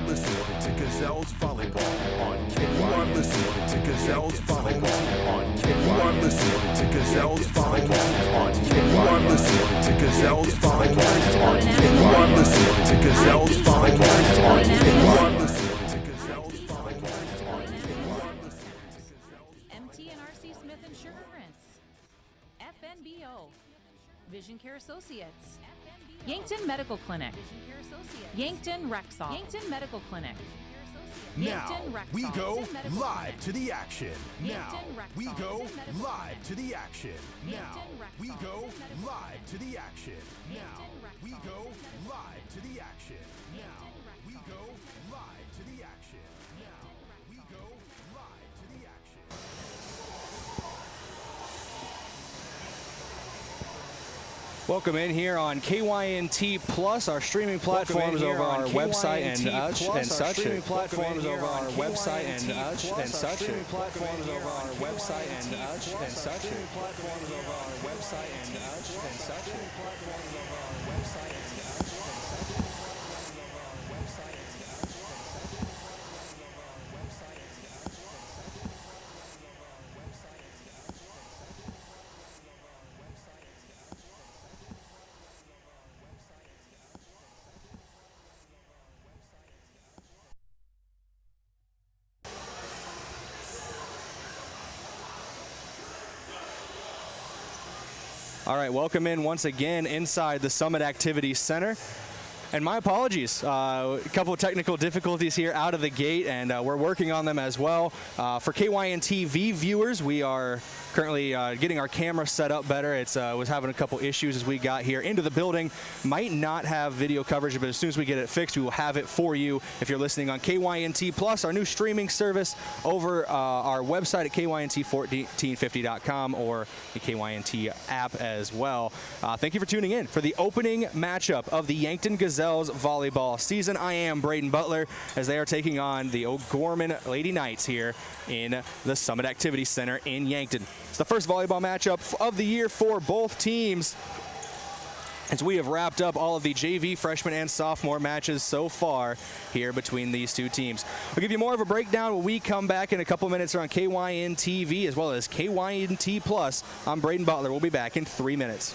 listening to Gazelles Volleyball on KYNTV. You are listening to Gazelles Volleyball on KYNTV. You are listening to Gazelles Volleyball on KYNTV. You are listening to Gazelles Volleyball on KYNTV. You are listening to Gazelles Volleyball on KYNTV. You are listening to Gazelles Volleyball on KYNTV. MT and RC Smith and Sugar Rinse. FNBO. Vision Care Associates. Yankton Medical Clinic. Yankton Rexall. Yankton Medical Clinic. Now we go live to the action. Now we go live to the action. Now we go live to the action. Now we go live to the action. Now we go live to the action. Now we go live to the action. Welcome in here on KYNT Plus, our streaming platforms over our website and such. Streaming platforms over our website and such. Streaming platforms over our website and such. Streaming platforms over our website and such. Streaming platforms over our website and All right, welcome in once again inside the Summit Activity Center. And my apologies, a couple of technical difficulties here out of the gate, and we're working on them as well. For KYNTV viewers, we are currently getting our camera set up better. It was having a couple issues as we got here into the building. Might not have video coverage, but as soon as we get it fixed, we will have it for you if you're listening on KYNT Plus, our new streaming service over our website at KYNT1450.com or the KYNT app as well. Thank you for tuning in for the opening matchup of the Yankton Gazelles volleyball season. I am Brayden Butler as they are taking on the O'Gorman Lady Knights here in the Summit Activity Center in Yankton. It's the first volleyball matchup of the year for both teams, as we have wrapped up all of the JV freshman and sophomore matches so far here between these two teams. We'll give you more of a breakdown when we come back in a couple minutes on KYNTV as well as KYNT Plus. I'm Brayden Butler. We'll be back in 3 minutes.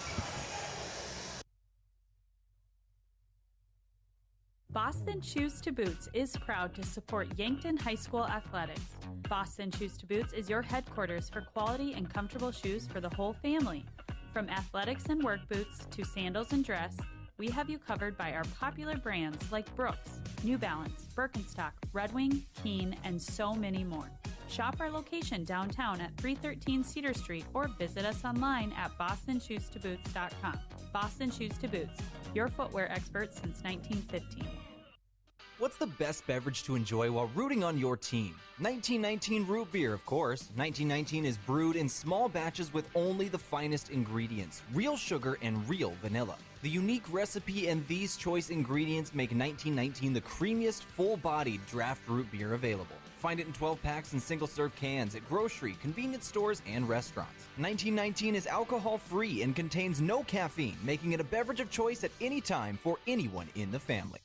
Boston Shoes to Boots is proud to support Yankton High School athletics. Boston Shoes to Boots is your headquarters for quality and comfortable shoes for the whole family. From athletics and work boots to sandals and dress, we have you covered by our popular brands like Brooks, New Balance, Birkenstock, Red Wing, Keen, and so many more. Shop our location downtown at 313 Cedar Street or visit us online at bostonshoestoboots.com. Boston Shoes to Boots, your footwear experts since 1915. What's the best beverage to enjoy while rooting on your team? 1919 root beer, of course. 1919 is brewed in small batches with only the finest ingredients, real sugar and real vanilla. The unique recipe and these choice ingredients make 1919 the creamiest, full-bodied draft root beer available. Find it in 12-packs and single-serve cans at grocery, convenience stores, and restaurants. 1919 is alcohol-free and contains no caffeine, making it a beverage of choice at any time for anyone in the family.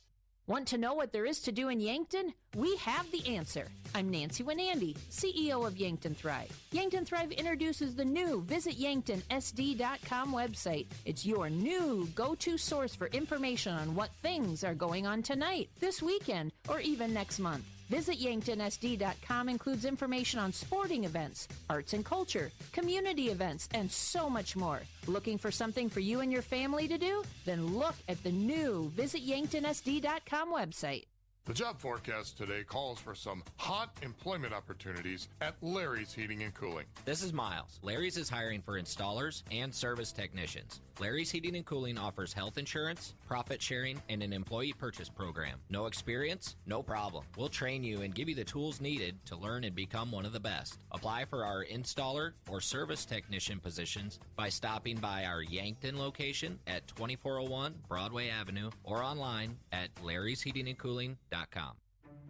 Want to know what there is to do in Yankton? We have the answer. I'm Nancy Winandy, CEO of Yankton Thrive. Yankton Thrive introduces the new VisitYanktonSD.com website. It's your new go-to source for information on what things are going on tonight, this weekend, or even next month. VisitYanktonSD.com includes information on sporting events, arts and culture, community events, and so much more. Looking for something for you and your family to do? Then look at the new VisitYanktonSD.com website. The job forecast today calls for some hot employment opportunities at Larry's Heating and Cooling. This is Miles. Larry's is hiring for installers and service technicians. Larry's Heating and Cooling offers health insurance, profit sharing, and an employee purchase program. No experience? No problem. We'll train you and give you the tools needed to learn and become one of the best. Apply for our installer or service technician positions by stopping by our Yankton location at 2401 Broadway Avenue or online at larrysheatingandcooling.com.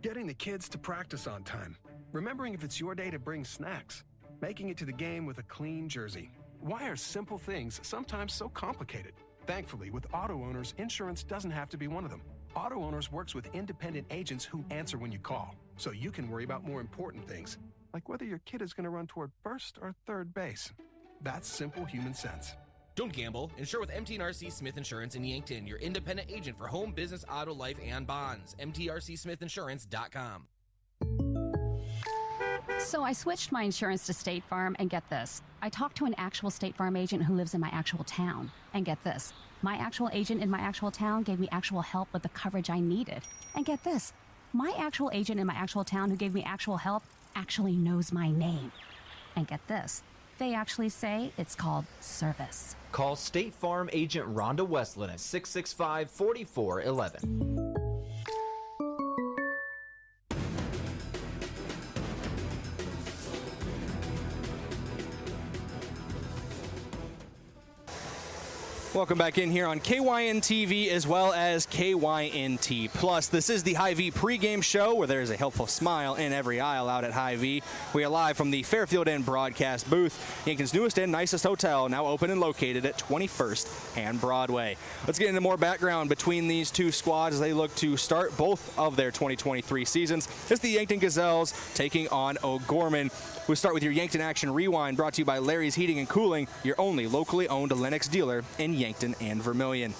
Getting the kids to practice on time. Remembering if it's your day to bring snacks. Making it to the game with a clean jersey. Why are simple things sometimes so complicated? Thankfully, with auto owners, insurance doesn't have to be one of them. Auto Owners works with independent agents who answer when you call, so you can worry about more important things, like whether your kid is going to run toward first or third base. That's simple human sense. Don't gamble. Insure with MTRC Smith Insurance in Yankton, your independent agent for home, business, auto, life, and bonds. MTRCSmithInsurance.com. So I switched my insurance to State Farm, and get this. I talked to an actual State Farm agent who lives in my actual town. And get this. My actual agent in my actual town gave me actual help with the coverage I needed. And get this. My actual agent in my actual town who gave me actual help actually knows my name. And get this. They actually say it's called service. Call State Farm agent Rhonda Westland at 665-4411. Welcome back in here on KYNTV as well as KYNT Plus. This is the Hy-Vee pregame show where there is a helpful smile in every aisle out at Hy-Vee. We are live from the Fairfield Inn broadcast booth, Yankton's newest and nicest hotel, now open and located at 21st and Broadway. Let's get into more background between these two squads as they look to start both of their 2023 seasons. It's the Yankton Gazelles taking on O'Gorman. We'll start with your Yankton Action Rewind, brought to you by Larry's Heating and Cooling, your only locally owned Lennox dealer in Yankton and Vermilion.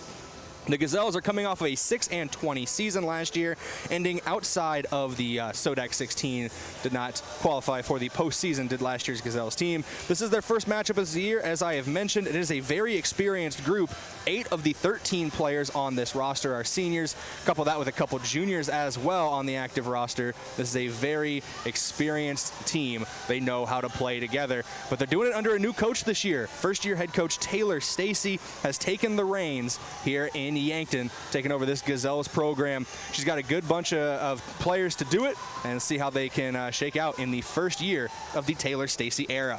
The Gazelles are coming off of a 6-20 season last year, ending outside of the SODAC 16. Did not qualify for the postseason, did last year's Gazelles team. This is their first matchup of the year. As I have mentioned, it is a very experienced group. 8 of the 13 players on this roster are seniors. Couple that with a couple juniors as well on the active roster. This is a very experienced team. They know how to play together, but they're doing it under a new coach this year. First-year head coach Taylor Stacy has taken the reins here in Yankton, taking over this Gazelles program. She's got a good bunch of players to do it and see how they can shake out in the first year of the Taylor Stacy era.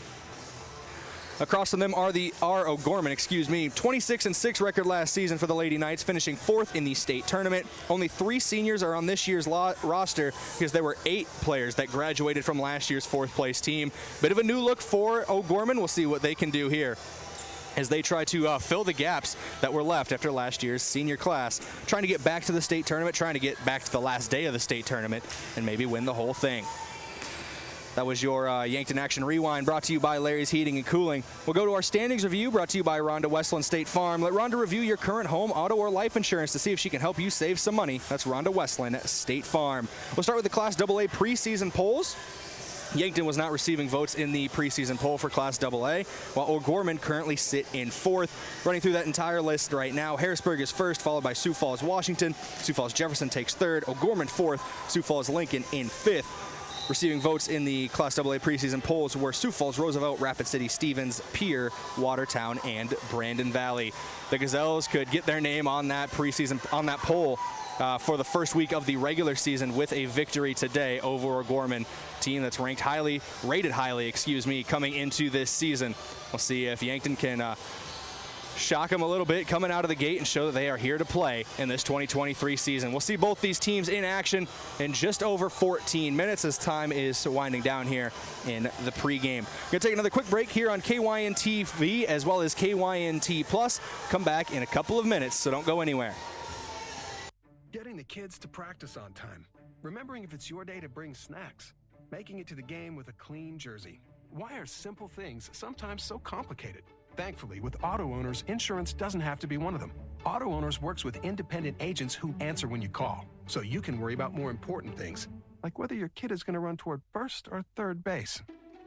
Across from them are O'Gorman, 26-6 record last season for the Lady Knights, finishing 4th in the state tournament. Only 3 seniors are on this year's roster because there were 8 players that graduated from last year's 4th place team. Bit of a new look for O'Gorman. We'll see what they can do here as they try to fill the gaps that were left after last year's senior class, trying to get back to the state tournament, trying to get back to the last day of the state tournament, and maybe win the whole thing. That was your Yankton Action Rewind, brought to you by Larry's Heating and Cooling. We'll go to our standings review, brought to you by Rhonda Westland State Farm. Let Rhonda review your current home, auto, or life insurance to see if she can help you save some money. That's Rhonda Westland at State Farm. We'll start with the Class AA preseason polls. Yankton was not receiving votes in the preseason poll for Class AA, while O'Gorman currently sit in 4th. Running through that entire list right now, Harrisburg is 1st, followed by Sioux Falls, Washington. Sioux Falls Jefferson takes 3rd, O'Gorman 4th, Sioux Falls Lincoln in 5th. Receiving votes in the Class AA preseason polls were Sioux Falls, Roosevelt, Rapid City, Stevens, Pierre, Watertown, and Brandon Valley. The Gazelles could get their name on that poll for the first week of the regular season with a victory today over O'Gorman, team that's rated highly, coming into this season. We'll see if Yankton can shock them a little bit coming out of the gate and show that they are here to play in this 2023 season. We'll see both these teams in action in just over 14 minutes as time is winding down here in the pregame. We're going to take another quick break here on KYNTV as well as KYNT Plus. Come back in a couple of minutes, so don't go anywhere. Getting the kids to practice on time. Remembering if it's your day to bring snacks. Making it to the game with a clean jersey. Why are simple things sometimes so complicated? Thankfully, with Auto Owners, insurance doesn't have to be one of them. Auto Owners works with independent agents who answer when you call, so you can worry about more important things, like whether your kid is going to run toward first or third base.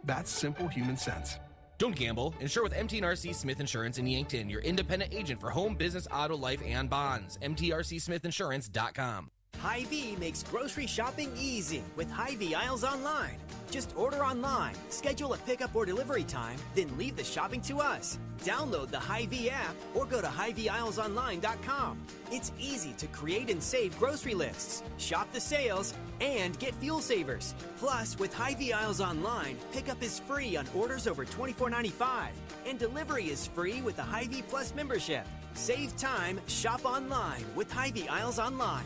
That's simple human sense. Don't gamble. Insure with MTRC Smith Insurance in Yankton, your independent agent for home, business, auto, life, and bonds. MTRCSmithInsurance.com. Hy-Vee makes grocery shopping easy with Hy-Vee Aisles Online. Just order online, schedule a pickup or delivery time, then leave the shopping to us. Download the Hy-Vee app or go to HyVeeAislesOnline.com. It's easy to create and save grocery lists, shop the sales, and get fuel savers. Plus, with Hy-Vee Aisles Online, pickup is free on orders over $24.95, and delivery is free with a Hy-Vee Plus membership. Save time, shop online with Hy-Vee Aisles Online.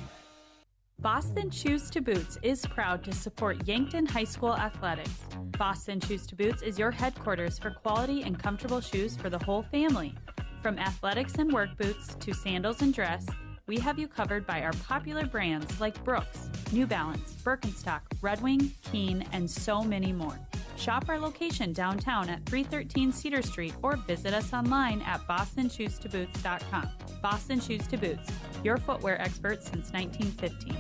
Boston Shoes to Boots is proud to support Yankton High School athletics. Boston Shoes to Boots is your headquarters for quality and comfortable shoes for the whole family. From athletics and work boots to sandals and dress, We have you covered by our popular brands like Brooks, New Balance, Birkenstock, Red Wing, Keen, and so many more. Shop our location downtown at 313 Cedar Street or visit us online at bostonshoestoboots.com. Boston Shoes to Boots, your footwear experts since 1915.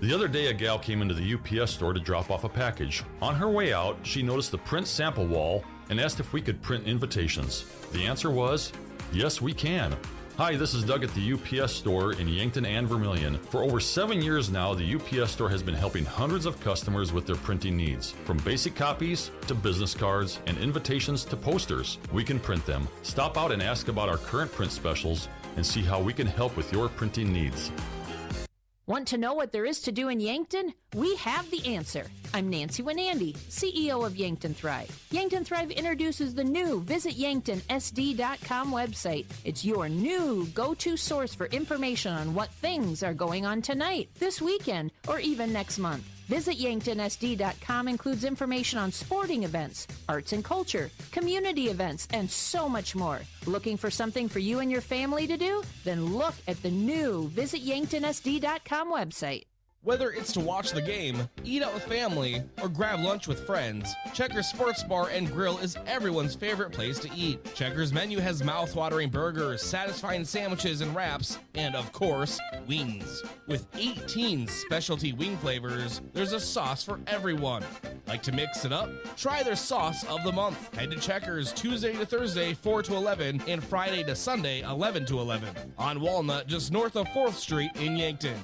The other day, a gal came into the UPS store to drop off a package. On her way out, she noticed the print sample wall and asked if we could print invitations. The answer was, yes, we can. Hi, this is Doug at the UPS store in Yankton and Vermilion. For over 7 years now, the UPS store has been helping hundreds of customers with their printing needs. From basic copies to business cards and invitations to posters, we can print them. Stop out and ask about our current print specials and see how we can help with your printing needs. Want to know what there is to do in Yankton? We have the answer. I'm Nancy Winandy, CEO of Yankton Thrive. Yankton Thrive introduces the new VisitYanktonSD.com website. It's your new go-to source for information on what things are going on tonight, this weekend, or even next month. VisitYanktonSD.com includes information on sporting events, arts and culture, community events, and so much more. Looking for something for you and your family to do? Then look at the new VisitYanktonSD.com website. Whether it's to watch the game, eat out with family, or grab lunch with friends, Checkers Sports Bar and Grill is everyone's favorite place to eat. Checkers' menu has mouth-watering burgers, satisfying sandwiches and wraps, and of course, wings. With 18 specialty wing flavors, there's a sauce for everyone. Like to mix it up? Try their sauce of the month. Head to Checkers Tuesday to Thursday, 4 to 11, and Friday to Sunday, 11 to 11. On Walnut, just north of 4th Street in Yankton.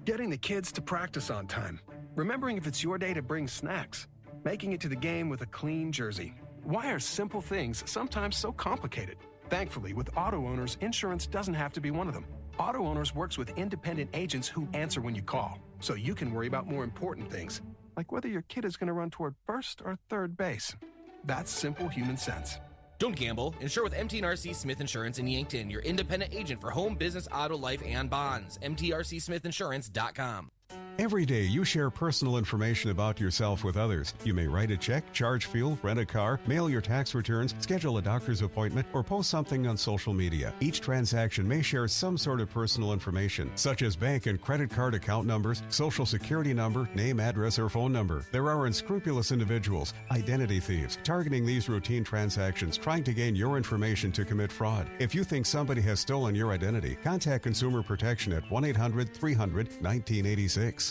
Getting the kids to practice on time. Remembering if it's your day to bring snacks. Making it to the game with a clean jersey. Why are simple things sometimes so complicated? Thankfully, with auto owners, insurance doesn't have to be one of them. Auto Owners works with independent agents who answer when you call, so you can worry about more important things, like whether your kid is going to run toward first or third base. That's simple human sense. Don't gamble. Insure with MT&RC Smith Insurance in Yankton, your independent agent for home, business, auto, life, and bonds. MTRCSmithInsurance.com. Every day you share personal information about yourself with others. You may write a check, charge fuel, rent a car, mail your tax returns, schedule a doctor's appointment, or post something on social media. Each transaction may share some sort of personal information, such as bank and credit card account numbers, social security number, name, address, or phone number. There are unscrupulous individuals, identity thieves, targeting these routine transactions, trying to gain your information to commit fraud. If you think somebody has stolen your identity, contact Consumer Protection at 1-800-300-1986.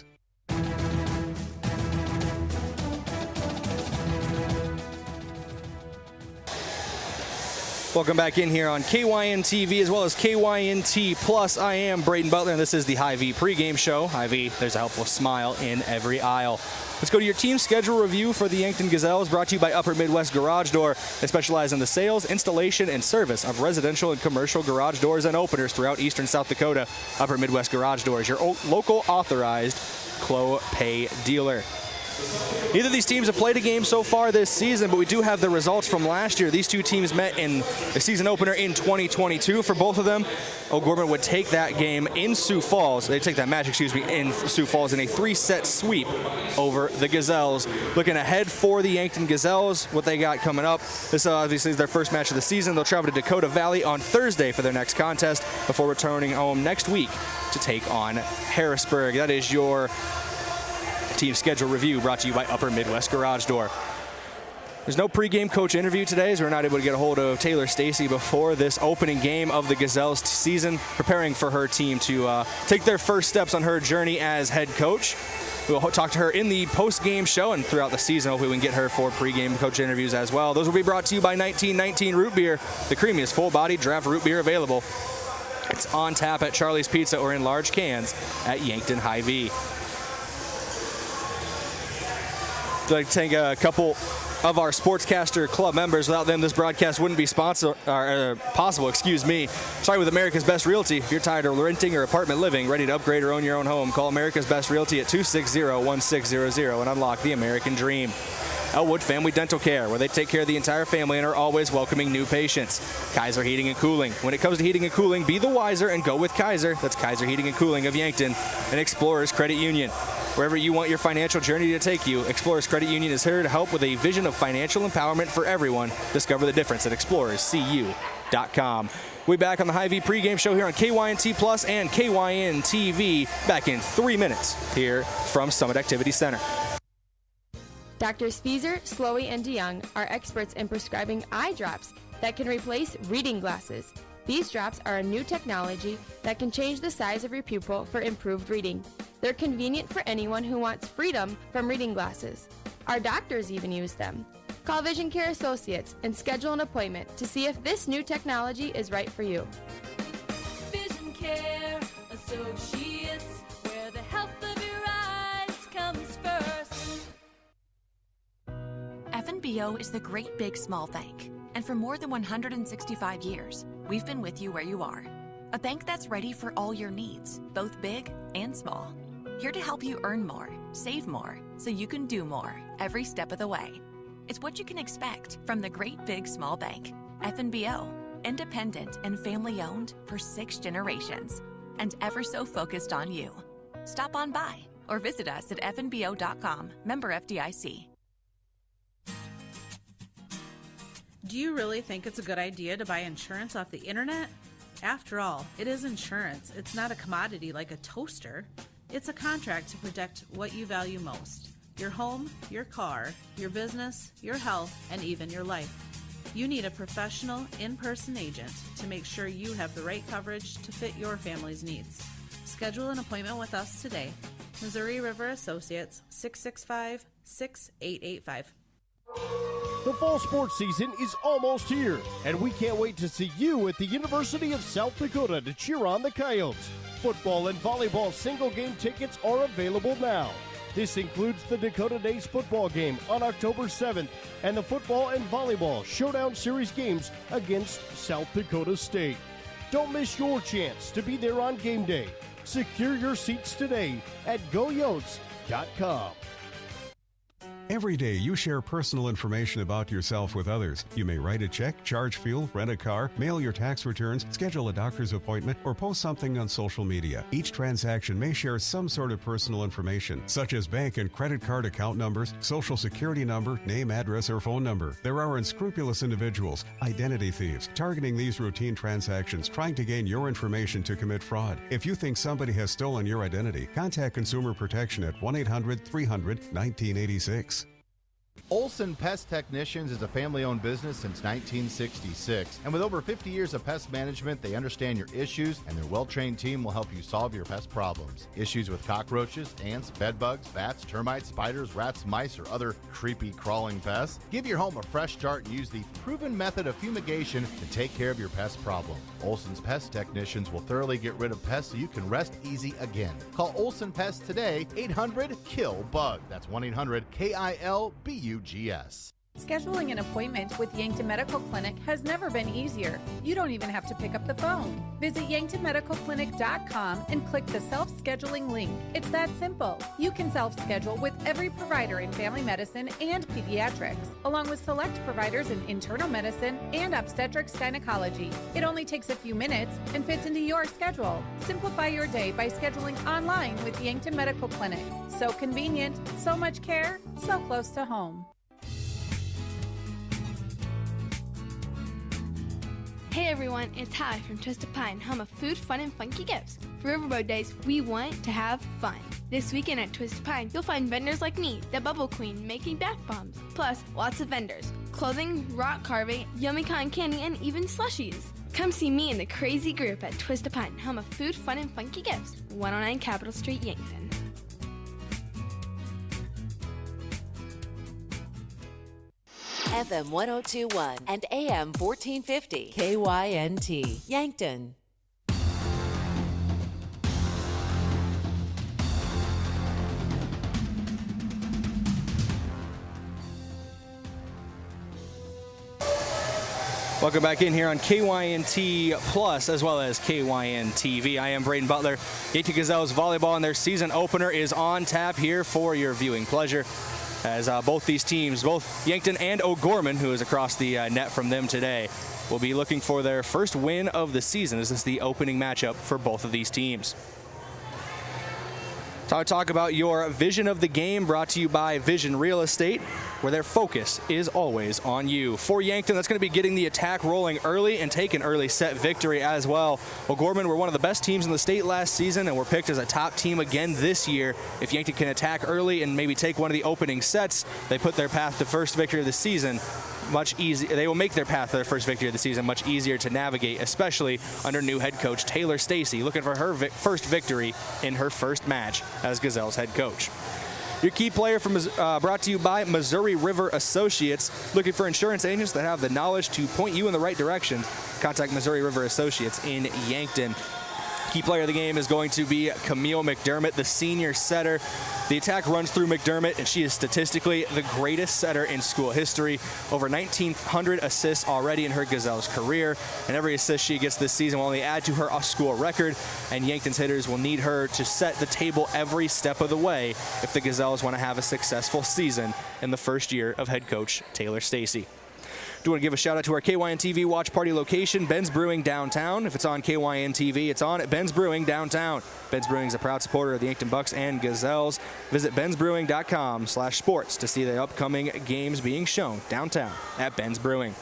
Welcome back in here on KYNTV as well as KYNT Plus. I am Brayden Butler, and this is the Hy-V pregame show. Hy-V, there's a helpful smile in every aisle. Let's go to your team schedule review for the Yankton Gazelles, brought to you by Upper Midwest Garage Door. They specialize in the sales, installation, and service of residential and commercial garage doors and openers throughout eastern South Dakota. Upper Midwest Garage Door is your local authorized Clopay dealer. Neither of these teams have played a game so far this season, but we do have the results from last year. These two teams met in the season opener in 2022 for both of them. O'Gorman would take that game in Sioux Falls. They take that match, in Sioux Falls in a 3-set sweep over the Gazelles. Looking ahead for the Yankton Gazelles, what they got coming up. This obviously is their first match of the season. They'll travel to Dakota Valley on Thursday for their next contest before returning home next week to take on Harrisburg. That is your team schedule review brought to you by Upper Midwest Garage Door. There's no pregame coach interview today, as we're not able to get a hold of Taylor Stacy before this opening game of the Gazelles season, preparing for her team to take their first steps on her journey as head coach. We'll talk to her in the post-game show and throughout the season. Hopefully we can get her for pregame coach interviews as well. Those will be brought to you by 1919 Root Beer, the creamiest full-bodied draft root beer available. It's on tap at Charlie's Pizza or in large cans at Yankton Hy-V. I'd like to thank a couple of our Sportscaster Club members. Without them, this broadcast wouldn't be possible. Starting with America's Best Realty. If you're tired of renting or apartment living, ready to upgrade or own your own home, call America's Best Realty at 260-1600 and unlock the American dream. Elwood Family Dental Care, where they take care of the entire family and are always welcoming new patients. Kaiser Heating and Cooling. When it comes to heating and cooling, be the wiser and go with Kaiser. That's Kaiser Heating and Cooling of Yankton. And Explorers Credit Union. Wherever you want your financial journey to take you, Explorers Credit Union is here to help with a vision of financial empowerment for everyone. Discover the difference at explorerscu.com. We'll be back on the Hy-Vee pregame show here on KYNT Plus and KYNTV back in 3 minutes here from Summit Activity Center. Doctors Feeser, Slowey, and DeYoung are experts in prescribing eye drops that can replace reading glasses. These drops are a new technology that can change the size of your pupil for improved reading. They're convenient for anyone who wants freedom from reading glasses. Our doctors even use them. Call Vision Care Associates and schedule an appointment to see if this new technology is right for you. Vision Care Associates, where the health of your eyes comes first. FNBO is the great big small bank. And for more than 165 years, we've been with you where you are. A bank that's ready for all your needs, both big and small. Here to help you earn more, save more, so you can do more every step of the way. It's what you can expect from the great big small bank. FNBO, independent and family owned for 6 generations, and ever so focused on you. Stop on by or visit us at fnbo.com, member FDIC. Do you really think it's a good idea to buy insurance off the internet? After all, it is insurance. It's not a commodity like a toaster. It's a contract to protect what you value most. Your home, your car, your business, your health, and even your life. You need a professional, in-person agent to make sure you have the right coverage to fit your family's needs. Schedule an appointment with us today. Missouri River Associates, 665-6885. The fall sports season is almost here, and we can't wait to see you at the University of South Dakota to cheer on the Coyotes. Football and volleyball single-game tickets are available now. This includes the Dakota Days football game on October 7th and the football and volleyball Showdown Series games against South Dakota State. Don't miss your chance to be there on game day. Secure your seats today at goyotes.com. Every day you share personal information about yourself with others. You may write a check, charge fuel, rent a car, mail your tax returns, schedule a doctor's appointment, or post something on social media. Each transaction may share some sort of personal information, such as bank and credit card account numbers, social security number, name, address, or phone number. There are unscrupulous individuals, identity thieves, targeting these routine transactions, trying to gain your information to commit fraud. If you think somebody has stolen your identity, contact Consumer Protection at 1-800-300-1986. Olson Pest Technicians is a family-owned business since 1966. And with over 50 years of pest management, they understand your issues, and their well-trained team will help you solve your pest problems. Issues with cockroaches, ants, bedbugs, bats, termites, spiders, rats, mice, or other creepy crawling pests? Give your home a fresh start and use the proven method of fumigation to take care of your pest problem. Olson's Pest Technicians will thoroughly get rid of pests so you can rest easy again. Call Olson Pest today, 800-KILL-BUG. That's 1-800-KILBUGS. Scheduling an appointment with Yankton Medical Clinic has never been easier. You don't even have to pick up the phone. Visit yanktonmedicalclinic.com and click the self-scheduling link. It's that simple. You can self-schedule with every provider in family medicine and pediatrics, along with select providers in internal medicine and obstetrics gynecology. It only takes a few minutes and fits into your schedule. Simplify your day by scheduling online with Yankton Medical Clinic. So convenient, so much care, so close to home. Hey everyone, it's Hi from Twisted Pine, home of food, fun, and funky gifts. For Riverboat Days, we want to have fun. This weekend at Twisted Pine, you'll find vendors like me, the Bubble Queen, making bath bombs. Plus, lots of vendors. Clothing, rock carving, yummy cotton candy, and even slushies. Come see me and the crazy group at Twisted Pine, home of food, fun, and funky gifts. 109 Capitol Street, Yankton. FM 1021 and AM 1450 KYNT Yankton. Welcome back in here on KYNT Plus as well as KYNTV. I am Brayden Butler. Yankton Gazelles volleyball and their season opener is on tap here for your viewing pleasure. As both these teams, both Yankton and O'Gorman, who is across the net from them today, will be looking for their first win of the season. This is the opening matchup for both of these teams. So I talk about your vision of the game, brought to you by Vision Real Estate, where their focus is always on you. For Yankton, that's going to be getting the attack rolling early and take an early set victory as well. O'Gorman were one of the best teams in the state last season and were picked as a top team again this year. If Yankton can attack early and maybe take one of the opening sets, they put their path to first victory of the season much easier. They will make their path to their first victory of the season much easier to navigate, especially under new head coach Taylor Stacy, looking for her first victory in her first match as Gazelles head coach. Your key player brought to you by Missouri River Associates. Looking for insurance agents that have the knowledge to point you in the right direction? Contact Missouri River Associates in Yankton. Key player of the game is going to be Camille McDermott, the senior setter. The attack runs through McDermott, and she is statistically the greatest setter in school history. Over 1,900 assists already in her Gazelles career, and every assist she gets this season will only add to her school record, and Yankton's hitters will need her to set the table every step of the way if the Gazelles want to have a successful season in the first year of head coach Taylor Stacy. Do want to give a shout out to our KYNTV watch party location, Ben's Brewing downtown. If it's on KYNTV, it's on at Ben's Brewing downtown. Ben's Brewing is a proud supporter of the Yankton Bucks and Gazelles. Visit bensbrewing.com/sports to see the upcoming games being shown downtown at Ben's Brewing.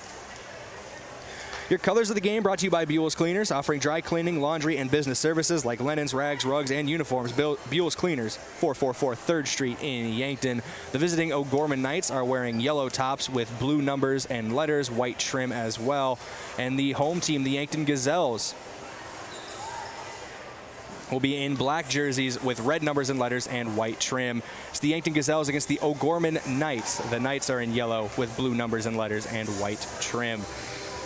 Your colors of the game brought to you by Buell's Cleaners, offering dry cleaning, laundry, and business services like linens, rags, rugs, and uniforms. Buell's Cleaners, 444 3rd Street in Yankton. The visiting O'Gorman Knights are wearing yellow tops with blue numbers and letters, white trim as well. And the home team, the Yankton Gazelles, will be in black jerseys with red numbers and letters and white trim. It's the Yankton Gazelles against the O'Gorman Knights. The Knights are in yellow with blue numbers and letters and white trim.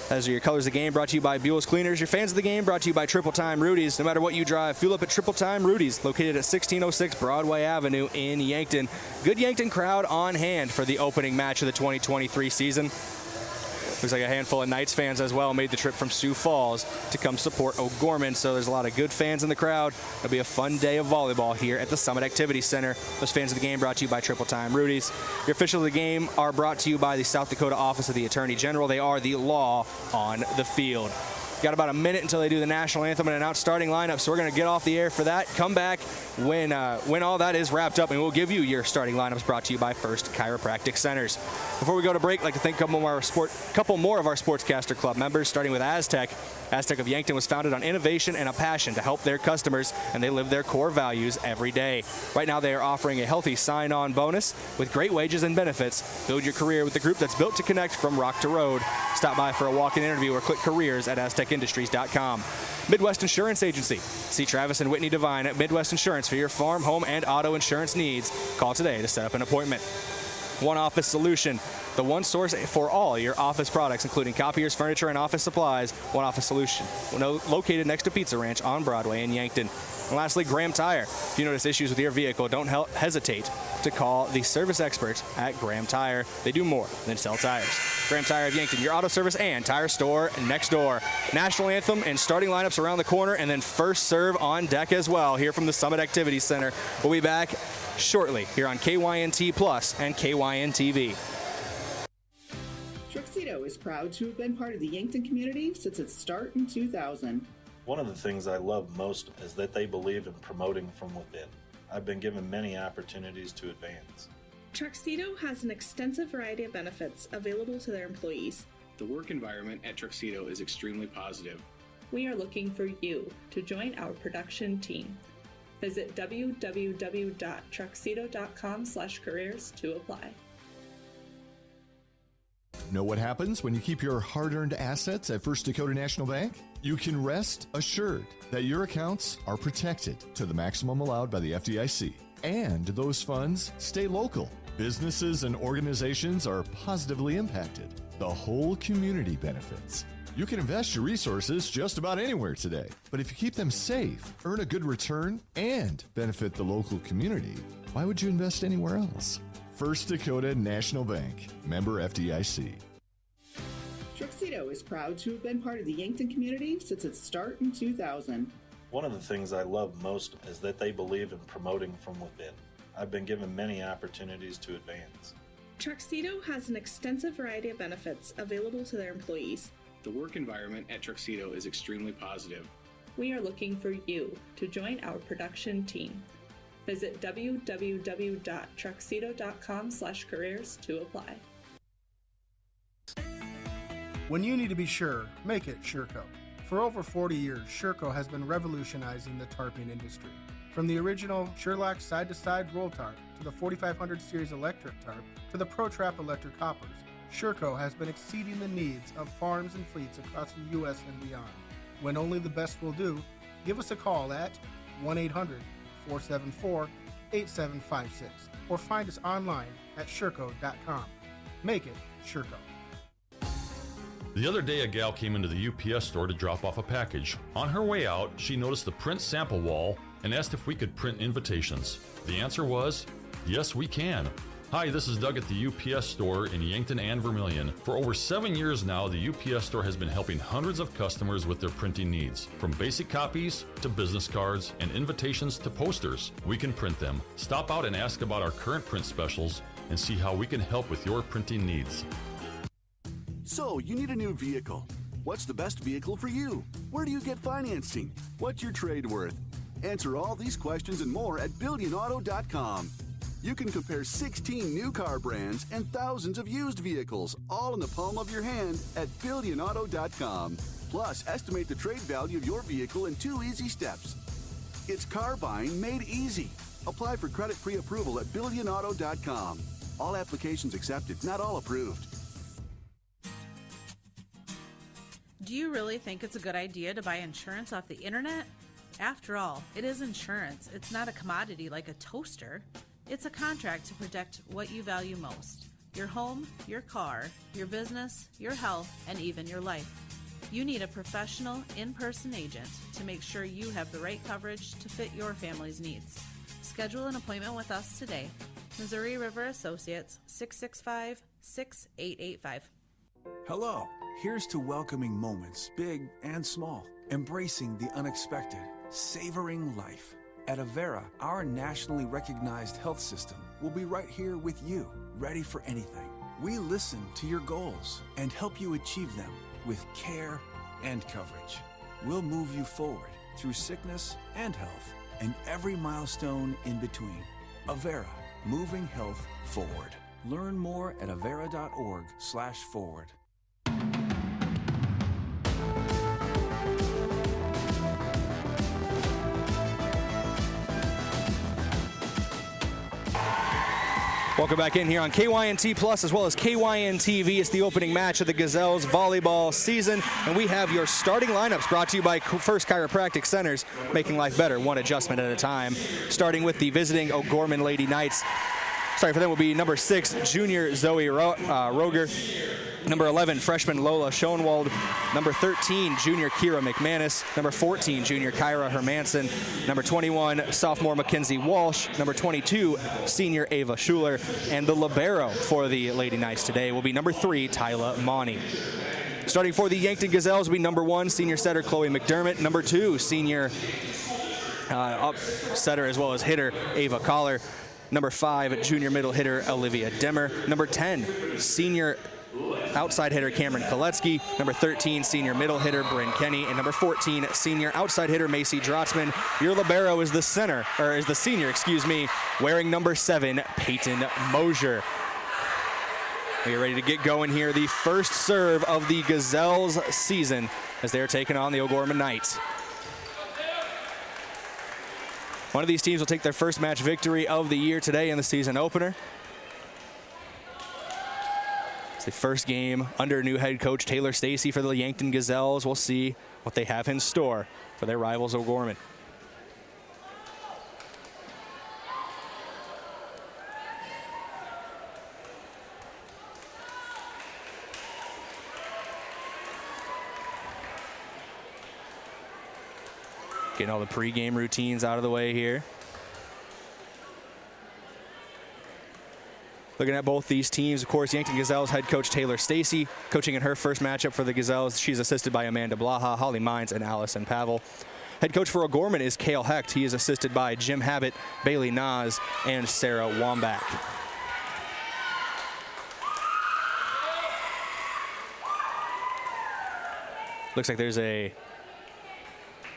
Those are your colors of the game, brought to you by Buell's Cleaners. Your fans of the game, brought to you by Triple Time Rudy's. No matter what you drive, fuel up at Triple Time Rudy's, located at 1606 Broadway Avenue in Yankton. Good Yankton crowd on hand for the opening match of the 2023 season. Looks like a handful of Knights fans as well made the trip from Sioux Falls to come support O'Gorman, so there's a lot of good fans in the crowd. It'll be a fun day of volleyball here at the Summit Activity Center. Those fans of the game brought to you by Triple Time Rudy's. Your officials of the game are brought to you by the South Dakota Office of the Attorney General. They are the law on the field. Got about a minute until they do the national anthem and announce starting lineup, so we're going to get off the air for that. Come back when all that is wrapped up, and we'll give you your starting lineups, brought to you by First Chiropractic Centers. Before we go to break, I'd like to thank a couple more of our Sportscaster Club members, starting with Aztec. Aztec of Yankton was founded on innovation and a passion to help their customers, and they live their core values every day. Right now, they are offering a healthy sign-on bonus with great wages and benefits. Build your career with the group that's built to connect from rock to road. Stop by for a walk-in interview or click careers at aztecindustries.com. Midwest Insurance Agency. See Travis and Whitney Devine at Midwest Insurance for your farm, home, and auto insurance needs. Call today to set up an appointment. One Office Solution, the one source for all your office products, including copiers, furniture, and office supplies. One Office Solution, located next to Pizza Ranch on Broadway in Yankton. And lastly, Graham Tire. If you notice issues with your vehicle, don't hesitate to call the service experts at Graham Tire. They do more than sell tires. Graham Tire of Yankton, your auto service and tire store next door. National anthem and starting lineups around the corner, and then first serve on deck as well here from the Summit Activity Center. We'll be back shortly here on KYNT Plus and KYNTV. Tuxedo is proud to have been part of the Yankton community since its start in 2000. One of the things I love most is that they believe in promoting from within. I've been given many opportunities to advance. Tuxedo has an extensive variety of benefits available to their employees. The work environment at Tuxedo is extremely positive. We are looking for you to join our production team. Visit www.tuxedo.com/careers to apply. Know what happens when you keep your hard-earned assets at First Dakota National Bank? You can rest assured that your accounts are protected to the maximum allowed by the FDIC. And those funds stay local. Businesses and organizations are positively impacted. The whole community benefits. You can invest your resources just about anywhere today. But if you keep them safe, earn a good return, and benefit the local community, why would you invest anywhere else? First Dakota National Bank, member FDIC. Tuxedo is proud to have been part of the Yankton community since its start in 2000. One of the things I love most is that they believe in promoting from within. I've been given many opportunities to advance. Tuxedo has an extensive variety of benefits available to their employees. The work environment at Tuxedo is extremely positive. We are looking for you to join our production team. Visit www.truxedo.com/careers to apply. When you need to be sure, make it Sureco. For over 40 years, Sureco has been revolutionizing the tarping industry. From the original Sherlock side-to-side roll tarp to the 4500 series electric tarp to the ProTrap electric hoppers, Sureco has been exceeding the needs of farms and fleets across the U.S. and beyond. When only the best will do, give us a call at 1-800-474-8756 or find us online at Sureco.com. Make it Sureco. The other day, a gal came into the UPS store to drop off a package. On her way out, she noticed the print sample wall and asked if we could print invitations. The answer was, yes, we can. Hi, this is Doug at the UPS store in Yankton and Vermilion. For over 7 years now, the UPS store has been helping hundreds of customers with their printing needs. From basic copies to business cards and invitations to posters, we can print them. Stop out and ask about our current print specials and see how we can help with your printing needs. So, you need a new vehicle. What's the best vehicle for you? Where do you get financing? What's your trade worth? Answer all these questions and more at BillionAuto.com. You can compare 16 new car brands and thousands of used vehicles, all in the palm of your hand at BillionAuto.com. Plus, estimate the trade value of your vehicle in 2 easy steps. It's car buying made easy. Apply for credit pre-approval at BillionAuto.com. All applications accepted, not all approved. Do you really think it's a good idea to buy insurance off the internet? After all, it is insurance. It's not a commodity like a toaster. It's a contract to protect what you value most: your home, your car, your business, your health, and even your life. You need a professional, in-person agent to make sure you have the right coverage to fit your family's needs. Schedule an appointment with us today. Missouri River Associates, 665-6885. Hello. Here's to welcoming moments, big and small, embracing the unexpected, savoring life. At Avera, our nationally recognized health system will be right here with you, ready for anything. We listen to your goals and help you achieve them with care and coverage. We'll move you forward through sickness and health and every milestone in between. Avera, moving health forward. Learn more at avera.org/forward. Welcome back in here on KYNT Plus as well as KYNTV. It's the opening match of the Gazelles volleyball season, and we have your starting lineups brought to you by First Chiropractic Centers, making life better, one adjustment at a time. Starting with the visiting O'Gorman Lady Knights. Sorry for them will be number 6, junior Zoe Roger. Number 11, freshman Lola Schoenwald. Number 13, junior Kira McManus. Number 14, junior Kyra Hermanson. Number 21, sophomore Mackenzie Walsh. Number 22, senior Ava Schuler. And the libero for the Lady Knights today will be number 3, Tyla Monty. Starting for the Yankton Gazelles will be number 1, senior setter Chloe McDermott. Number 2, senior setter as well as hitter Ava Collar. Number 5, junior middle hitter Olivia Demmer. Number 10, senior outside hitter Cameron Koletsky. Number 13, senior middle hitter Bryn Kenny. And number 14, senior outside hitter Macy Drotzman. Your libero is the senior, wearing number 7, Peyton Mosier. We are ready to get going here. The first serve of the Gazelles season as they're taking on the O'Gorman Knights. One of these teams will take their first match victory of the year today in the season opener. It's the first game under new head coach Taylor Stacy for the Yankton Gazelles. We'll see what they have in store for their rivals O'Gorman. Getting all the pregame routines out of the way here. Looking at both these teams, of course, Yankton Gazelles head coach Taylor Stacy, coaching in her first matchup for the Gazelles. She's assisted by Amanda Blaha, Holly Mines, and Allison Pavel. Head coach for O'Gorman is Cale Hecht. He is assisted by Jim Habit, Bailey Nas, and Sarah Wambach. Looks like there's a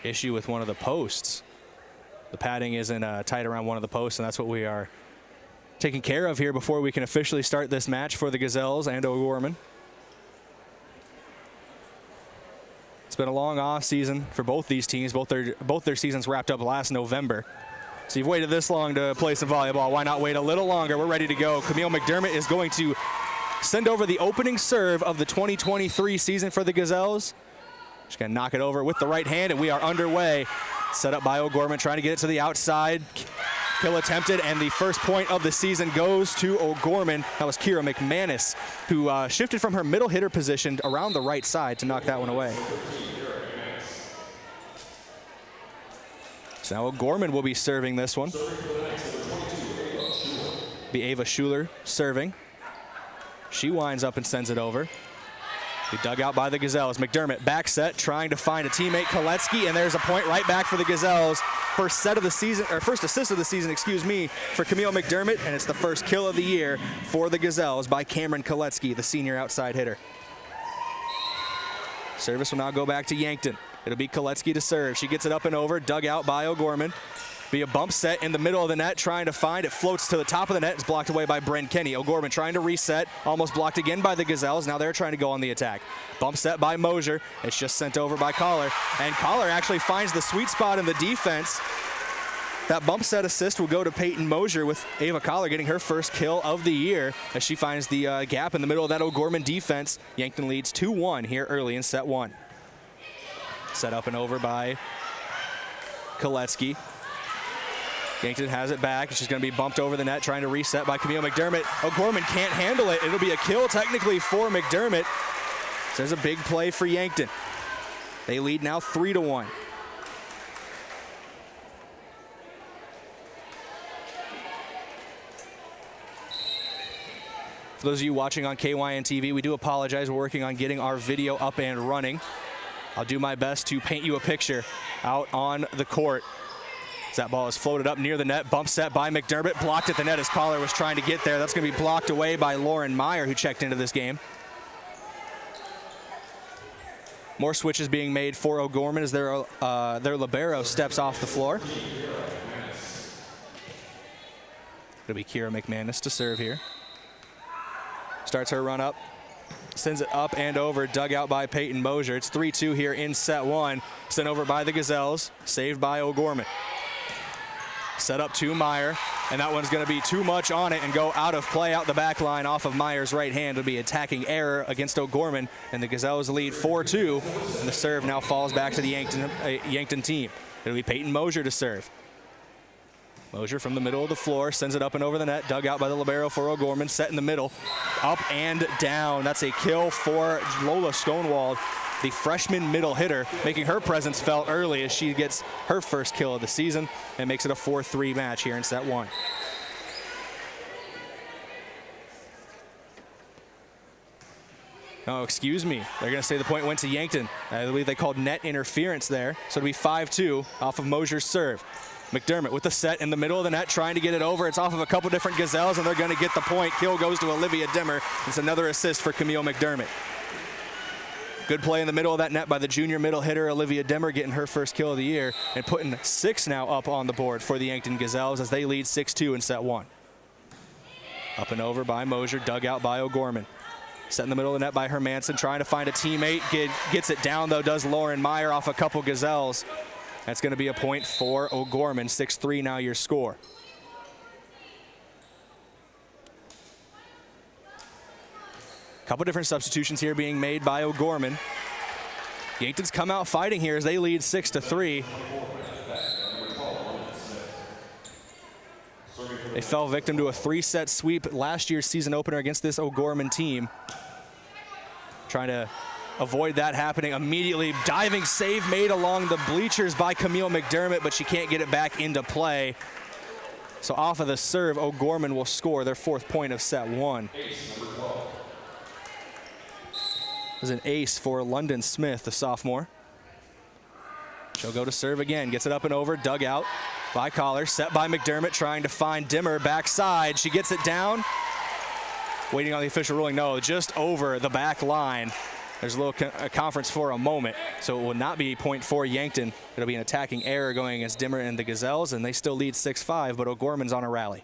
issue with one of the posts. The padding isn't tight around one of the posts, and that's what we are taking care of here before we can officially start this match for the Gazelles and O'Gorman. It's been a long off season for both these teams. Both their seasons wrapped up last November. So you've waited this long to play some volleyball. Why not wait a little longer? We're ready to go. Camille McDermott is going to send over the opening serve of the 2023 season for the Gazelles. She's going to knock it over with the right hand, and we are underway. Set up by O'Gorman, trying to get it to the outside. Kill attempted, and the first point of the season goes to O'Gorman. That was Kira McManus, who shifted from her middle hitter position around the right side to knock that one away. So now O'Gorman will be serving this one. Be Ava Schuler serving. She winds up and sends it over. Be dug out by the Gazelles. McDermott back set, trying to find a teammate, Koletsky, and there's a point right back for the Gazelles. First set of the season, or first assist of the season, excuse me, for Camille McDermott, and it's the first kill of the year for the Gazelles by Cameron Koletsky, the senior outside hitter. Service will now go back to Yankton. It'll be Koletsky to serve. She gets it up and over, dug out by O'Gorman. Be a bump set in the middle of the net, trying to find it. Floats to the top of the net. It's blocked away by Bryn Kenny. O'Gorman trying to reset. Almost blocked again by the Gazelles. Now they're trying to go on the attack. Bump set by Mosier. It's just sent over by Collar. And Collar actually finds the sweet spot in the defense. That bump set assist will go to Peyton Mosier, with Ava Collar getting her first kill of the year as she finds the gap in the middle of that O'Gorman defense. Yankton leads 2-1 here early in set one. Set up and over by Koletsky. Yankton has it back. She's going to be bumped over the net, trying to reset by Camille McDermott. O'Gorman can't handle it. It'll be a kill technically for McDermott. So there's a big play for Yankton. They lead now 3-1. For those of you watching on KYNTV, we do apologize. We're working on getting our video up and running. I'll do my best to paint you a picture out on the court. As that ball is floated up near the net, bump set by McDermott, blocked at the net as Collar was trying to get there. That's going to be blocked away by Lauren Meyer, who checked into this game. More switches being made for O'Gorman as their libero steps off the floor. It'll be Kira McManus to serve here. Starts her run up, sends it up and over, dug out by Peyton Mosier. It's 3-2 here in set one. Sent over by the Gazelles, saved by O'Gorman. Set up to Meyer, and that one's going to be too much on it and go out of play out the back line off of Meyer's right hand. It'll be attacking error against O'Gorman, and the Gazelles lead 4-2, and the serve now falls back to the Yankton team. It'll be Peyton Mosier to serve. Mosier from the middle of the floor sends it up and over the net, dug out by the libero for O'Gorman, set in the middle, up and down. That's a kill for Lola Stonewald, the freshman middle hitter, making her presence felt early as she gets her first kill of the season and makes it a 4-3 match here in set one. Oh, excuse me. They're going to say the point went to Yankton. I believe they called net interference there. So it'll be 5-2 off of Mosier's serve. McDermott with the set in the middle of the net, trying to get it over. It's off of a couple different Gazelles, and they're going to get the point. Kill goes to Olivia Dimmer. It's another assist for Camille McDermott. Good play in the middle of that net by the junior middle hitter, Olivia Dimmer, getting her first kill of the year and putting 6 now up on the board for the Yankton Gazelles as they lead 6-2 in set one. Up and over by Mosier, dug out by O'Gorman. Set in the middle of the net by Hermanson, trying to find a teammate. Gets it down, though, does Lauren Meyer off a couple Gazelles. That's going to be a point for O'Gorman. 6-3 now your score. Couple different substitutions here being made by O'Gorman. Yankton's come out fighting here as they lead 6-3. They fell victim to a 3-set sweep last year's season opener against this O'Gorman team. Trying to avoid that happening immediately. Diving save made along the bleachers by Camille McDermott, but she can't get it back into play. So off of the serve, O'Gorman will score their 4th point of set one. There's an ace for London Smith, the sophomore. She'll go to serve again, gets it up and over, dug out by Collar, set by McDermott, trying to find Dimmer backside. She gets it down. Waiting on the official ruling, no, just over the back line. There's a little conference for a moment, so it will not be a point for Yankton. It'll be an attacking error going against Dimmer and the Gazelles, and they still lead 6-5, but O'Gorman's on a rally.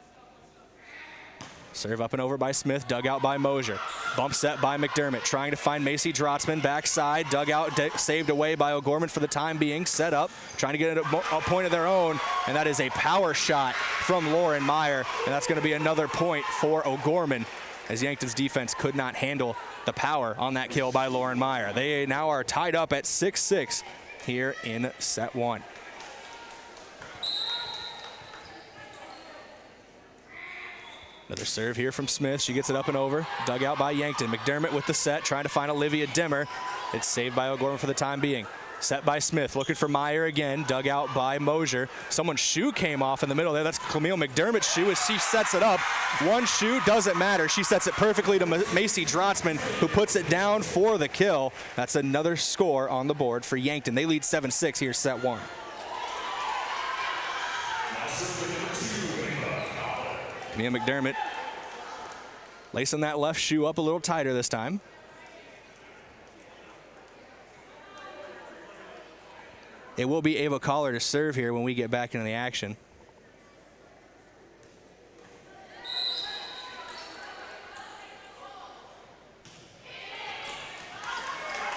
Serve up and over by Smith, dug out by Mosier. Bump set by McDermott, trying to find Macy Drotzman, backside, dug out, saved away by O'Gorman for the time being, set up, trying to get a point of their own, and that is a power shot from Lauren Meyer, and that's going to be another point for O'Gorman, as Yankton's defense could not handle the power on that kill by Lauren Meyer. They now are tied up at 6-6 here in set one. Another serve here from Smith. She gets it up and over. Dug out by Yankton. McDermott with the set, trying to find Olivia Dimmer. It's saved by O'Gorman for the time being. Set by Smith, looking for Meyer again. Dug out by Mosier. Someone's shoe came off in the middle there. That's Camille McDermott's shoe as she sets it up. One shoe, doesn't matter. She sets it perfectly to Macy Drotzman, who puts it down for the kill. That's another score on the board for Yankton. They lead 7-6 here, set one. Camille McDermott lacing that left shoe up a little tighter this time. It will be Ava Collar to serve here when we get back into the action.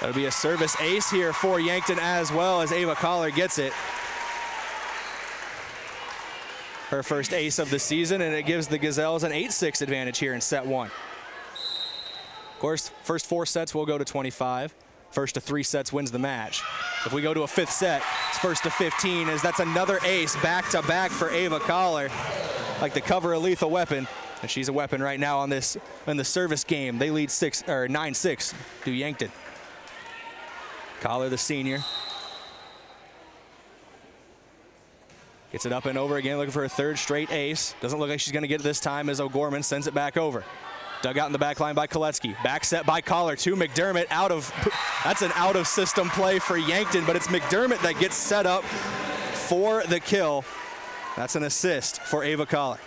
That'll be a service ace here for Yankton as well, as Ava Collar gets it. Her first ace of the season, and it gives the Gazelles an 8-6 advantage here in set one. Of course, first 4 sets will go to 25. First to 3 sets wins the match. If we go to a 5th set, it's first to 15, as that's another ace back-to-back for Ava Collar. Like the cover of Lethal Weapon, and she's a weapon right now on this in the service game. They lead 9-6 to Yankton. Collar, the senior. Gets it up and over again, looking for a 3rd straight ace. Doesn't look like she's going to get it this time, as O'Gorman sends it back over. Dug out in the back line by Koletsky. Back set by Collar to McDermott. That's an out-of-system play for Yankton, but it's McDermott that gets set up for the kill. That's an assist for Ava Collar.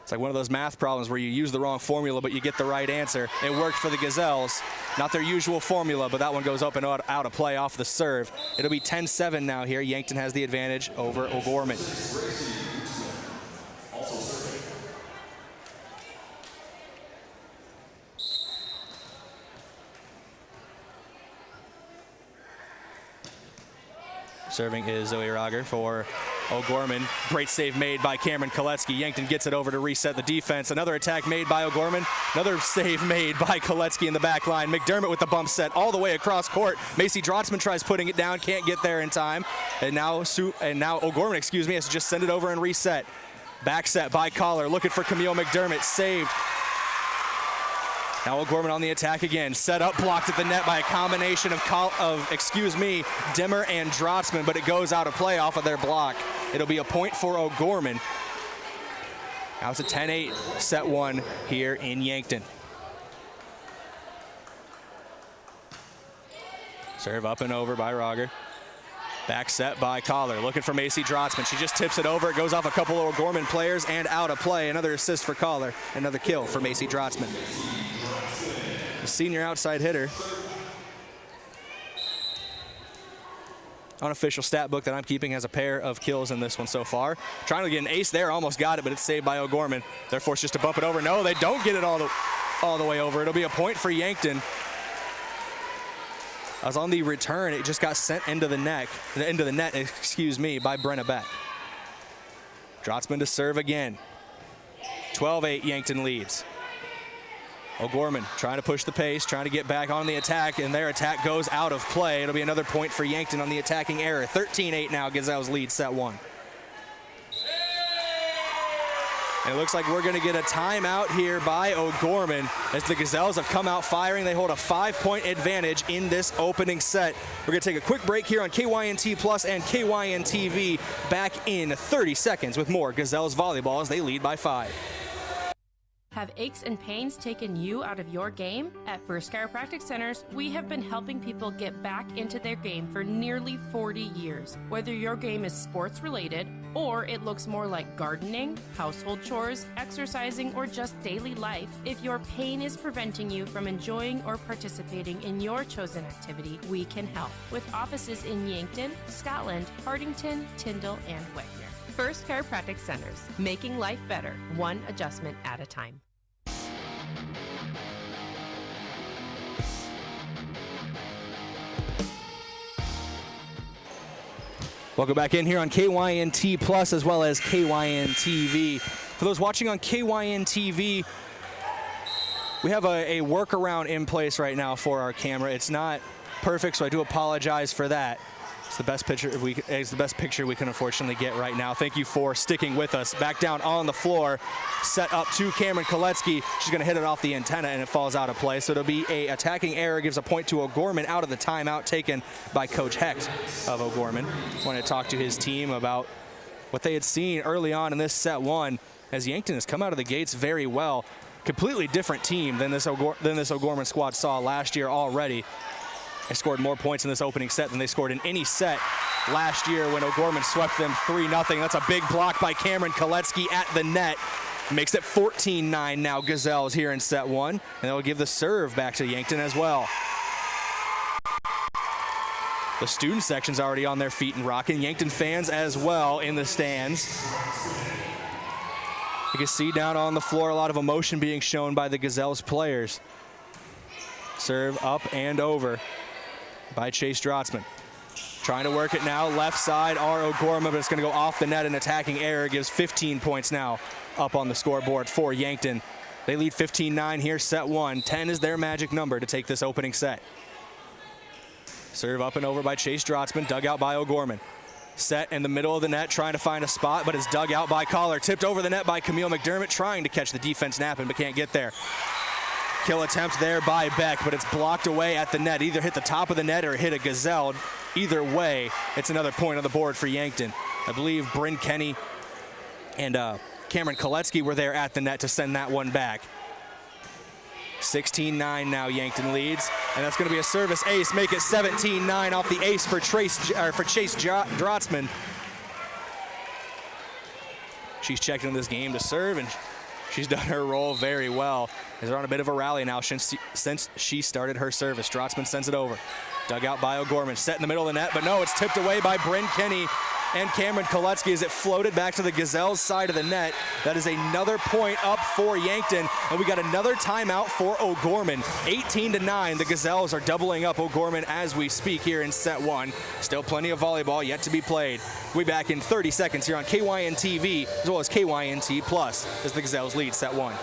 It's like one of those math problems where you use the wrong formula, but you get the right answer. It worked for the Gazelles. Not their usual formula, but that one goes up and out of play off the serve. It'll be 10-7 now here. Yankton has the advantage over O'Gorman. Serving is Zoe Rager for O'Gorman. Great save made by Cameron Koletsky. Yankton gets it over to reset the defense. Another attack made by O'Gorman. Another save made by Koletsky in the back line. McDermott with the bump set all the way across court. Macy Drotzman tries putting it down, can't get there in time. And now O'Gorman, has to just send it over and reset. Back set by Collar, looking for Camille McDermott. Saved. Now O'Gorman on the attack again. Set up, blocked at the net by a combination of Dimmer and Drotzman, but it goes out of play off of their block. It'll be a point for O'Gorman. Now it's a 10-8 set one here in Yankton. Serve up and over by Rager. Back set by Collar, looking for Macy Drotzman. She just tips it over. It goes off a couple of O'Gorman players and out of play. Another assist for Collar. Another kill for Macy Drotzman. The senior outside hitter. Unofficial stat book that I'm keeping has a pair of kills in this one so far. Trying to get an ace there, almost got it, but it's saved by O'Gorman. They're forced just to bump it over. No, they don't get it all the way over. It'll be a point for Yankton. I was on the return. It just got sent into the net, by Brenna Beck. Drotzman to serve again. 12-8 Yankton leads. O'Gorman trying to push the pace, trying to get back on the attack, and their attack goes out of play. It'll be another point for Yankton on the attacking error. 13-8 now, Gazelles lead set one. And it looks like we're going to get a timeout here by O'Gorman as the Gazelles have come out firing. They hold a 5-point advantage in this opening set. We're going to take a quick break here on KYNT Plus and KYNTV. Back in 30 seconds with more Gazelles volleyball as they lead by 5. Have aches and pains taken you out of your game? At First Chiropractic Centers, we have been helping people get back into their game for nearly 40 years. Whether your game is sports related, or it looks more like gardening, household chores, exercising, or just daily life, if your pain is preventing you from enjoying or participating in your chosen activity, we can help. With offices in Yankton, Scotland, Hardington, Tyndall, and Wagner. First Chiropractic Centers, making life better, one adjustment at a time. Welcome back in here on KYNT Plus as well as KYNTV. For those watching on KYNTV, we have a workaround in place right now for our camera. It's not perfect, so I do apologize for that. It's the best picture we can unfortunately get right now. Thank you for sticking with us. Back down on the floor, set up to Cameron Koletsky. She's going to hit it off the antenna and it falls out of play. So it'll be a attacking error, gives a point to O'Gorman out of the timeout taken by Coach Hecht of O'Gorman. Want to talk to his team about what they had seen early on in this set one as Yankton has come out of the gates very well. Completely different team than this O'Gorman squad saw last year already. They scored more points in this opening set than they scored in any set last year when O'Gorman swept them 3-0. That's a big block by Cameron Koletsky at the net. Makes it 14-9 now, Gazelles here in set one. And they'll give the serve back to Yankton as well. The student section's already on their feet and rocking. Yankton fans as well in the stands. You can see down on the floor a lot of emotion being shown by the Gazelles players. Serve up and over by Chase Drotzman. Trying to work it now, left side, O'Gorman, but it's going to go off the net. An attacking error gives 15 points now up on the scoreboard for Yankton. They lead 15-9 here, set one. 10 is their magic number to take this opening set. Serve up and over by Chase Drotzman, dug out by O'Gorman. Set in the middle of the net, trying to find a spot, but it's dug out by Collar. Tipped over the net by Camille McDermott, trying to catch the defense napping, but can't get there. Kill attempt there by Beck, but it's blocked away at the net. Either hit the top of the net or hit a Gazelle. Either way, it's another point on the board for Yankton. I believe Bryn Kenny and Cameron Koletsky were there at the net to send that one back. 16-9 now, Yankton leads, and that's going to be a service ace. Make it 17-9 off the ace for Chase Drotzman. She's checked into this game to serve, and she's done her role very well. They're on a bit of a rally now since she started her service. Drotzman sends it over. Dug out by O'Gorman. Set in the middle of the net, but no, it's tipped away by Bryn Kenny and Cameron Koletsky as it floated back to the Gazelles side of the net. That is another point up for Yankton, and we got another timeout for O'Gorman. 18-9, the Gazelles are doubling up O'Gorman as we speak here in set one. Still plenty of volleyball yet to be played. We'll be back in 30 seconds here on KYNTV as well as KYNT Plus as the Gazelles lead set one.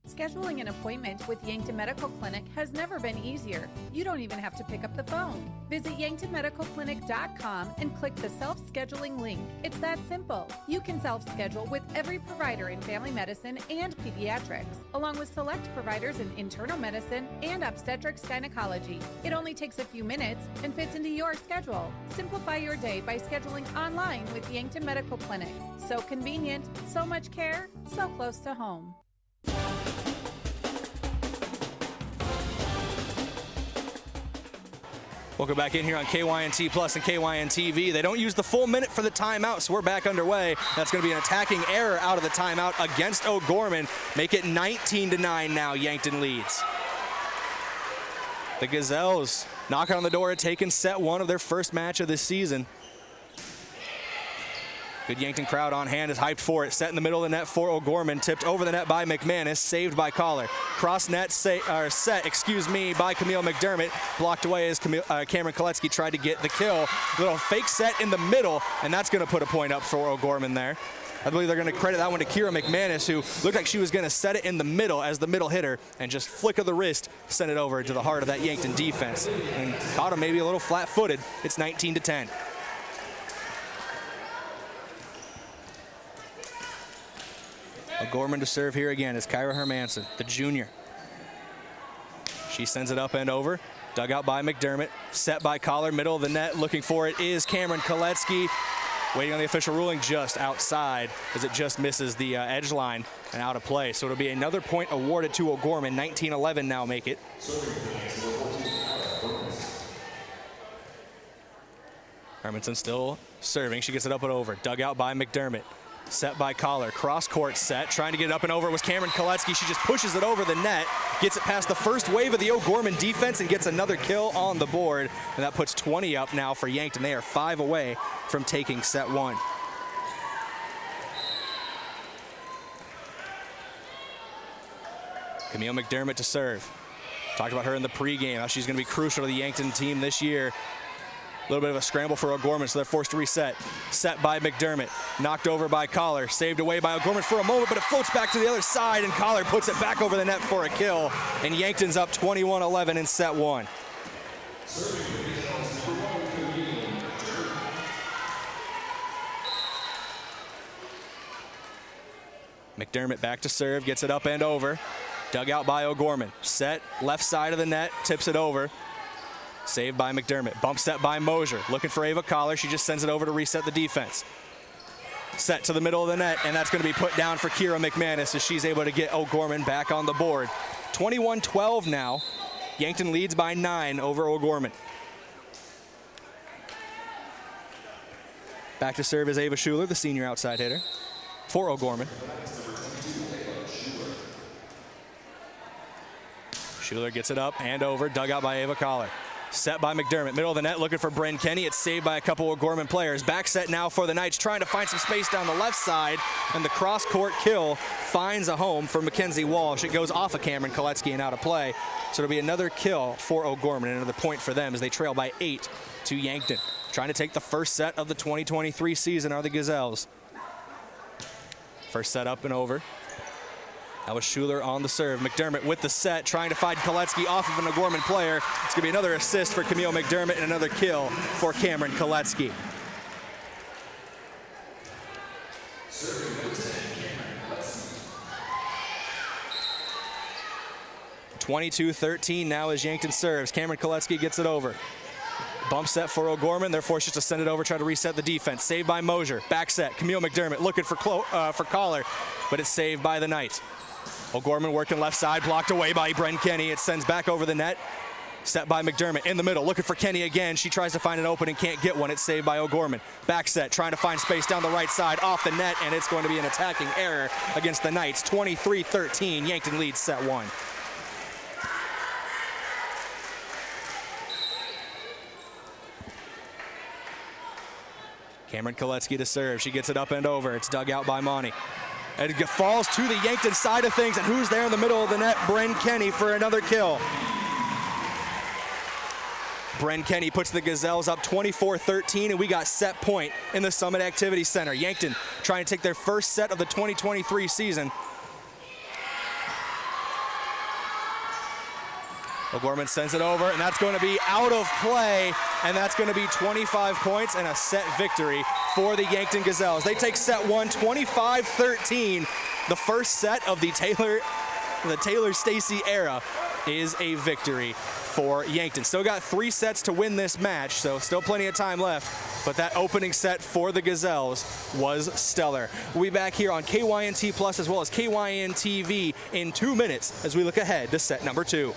Scheduling an appointment with Yankton Medical Clinic has never been easier. You don't even have to pick up the phone. Visit yanktonmedicalclinic.com and click the self-scheduling link. It's that simple. You can self-schedule with every provider in family medicine and pediatrics, along with select providers in internal medicine and obstetrics gynecology. It only takes a few minutes and fits into your schedule. Simplify your day by scheduling online with Yankton Medical Clinic. So convenient, so much care, so close to home. Welcome back in here on KYNT Plus and KYNTV. They don't use the full minute for the timeout, so we're back underway. That's going to be an attacking error out of the timeout against O'Gorman. Make it 19-9 now. Yankton leads. The Gazelles knocking on the door at taking set one of their first match of this season. Good Yankton crowd on hand is hyped for it. Set in the middle of the net for O'Gorman. Tipped over the net by McManus. Saved by Collar. Cross net set by Camille McDermott. Blocked away as Cameron Koletsky tried to get the kill. Little fake set in the middle, and that's going to put a point up for O'Gorman there. I believe they're going to credit that one to Kira McManus, who looked like she was going to set it in the middle as the middle hitter and just flick of the wrist sent it over to the heart of that Yankton defense. And caught him maybe a little flat-footed. It's 19-10. O'Gorman to serve here again is Kyra Hermanson, the junior. She sends it up and over. Dug out by McDermott. Set by Collar, middle of the net. Looking for it is Cameron Koletsky. Waiting on the official ruling, just outside as it just misses the edge line and out of play. So it'll be another point awarded to O'Gorman. 19-11 now make it. Hermanson still serving. She gets it up and over. Dug out by McDermott. Set by Collar. Cross court set. Trying to get it up and over was Cameron Koletsky. She just pushes it over the net. Gets it past the first wave of the O'Gorman defense and gets another kill on the board. And that puts 20 up now for Yankton. They are 5 away from taking set 1. Camille McDermott to serve. Talked about her in the pregame, how she's going to be crucial to the Yankton team this year. A little bit of a scramble for O'Gorman, so they're forced to reset. Set by McDermott. Knocked over by Collar. Saved away by O'Gorman for a moment, but it floats back to the other side, and Collar puts it back over the net for a kill. And Yankton's up 21-11 in set 1. McDermott back to serve, gets it up and over. Dug out by O'Gorman. Set, left side of the net, tips it over. Saved by McDermott. Bump set by Mosier. Looking for Ava Collar. She just sends it over to reset the defense. Set to the middle of the net, and that's going to be put down for Kira McManus as she's able to get O'Gorman back on the board. 21-12 now. Yankton leads by 9 over O'Gorman. Back to serve is Ava Schuler, the senior outside hitter for O'Gorman. Schuler gets it up and over. Dug out by Ava Collar. Set by McDermott. Middle of the net looking for Bryn Kenny. It's saved by a couple of O'Gorman players. Back set now for the Knights, trying to find some space down the left side. And the cross-court kill finds a home for Mackenzie Walsh. It goes off of Cameron Koletsky and out of play. So it'll be another kill for O'Gorman. Another point for them as they trail by 8 to Yankton. Trying to take the first set of the 2023 season are the Gazelles. First set up and over. That was Schuler on the serve. McDermott with the set, trying to find Koletsky off of an O'Gorman player. It's going to be another assist for Camille McDermott and another kill for Cameron Koletsky. (22-13) now as Yankton serves. Cameron Koletsky gets it over. Bump set for O'Gorman. They're forced just to send it over, try to reset the defense. Saved by Mosier. Back set. Camille McDermott looking for Collar, but it's saved by the Knights. O'Gorman working left side, blocked away by Bryn Kenny. It sends back over the net. Set by McDermott in the middle, looking for Kenny again. She tries to find an opening, can't get one. It's saved by O'Gorman. Back set, trying to find space down the right side, off the net, and it's going to be an attacking error against the Knights. 23-13, Yankton leads set 1. Cameron Koletsky to serve. She gets it up and over. It's dug out by Monty. And it falls to the Yankton side of things. And who's there in the middle of the net? Bryn Kenny for another kill. Bryn Kenny puts the Gazelles up 24-13, and we got set point in the Summit Activity Center. Yankton trying to take their first set of the 2023 season. O'Gorman sends it over, and that's going to be out of play, and that's going to be 25 points and a set victory for the Yankton Gazelles. They take set 1, 25-13. The first set of the Taylor Stacy era is a victory for Yankton. Still got 3 sets to win this match, so still plenty of time left. But that opening set for the Gazelles was stellar. We'll be back here on KYNT Plus as well as KYNTV in 2 minutes as we look ahead to set number 2.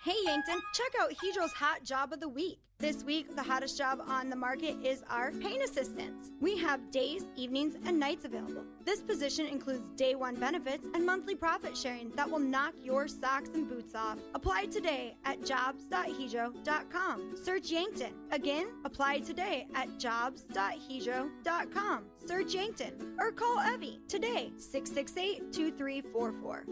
Hey Yankton, check out Hedro's Hot Job of the Week. This week, the hottest job on the market is our paint assistants. We have days, evenings, and nights available. This position includes day 1 benefits and monthly profit sharing that will knock your socks and boots off. Apply today at jobs.hedro.com. Search Yankton. Again, apply today at jobs.hedro.com. Search Yankton or call Evie today, 668-2344.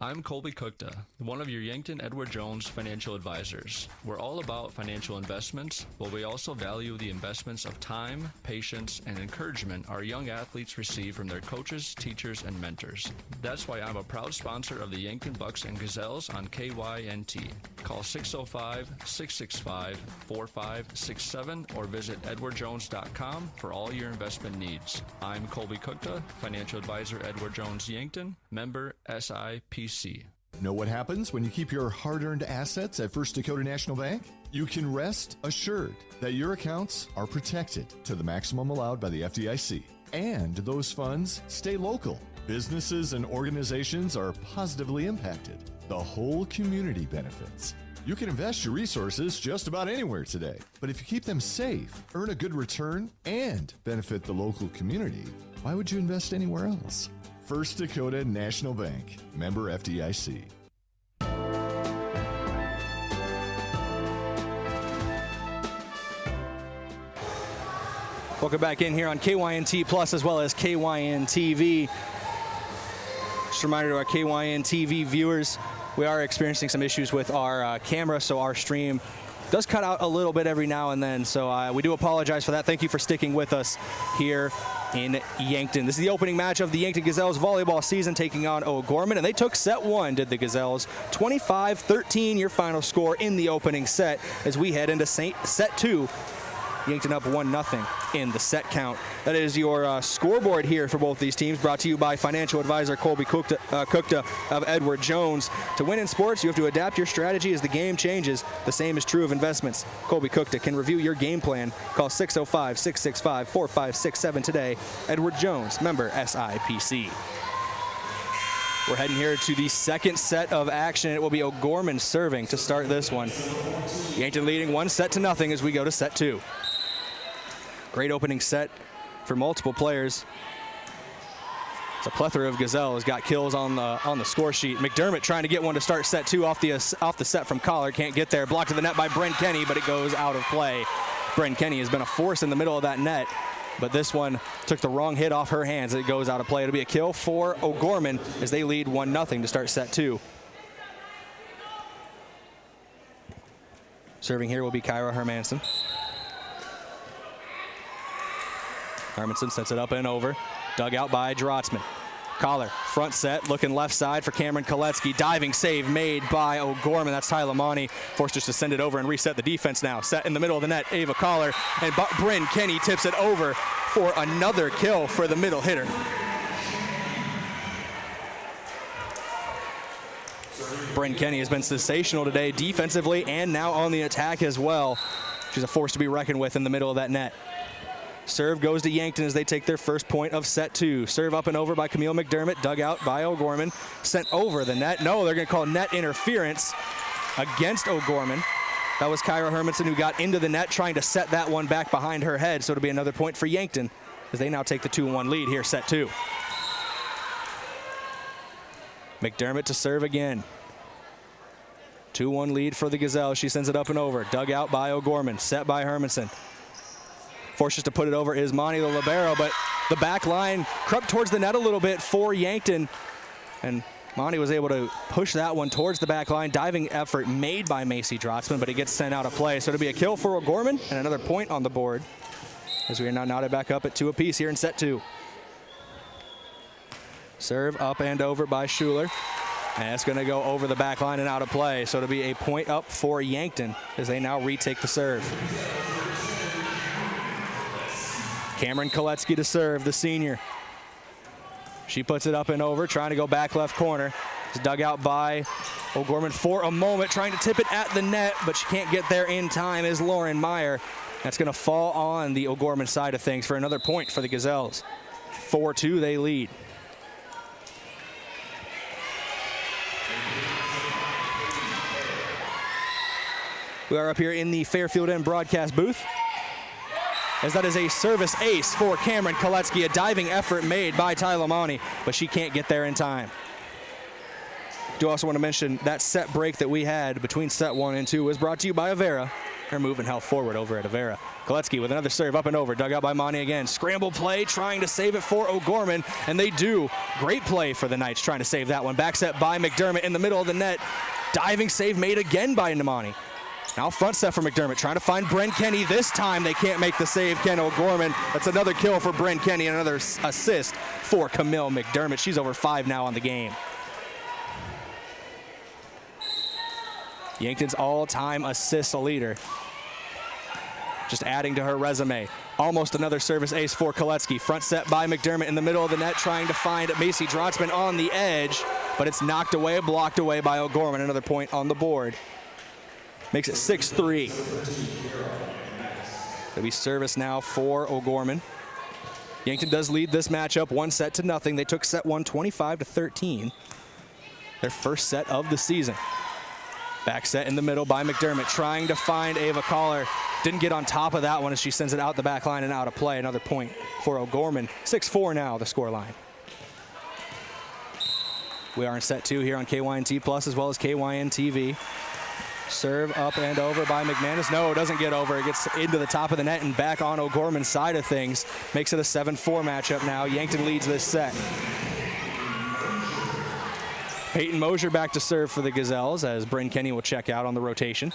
I'm Colby Cookta, one of your Yankton Edward Jones financial advisors. We're all about financial investments, but we also value the investments of time, patience, and encouragement our young athletes receive from their coaches, teachers, and mentors. That's why I'm a proud sponsor of the Yankton Bucks and Gazelles on KYNT. Call 605-665-4567 or visit edwardjones.com for all your investment needs. I'm Colby Cookta, financial advisor Edward Jones Yankton, member SIPC. FDIC. Know what happens when you keep your hard-earned assets at First Dakota National Bank? You can rest assured that your accounts are protected to the maximum allowed by the FDIC. And those funds stay local. Businesses and organizations are positively impacted. The whole community benefits. You can invest your resources just about anywhere today. But if you keep them safe, earn a good return, and benefit the local community, why would you invest anywhere else? First Dakota National Bank, member FDIC. Welcome back in here on KYNT Plus as well as KYNTV. Just a reminder to our KYNTV viewers, we are experiencing some issues with our camera, so our stream does cut out a little bit every now and then. So we do apologize for that. Thank you for sticking with us here in Yankton. This is the opening match of the Yankton Gazelles volleyball season, taking on O'Gorman, and they took set one, did the Gazelles. 25-13 your final score in the opening set as we head into set two. Yankton up 1-0 in the set count. That is your scoreboard here for both these teams, brought to you by financial advisor Colby Kukta of Edward Jones. To win in sports, you have to adapt your strategy as the game changes. The same is true of investments. Colby Kukta can review your game plan. Call 605-665-4567 today. Edward Jones, member SIPC. We're heading here to the second set of action. It will be O'Gorman serving to start this one. Yankton leading 1-0 as we go to set two. Great opening set for multiple players. It's a plethora of Gazelles got kills on the score sheet. McDermott trying to get one to start set two off the set from Collar. Can't get there. Blocked to the net by Brent Kenny, but it goes out of play. Brent Kenny has been a force in the middle of that net, but this one took the wrong hit off her hands. It goes out of play. It'll be a kill for O'Gorman as they lead 1-0 to start set two. Serving here will be Kyra Hermanson. Hermanson sets it up and over. Dug out by Drotzman. Collar, front set, looking left side for Cameron Koletsky. Diving save made by O'Gorman. That's Ty Lamani. Forced us to send it over and reset the defense now. Set in the middle of the net, Ava Collar. And Bryn Kenny tips it over for another kill for the middle hitter. Bryn Kenny has been sensational today defensively and now on the attack as well. She's a force to be reckoned with in the middle of that net. Serve goes to Yankton as they take their first point of set two. Serve up and over by Camille McDermott, dug out by O'Gorman, sent over the net. No, they're going to call net interference against O'Gorman. That was Kyra Hermanson who got into the net trying to set that one back behind her head, so it'll be another point for Yankton as they now take the 2-1 lead here, set two. McDermott to serve again. 2-1 lead for the Gazelles. She sends it up and over, dug out by O'Gorman, set by Hermanson. Forces to put it over is Monty the libero, but the back line crept towards the net a little bit for Yankton, and Monty was able to push that one towards the back line. Diving effort made by Macy Drotzman, but it gets sent out of play. So it'll be a kill for O'Gorman and another point on the board as we are now knotted back up at 2 apiece here in set two. Serve up and over by Schuler, and it's going to go over the back line and out of play. So it'll be a point up for Yankton as they now retake the serve. Cameron Koletsky to serve, the senior. She puts it up and over, trying to go back left corner. It's dug out by O'Gorman for a moment, trying to tip it at the net, but she can't get there in time is Lauren Meyer. That's going to fall on the O'Gorman side of things for another point for the Gazelles. 4-2, they lead. We are up here in the Fairfield End broadcast booth, as that is a service ace for Cameron Koletsky, a diving effort made by Ty Lamani, but she can't get there in time. Do also want to mention that set break that we had between set 1 and 2 was brought to you by Avera. They're moving health forward over at Avera. Koletsky with another serve up and over, dug out by Mani again. Scramble play, trying to save it for O'Gorman, and they do. Great play for the Knights, trying to save that one. Back set by McDermott in the middle of the net. Diving save made again by Namani. Now front set for McDermott, trying to find Bryn Kenny. This time they can't make the save, Ken O'Gorman. That's another kill for Bryn Kenny, and another assist for Camille McDermott. She's over 5 now on the game. Yankton's all-time assist leader. Just adding to her resume. Almost another service ace for Koletsky. Front set by McDermott in the middle of the net, trying to find Macy Drotzman on the edge. but it's knocked away, blocked away by O'Gorman. Another point on the board. Makes it 6-3. It'll be service now for O'Gorman. Yankton does lead this matchup 1-0. They took set 1 25-13. Their first set of the season. Back set in the middle by McDermott, trying to find Ava Collar. Didn't get on top of that one as she sends it out the back line and out of play. Another point for O'Gorman. 6-4 now, the score line. We are in set 2 here on KYNT Plus as well as KYNTV. Serve up and over by McManus. No, it doesn't get over. It gets into the top of the net and back on O'Gorman's side of things. Makes it a 7-4 matchup now. Yankton leads this set. Peyton Mosier back to serve for the Gazelles as Bryn Kenny will check out on the rotation.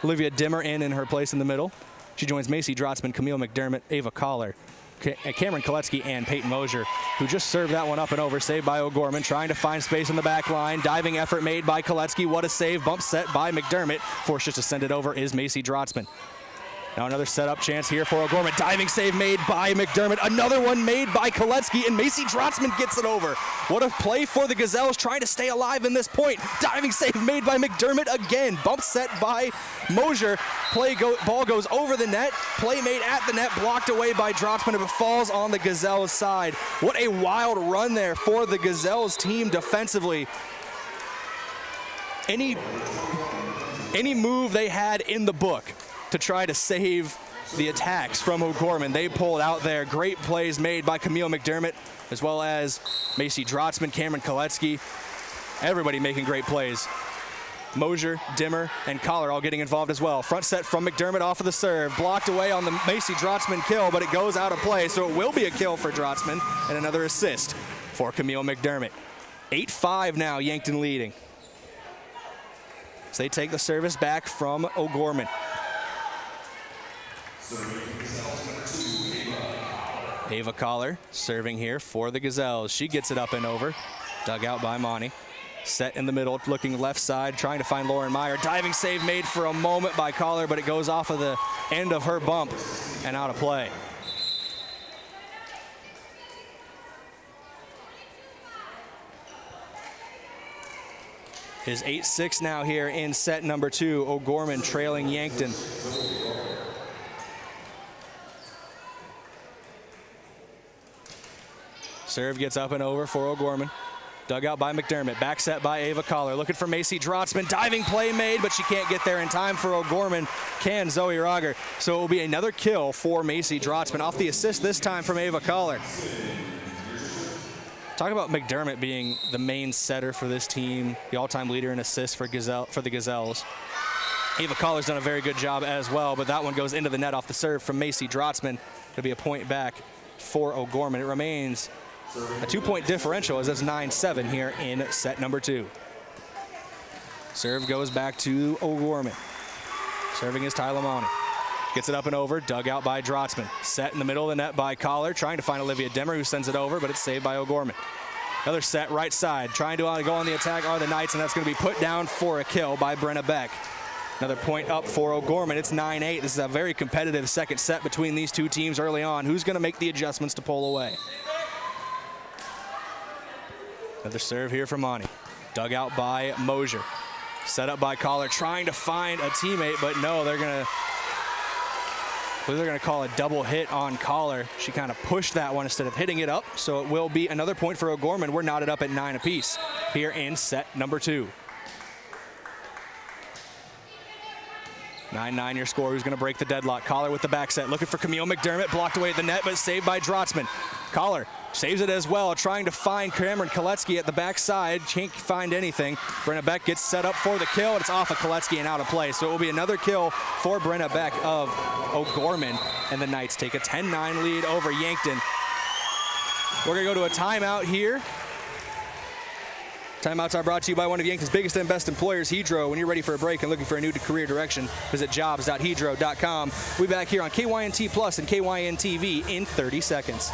Olivia Dimmer in her place in the middle. She joins Macy Drotzman, Camille McDermott, Ava Collar, Cameron Koletsky, and Peyton Mosier, who just served that one up and over. Saved by O'Gorman, trying to find space in the back line. Diving effort made by Koletsky. What a save. Bump set by McDermott. Forced just to send it over is Macy Drotzman. Now another setup chance here for O'Gorman. Diving save made by McDermott. Another one made by Koletsky, and Macy Drotzman gets it over. What a play for the Gazelles, trying to stay alive in this point. Diving save made by McDermott again. Bump set by Mosier. Ball goes over the net. Play made at the net, blocked away by Drotzman, but falls on the Gazelles side. What a wild run there for the Gazelles team defensively. Any move they had in the book to try to save the attacks from O'Gorman, they pulled out there. Great plays made by Camille McDermott, as well as Macy Drotzman, Cameron Koletsky. Everybody making great plays. Mosier, Dimmer, and Collar all getting involved as well. Front set from McDermott off of the serve. Blocked away on the Macy Drotzman kill, but it goes out of play, so it will be a kill for Drotzman, and another assist for Camille McDermott. 8-5 now, Yankton leading. So they take the service back from O'Gorman. Ava Collar serving here for the Gazelles. She gets it up and over. Dug out by Monty. Set in the middle, looking left side, trying to find Lauren Meyer. Diving save made for a moment by Collar, but it goes off of the end of her bump and out of play. Is 8-6 now here in set number 2. O'Gorman trailing Yankton. Serve gets up and over for O'Gorman. Dug out by McDermott. Back set by Ava Collar. Looking for Macy Drotzman. Diving play made, but she can't get there in time for O'Gorman. Can Zoe Rager. So it will be another kill for Macy Drotzman. Off the assist this time from Ava Collar. Talk about McDermott being the main setter for this team. The all-time leader in assists for the Gazelles. Ava Collar's done a very good job as well, but that one goes into the net off the serve from Macy Drotzman. It'll be a point back for O'Gorman. It remains a 2-point differential as it's 9-7 here in set number 2. Serve goes back to O'Gorman. Serving is Tyler Money. Gets it up and over, dug out by Drotzman. Set in the middle of the net by Collar, trying to find Olivia Dimmer, who sends it over, but it's saved by O'Gorman. Another set right side, trying to go on the attack are the Knights, and that's going to be put down for a kill by Brenna Beck. Another point up for O'Gorman. It's 9-8. This is a very competitive second set between these two teams early on. Who's going to make the adjustments to pull away? Another serve here from Monty. Dug out by Mosier. Set up by Collar, trying to find a teammate, but no, they're going to call a double hit on Collar. She kind of pushed that one instead of hitting it up, so it will be another point for O'Gorman. We're knotted up at 9 apiece here in set number 2. 9-9 your score. Who's going to break the deadlock? Collar with the back set, looking for Camille McDermott, blocked away at the net, but saved by Drotzman. Collar saves it as well, trying to find Cameron Koletsky at the backside. Can't find anything. Brenna Beck gets set up for the kill, and it's off of Koletsky and out of play. So it will be another kill for Brenna Beck of O'Gorman, and the Knights take a 10-9 lead over Yankton. We're going to go to a timeout here. Timeouts are brought to you by one of Yankton's biggest and best employers, Hedro. When you're ready for a break and looking for a new career direction, visit jobs.hedro.com. We'll be back here on KYNT Plus and KYNTV in 30 seconds.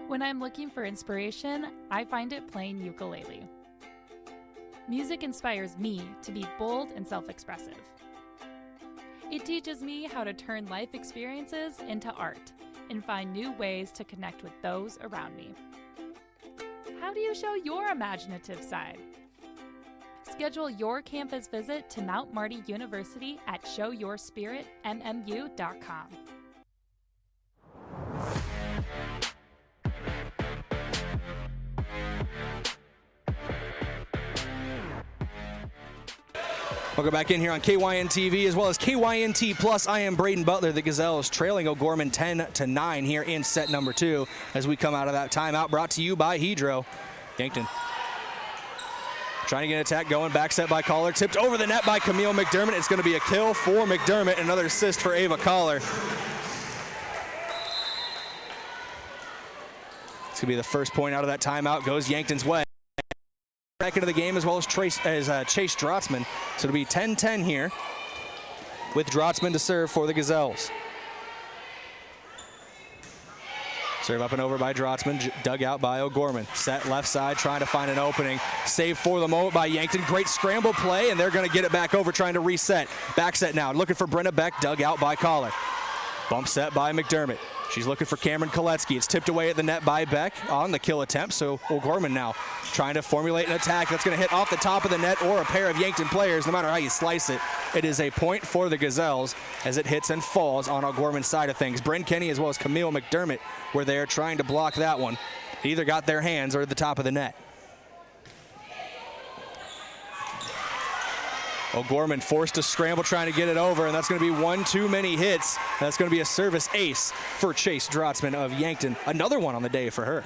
When I'm looking for inspiration, I find it playing ukulele. Music inspires me to be bold and self-expressive. It teaches me how to turn life experiences into art and find new ways to connect with those around me. How how do you show your imaginative side? Schedule your campus visit to Mount Marty University at showyourspiritmmu.com. Welcome back in here on KYNTV as well as KYNT Plus. I am Brayden Butler. The Gazelles trailing O'Gorman 10-9 here in set number 2 as we come out of that timeout, brought to you by Hydro. Yankton trying to get an attack going. Back set by Collar. Tipped over the net by Camille McDermott. It's going to be a kill for McDermott. Another assist for Ava Collar. It's going to be the first point out of that timeout. Goes Yankton's way. Back into the game as well as Chase Drotzman. So it'll be 10-10 here with Drotzman to serve for the Gazelles. Serve up and over by Drotzman, dug out by O'Gorman. Set left side, trying to find an opening. Save for the moment by Yankton. Great scramble play, and they're going to get it back over, trying to reset. Back set now, looking for Brenna Beck, dug out by Collar. Bump set by McDermott. She's looking for Cameron Koletsky. It's tipped away at the net by Beck on the kill attempt, so O'Gorman now trying to formulate an attack that's going to hit off the top of the net or a pair of Yankton players. No matter how you slice it, it is a point for the Gazelles as it hits and falls on O'Gorman's side of things. Bryn Kenny as well as Camille McDermott were there trying to block that one. They either got their hands or at the top of the net. O'Gorman forced to scramble trying to get it over, and that's going to be one too many hits. That's going to be a service ace for Chase Drotzman of Yankton. Another one on the day for her.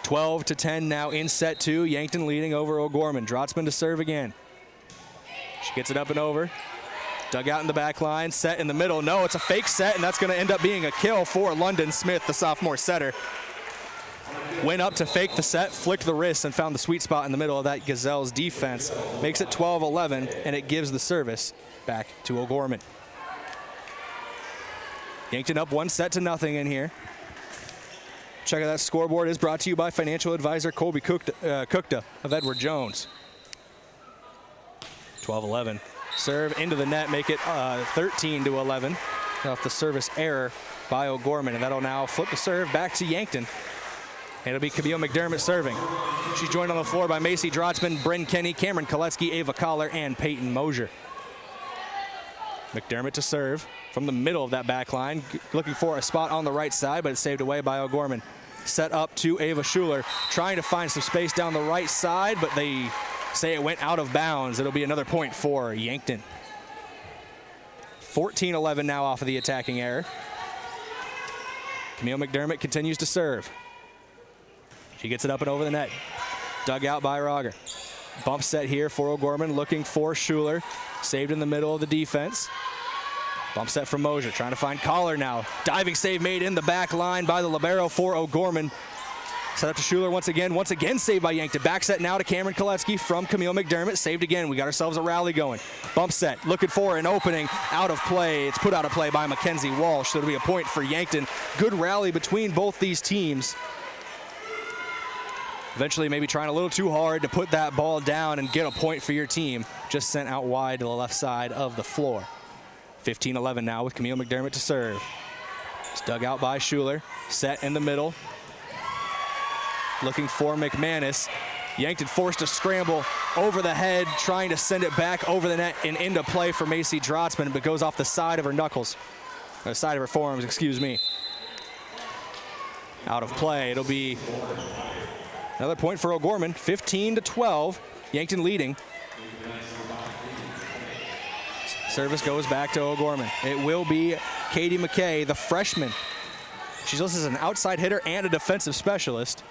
12-10 now in set 2. Yankton leading over O'Gorman. Drotzman to serve again. She gets it up and over. Dug out in the back line, set in the middle. No, it's a fake set, and that's going to end up being a kill for London Smith, the sophomore setter. Went up to fake the set, flicked the wrist, and found the sweet spot in the middle of that Gazelles defense. Makes it 12-11, and it gives the service back to O'Gorman. Yankton up 1-0 in here. Check out that scoreboard is brought to you by financial advisor Colby Kukta of Edward Jones. 12-11. Serve into the net, make it 13-11. Off the service error by O'Gorman, and that'll now flip the serve back to Yankton. It'll be Camille McDermott serving. She's joined on the floor by Macy Drotzman, Bryn Kenny, Cameron Koletsky, Ava Collar, and Peyton Mosier. McDermott to serve from the middle of that back line, looking for a spot on the right side, but it's saved away by O'Gorman. Set up to Ava Schuler, trying to find some space down the right side, but they say it went out of bounds. It'll be another point for Yankton. 14-11 now off of the attacking error. Camille McDermott continues to serve. She gets it up and over the net. Dug out by Rogger. Bump set here for O'Gorman, looking for Schuler. Saved in the middle of the defense. Bump set from Mosier, trying to find Collar now. Diving save made in the back line by the libero for O'Gorman. Set up to Schuler once again saved by Yankton. Back set now to Cameron Koletsky from Camille McDermott. Saved again. We got ourselves a rally going. Bump set, looking for an opening. Out of play. It's put out of play by Mackenzie Walsh. So it'll be a point for Yankton. Good rally between both these teams. Eventually maybe trying a little too hard to put that ball down and get a point for your team. Just sent out wide to the left side of the floor. 15-11 now with Camille McDermott to serve. It's dug out by Schuler. Set in the middle. Looking for McManus. Yankton forced to scramble over the head, trying to send it back over the net and into play for Macy Drotzman, but goes off the side of her knuckles. Or the side of her forearms, excuse me. Out of play. It'll be another point for O'Gorman, 15-12, Yankton leading. Service goes back to O'Gorman. It will be Katie McKay, the freshman. She's listed as an outside hitter and a defensive specialist.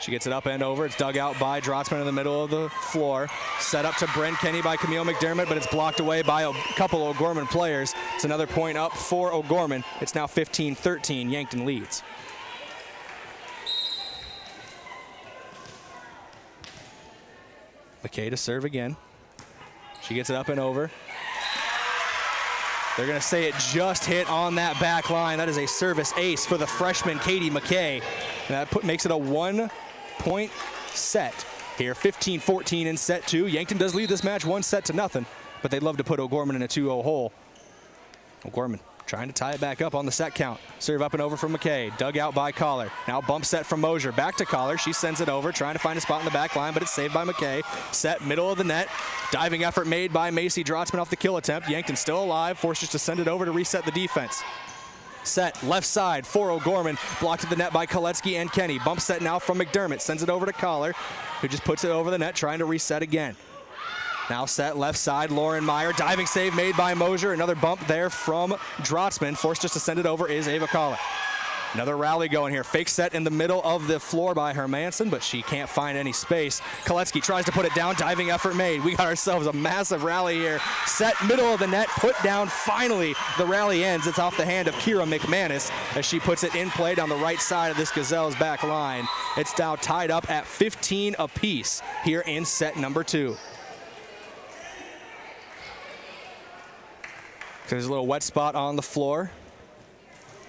She gets it up and over. It's dug out by Drotzman in the middle of the floor. Set up to Bryn Kenny by Camille McDermott, but it's blocked away by a couple O'Gorman players. It's another point up for O'Gorman. It's now 15-13. Yankton leads. McKay to serve again. She gets it up and over. They're going to say it just hit on that back line. That is a service ace for the freshman Katie McKay. And that makes it a 1-point set here. 15-14 in set 2. Yankton does lead this match 1-0, but they'd love to put O'Gorman in a 2-0 hole. O'Gorman trying to tie it back up on the set count. Serve up and over from McKay. Dug out by Collar. Now bump set from Mosier. Back to Collar. She sends it over, trying to find a spot in the back line, but it's saved by McKay. Set middle of the net. Diving effort made by Macy Drotzman off the kill attempt. Yankton still alive. Forces to send it over to reset the defense. Set left side for O'Gorman. Blocked at the net by Koletsky and Kenny. Bump set now from McDermott. Sends it over to Collar, who just puts it over the net, trying to reset again. Now set left side, Lauren Meyer. Diving save made by Mosier. Another bump there from Drotzman. Forced just to send it over is Ava Collar. Another rally going here. Fake set in the middle of the floor by Hermanson, but she can't find any space. Koletsky tries to put it down. Diving effort made. We got ourselves a massive rally here. Set middle of the net, put down. Finally, the rally ends. It's off the hand of Kira McManus as she puts it in play down the right side of this Gazelles back line. It's now tied up at 15 apiece here in set number 2. There's a little wet spot on the floor,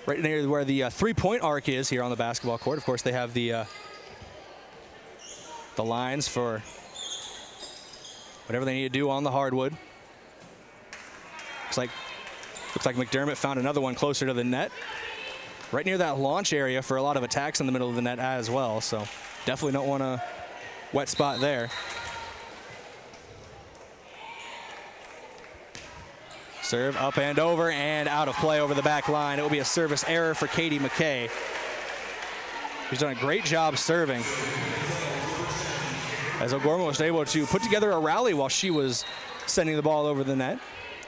right near where the three-point arc is here on the basketball court. Of course, they have the lines for whatever they need to do on the hardwood. Looks like McDermott found another one closer to the net, right near that launch area for a lot of attacks in the middle of the net as well. So definitely don't want a wet spot there. Serve up and over and out of play over the back line. It will be a service error for Katie McKay. She's done a great job serving, as O'Gorman was able to put together a rally while she was sending the ball over the net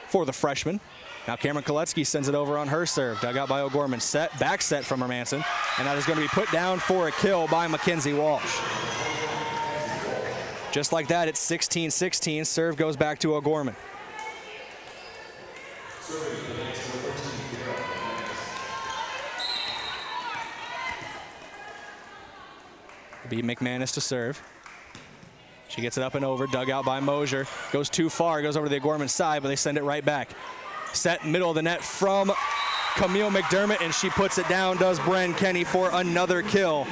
for the freshman. Now Cameron Koletsky sends it over on her serve. Dug out by O'Gorman. Set, back set from Hermanson. And that is going to be put down for a kill by Mackenzie Walsh. Just like that, it's 16-16. Serve goes back to O'Gorman. It'll be McManus to serve. She gets it up and over, dug out by Mosier. Goes too far, goes over to the O'Gorman side, but they send it right back. Set middle of the net from Camille McDermott, and she puts it down, does Bren Kenny for another kill.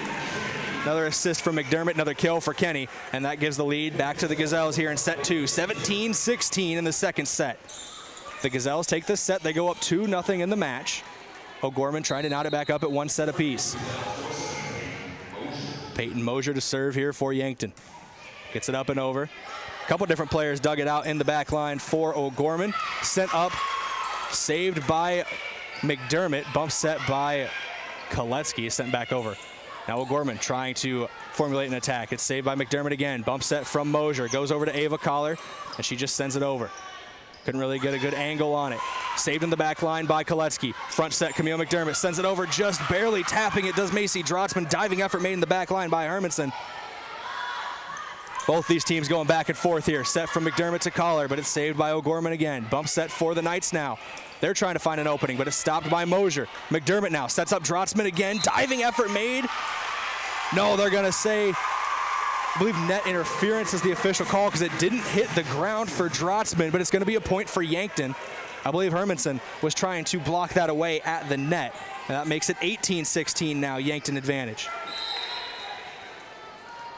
Another assist from McDermott, another kill for Kenny, and that gives the lead back to the Gazelles here in set 2. 17-16 in the second set. The Gazelles take this set. They go up 2-0 in the match. O'Gorman trying to knot it back up at 1 set apiece. Peyton Mosier to serve here for Yankton. Gets it up and over. A couple different players dug it out in the back line for O'Gorman. Sent up, saved by McDermott. Bump set by Koletsky, sent back over. Now O'Gorman trying to formulate an attack. It's saved by McDermott again. Bump set from Mosier. Goes over to Ava Collar, and she just sends it over. Couldn't really get a good angle on it. Saved in the back line by Koletsky. Front set, Camille McDermott sends it over, just barely tapping it does Macy Drotzman. Diving effort made in the back line by Hermanson. Both these teams going back and forth here. Set from McDermott to Collar, but it's saved by O'Gorman again. Bump set for the Knights now. They're trying to find an opening, but it's stopped by Mosier. McDermott now sets up Drotzman again. Diving effort made. No, they're going to say, I believe net interference is the official call because it didn't hit the ground for Drotzman, but it's going to be a point for Yankton. I believe Hermanson was trying to block that away at the net, and that makes it 18-16 now, Yankton advantage.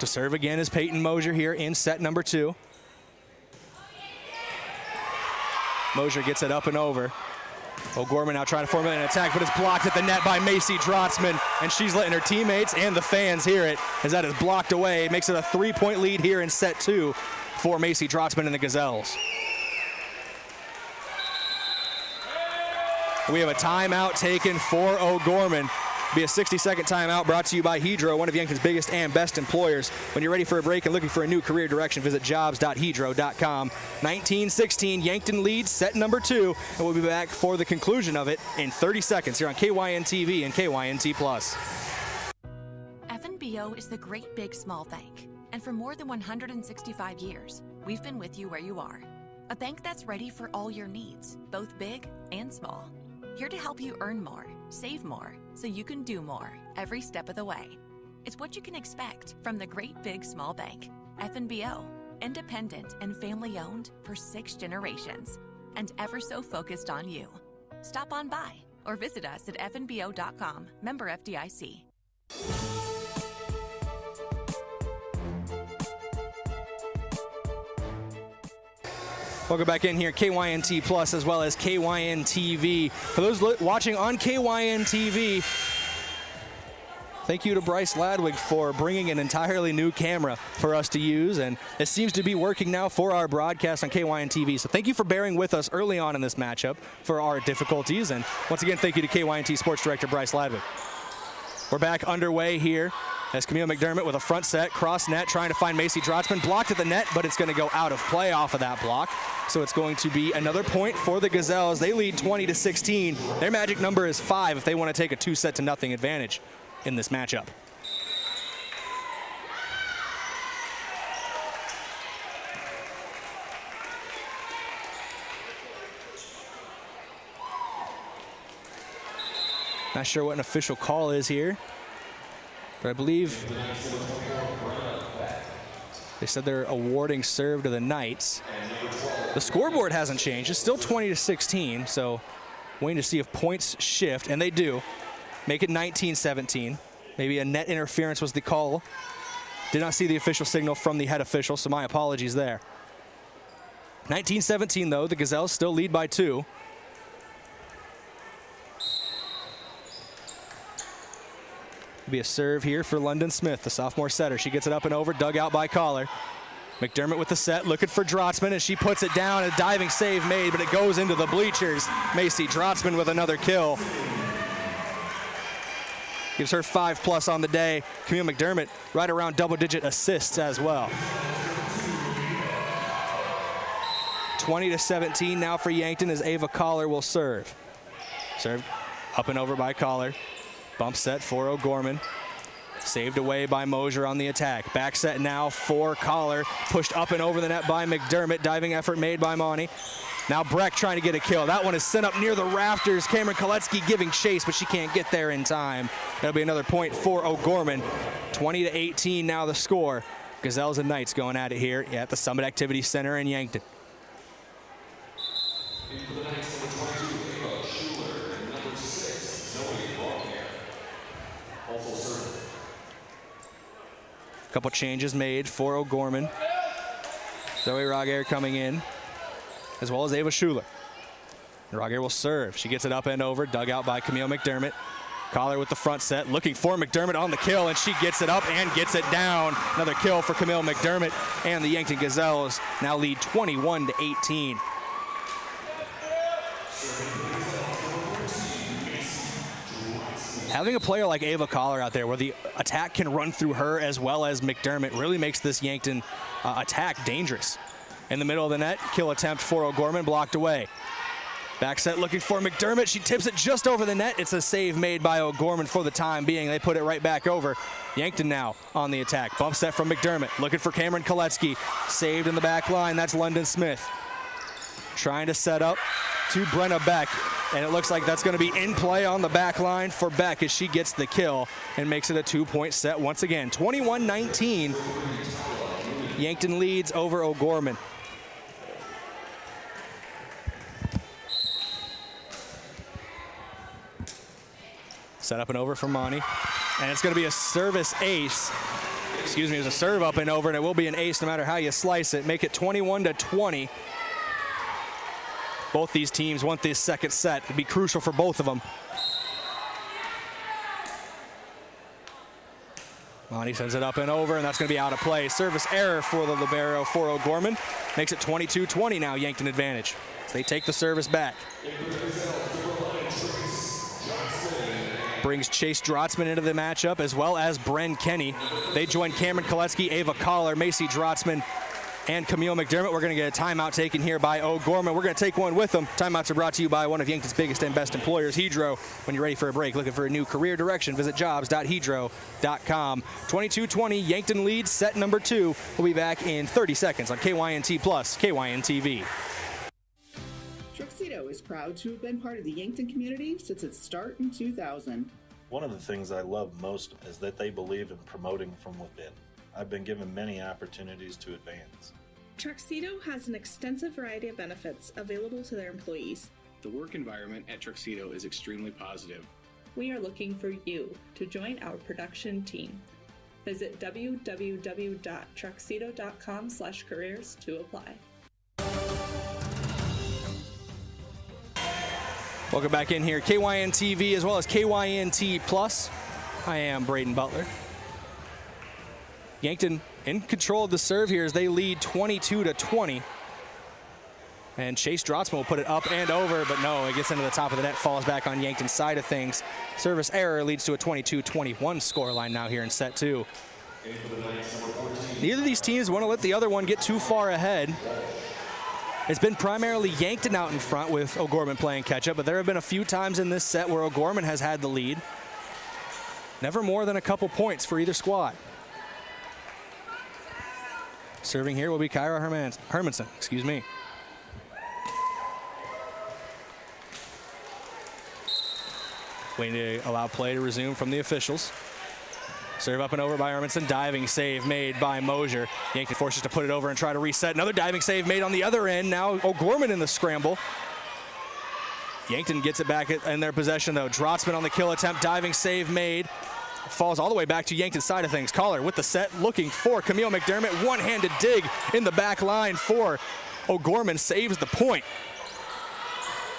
To serve again is Peyton Mosier here in set number 2. Mosier gets it up and over. O'Gorman now trying to formulate an attack, but it's blocked at the net by Macy Drotzman, and she's letting her teammates and the fans hear it as that is blocked away. It makes it a 3-point lead here in set 2 for Macy Drotzman and the Gazelles. We have a timeout taken for O'Gorman. It'll be a 60-second timeout brought to you by Hedro, one of Yankton's biggest and best employers. When you're ready for a break and looking for a new career direction, visit jobs.hedro.com. 19-16, Yankton leads set number 2, and we'll be back for the conclusion of it in 30 seconds here on KYNTV and KYNT+. FNBO is the great big small bank, and for more than 165 years, we've been with you where you are. A bank that's ready for all your needs, both big and small. Here to help you earn more, save more, so you can do more every step of the way. It's what you can expect from the great big small bank. FNBO, independent and family owned for 6 generations, and ever so focused on you. Stop on by or visit us at fnbo.com. Member FDIC. Welcome back in here, KYNT Plus as well as KYNTV. For those watching on KYNTV, thank you to Bryce Ladwig for bringing an entirely new camera for us to use, and it seems to be working now for our broadcast on KYNTV. So thank you for bearing with us early on in this matchup for our difficulties, and once again, thank you to KYNT Sports Director Bryce Ladwig. We're back underway here as Camille McDermott with a front set, cross net, trying to find Macy Drotzman. Blocked at the net, but it's going to go out of play off of that block. So it's going to be another point for the Gazelles. They lead 20-16. Their magic number is 5 if they want to take a 2-0 advantage in this matchup. Not sure what an official call is here, but I believe they said they're awarding serve to the Knights. The scoreboard hasn't changed. It's still 20-16, so waiting to see if points shift, and they do. Make it 19-17. Maybe a net interference was the call. Did not see the official signal from the head official, so my apologies there. 19-17, though. The Gazelles still lead by 2. Be a serve here for London Smith, the sophomore setter. She gets it up and over, dug out by Collar. McDermott with the set, looking for Drotzman, and she puts it down. A diving save made, but it goes into the bleachers. Macy Drotzman with another kill. Gives her 5+ on the day. Camille McDermott right around double-digit assists as well. 20-17 now for Yankton as Ava Collar will serve. Served up and over by Collar. Bump set for O'Gorman. Saved away by Mosier on the attack. Back set now for Collar. Pushed up and over the net by McDermott. Diving effort made by Monty. Now Breck trying to get a kill. That one is sent up near the rafters. Cameron Koletsky giving chase, but she can't get there in time. That'll be another point for O'Gorman. 20-18 now the score. Gazelles and Knights going at it here at the Summit Activity Center in Yankton. Couple changes made for O'Gorman. Zoe Rogaire coming in, as well as Ava Schuler. Rogaire will serve. She gets it up and over, dug out by Camille McDermott. Collar with the front set, looking for McDermott on the kill, and she gets it up and gets it down. Another kill for Camille McDermott, and the Yankton Gazelles now lead 21-18. Having a player like Ava Collar out there where the attack can run through her as well as McDermott really makes this Yankton attack dangerous. In the middle of the net, kill attempt for O'Gorman, blocked away. Back set looking for McDermott. She tips it just over the net. It's a save made by O'Gorman for the time being. They put it right back over. Yankton now on the attack. Bump set from McDermott. Looking for Cameron Koletsky. Saved in the back line. That's London Smith. Trying to set up to Brenna Beck. And it looks like that's going to be in play on the back line for Beck as she gets the kill and makes it a 2-point set once again. 21-19. Yankton leads over O'Gorman. Set up and over for Monty. And it's going to be a service ace. Excuse me, it's a serve up and over, and it will be an ace no matter how you slice it. Make it 21-20. Both these teams want this second set. It'd be crucial for both of them. Monty sends it up and over, and that's going to be out of play. Service error for the libero for O'Gorman. Makes it 22-20 now, Yankton advantage. So they take the service back. Brings Chase Drotzman into the matchup, as well as Bren Kenny. They join Cameron Koletsky, Ava Collar, Macy Drotzman, and Camille McDermott. We're going to get a timeout taken here by O'Gorman. We're going to take one with them. Timeouts are brought to you by one of Yankton's biggest and best employers, Hedro. When you're ready for a break, looking for a new career direction, visit jobs.hedro.com. 22-20, Yankton leads set number 2. We'll be back in 30 seconds on KYNT Plus, KYNTV. Tuxedo is proud to have been part of the Yankton community since its start in 2000. One of the things I love most is that they believe in promoting from within. I've been given many opportunities to advance. Tuxedo has an extensive variety of benefits available to their employees. The work environment at Tuxedo is extremely positive. We are looking for you to join our production team. Visit www.tuxedo.com/careers to apply. Welcome back in here, KYNTV as well as KYNT Plus. I am Brayden Butler. Yankton in control of the serve here as they lead 22-20. And Chase Drotzman will put it up and over, but no, it gets into the top of the net, falls back on Yankton's side of things. Service error leads to a 22-21 scoreline now here in set 2. Neither of these teams want to let the other one get too far ahead. It's been primarily Yankton out in front with O'Gorman playing catch-up, but there have been a few times in this set where O'Gorman has had the lead. Never more than a couple points for either squad. Serving here will be Kyra Hermanson, excuse me. Waiting to allow play to resume from the officials. Serve up and over by Hermanson. Diving save made by Mosier. Yankton forces to put it over and try to reset. Another diving save made on the other end. Now O'Gorman in the scramble. Yankton gets it back in their possession though. Drotzman on the kill attempt. Diving save made. Falls all the way back to Yankton's side of things. Collar with the set, looking for Camille McDermott. One-handed dig in the back line for O'Gorman. Saves the point.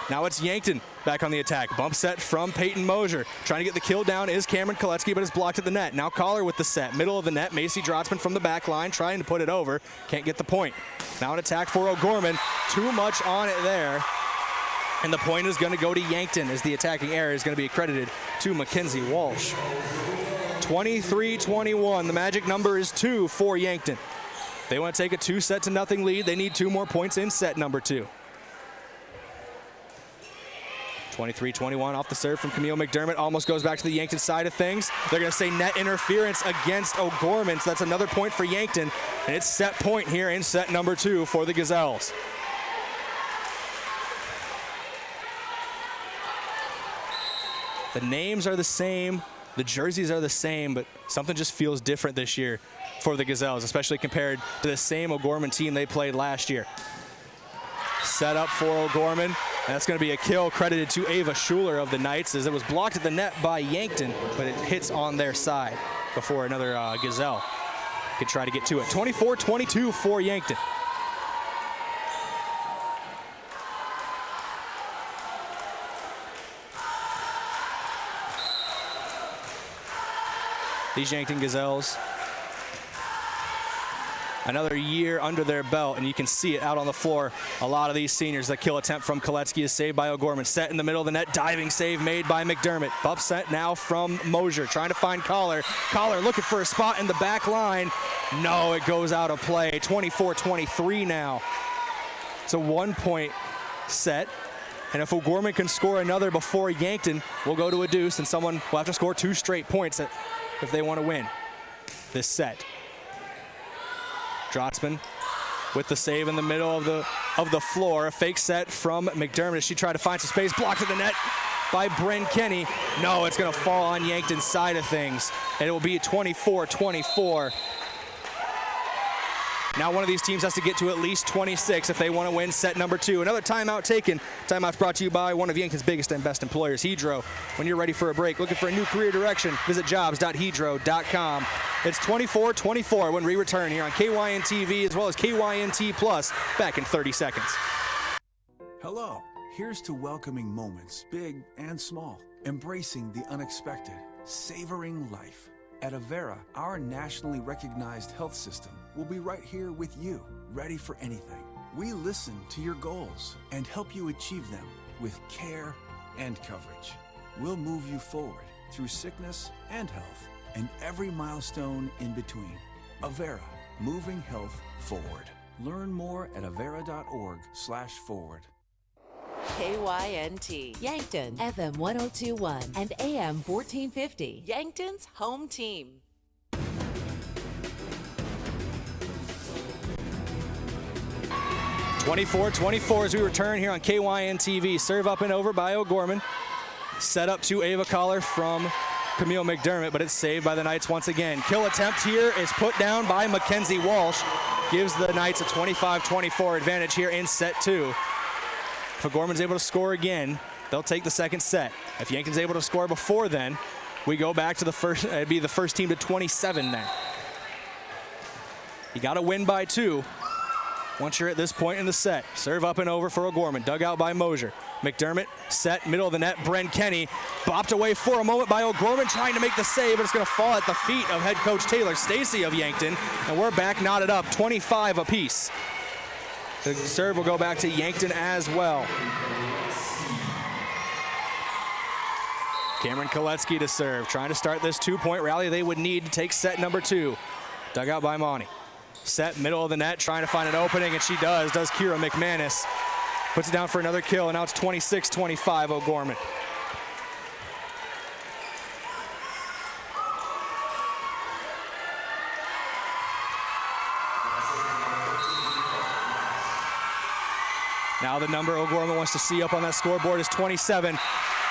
Now it's Yankton back on the attack. Bump set from Peyton Mosier. Trying to get the kill down is Cameron Koletsky, but it's blocked at the net. Now Collar with the set. Middle of the net. Macy Drotzman from the back line trying to put it over. Can't get the point. Now an attack for O'Gorman. Too much on it there. And the point is going to go to Yankton as the attacking error is going to be accredited to Mackenzie Walsh. 23-21. The magic number is 2 for Yankton. They want to take a 2-0 lead. They need 2 more points in set number 2. 23-21 off the serve from Camille McDermott. Almost goes back to the Yankton side of things. They're going to say net interference against O'Gorman, so that's another point for Yankton. And it's set point here in set number 2 for the Gazelles. The names are the same, the jerseys are the same, but something just feels different this year for the Gazelles, especially compared to the same O'Gorman team they played last year. Set up for O'Gorman. That's going to be a kill credited to Ava Schuler of the Knights as it was blocked at the net by Yankton, but it hits on their side before another Gazelle could try to get to it. 24-22 for Yankton. These Yankton Gazelles, another year under their belt, and you can see it out on the floor. A lot of these seniors. The kill attempt from Koletsky is saved by O'Gorman. Set in the middle of the net. Diving save made by McDermott. Bump set now from Mosier. Trying to find Collar. Collar looking for a spot in the back line. No, it goes out of play. 24-23 now. It's a 1-point set. And if O'Gorman can score another before Yankton, we'll go to a deuce, and someone will have to score 2 straight points if they want to win this set. Drotzman with the save in the middle of the floor. A fake set from McDermott as she tried to find some space. Blocked at the net by Bryn Kenny. No, it's going to fall on Yankton's side of things. And it will be 24-24. Now one of these teams has to get to at least 26 if they want to win set number 2. Another timeout taken. Timeout's brought to you by one of Yankton's biggest and best employers, Hedro. When you're ready for a break, looking for a new career direction, visit jobs.hedro.com. It's 24-24 when we return here on KYNTV as well as KYNT Plus. Back in 30 seconds. Hello. Here's to welcoming moments, big and small. Embracing the unexpected. Savoring life. At Avera, our nationally recognized health system will be right here with you, ready for anything. We listen to your goals and help you achieve them with care and coverage. We'll move you forward through sickness and health and every milestone in between. Avera, moving health forward. Learn more at avera.org/forward. KYNT, Yankton, FM 1021 and AM 1450, Yankton's home team. (24-24) as we return here on KYNTV. Serve up and over by O'Gorman. Set up to Ava Collar from Camille McDermott, but it's saved by the Knights once again. Kill attempt here is put down by Mackenzie Walsh. Gives the Knights a 25-24 advantage here in set 2. If O'Gorman's able to score again, they'll take the second set. If Yankton's able to score before then, we go back to the first. It'd be the first team to 27 now. You got to win by 2 once you're at this point in the set. Serve up and over for O'Gorman. Dug out by Mosier. McDermott set, middle of the net. Bren Kenny bopped away for a moment by O'Gorman, trying to make the save, but it's going to fall at the feet of head coach Taylor Stacy of Yankton, and we're back knotted up, 25 apiece. The serve will go back to Yankton as well. Cameron Koletsky to serve, trying to start this 2-point rally they would need to take set number 2. Dug out by Monty. Set, middle of the net, trying to find an opening, and she does Kira McManus. Puts it down for another kill, and now it's 26-25 O'Gorman. Now the number O'Gorman wants to see up on that scoreboard is 27.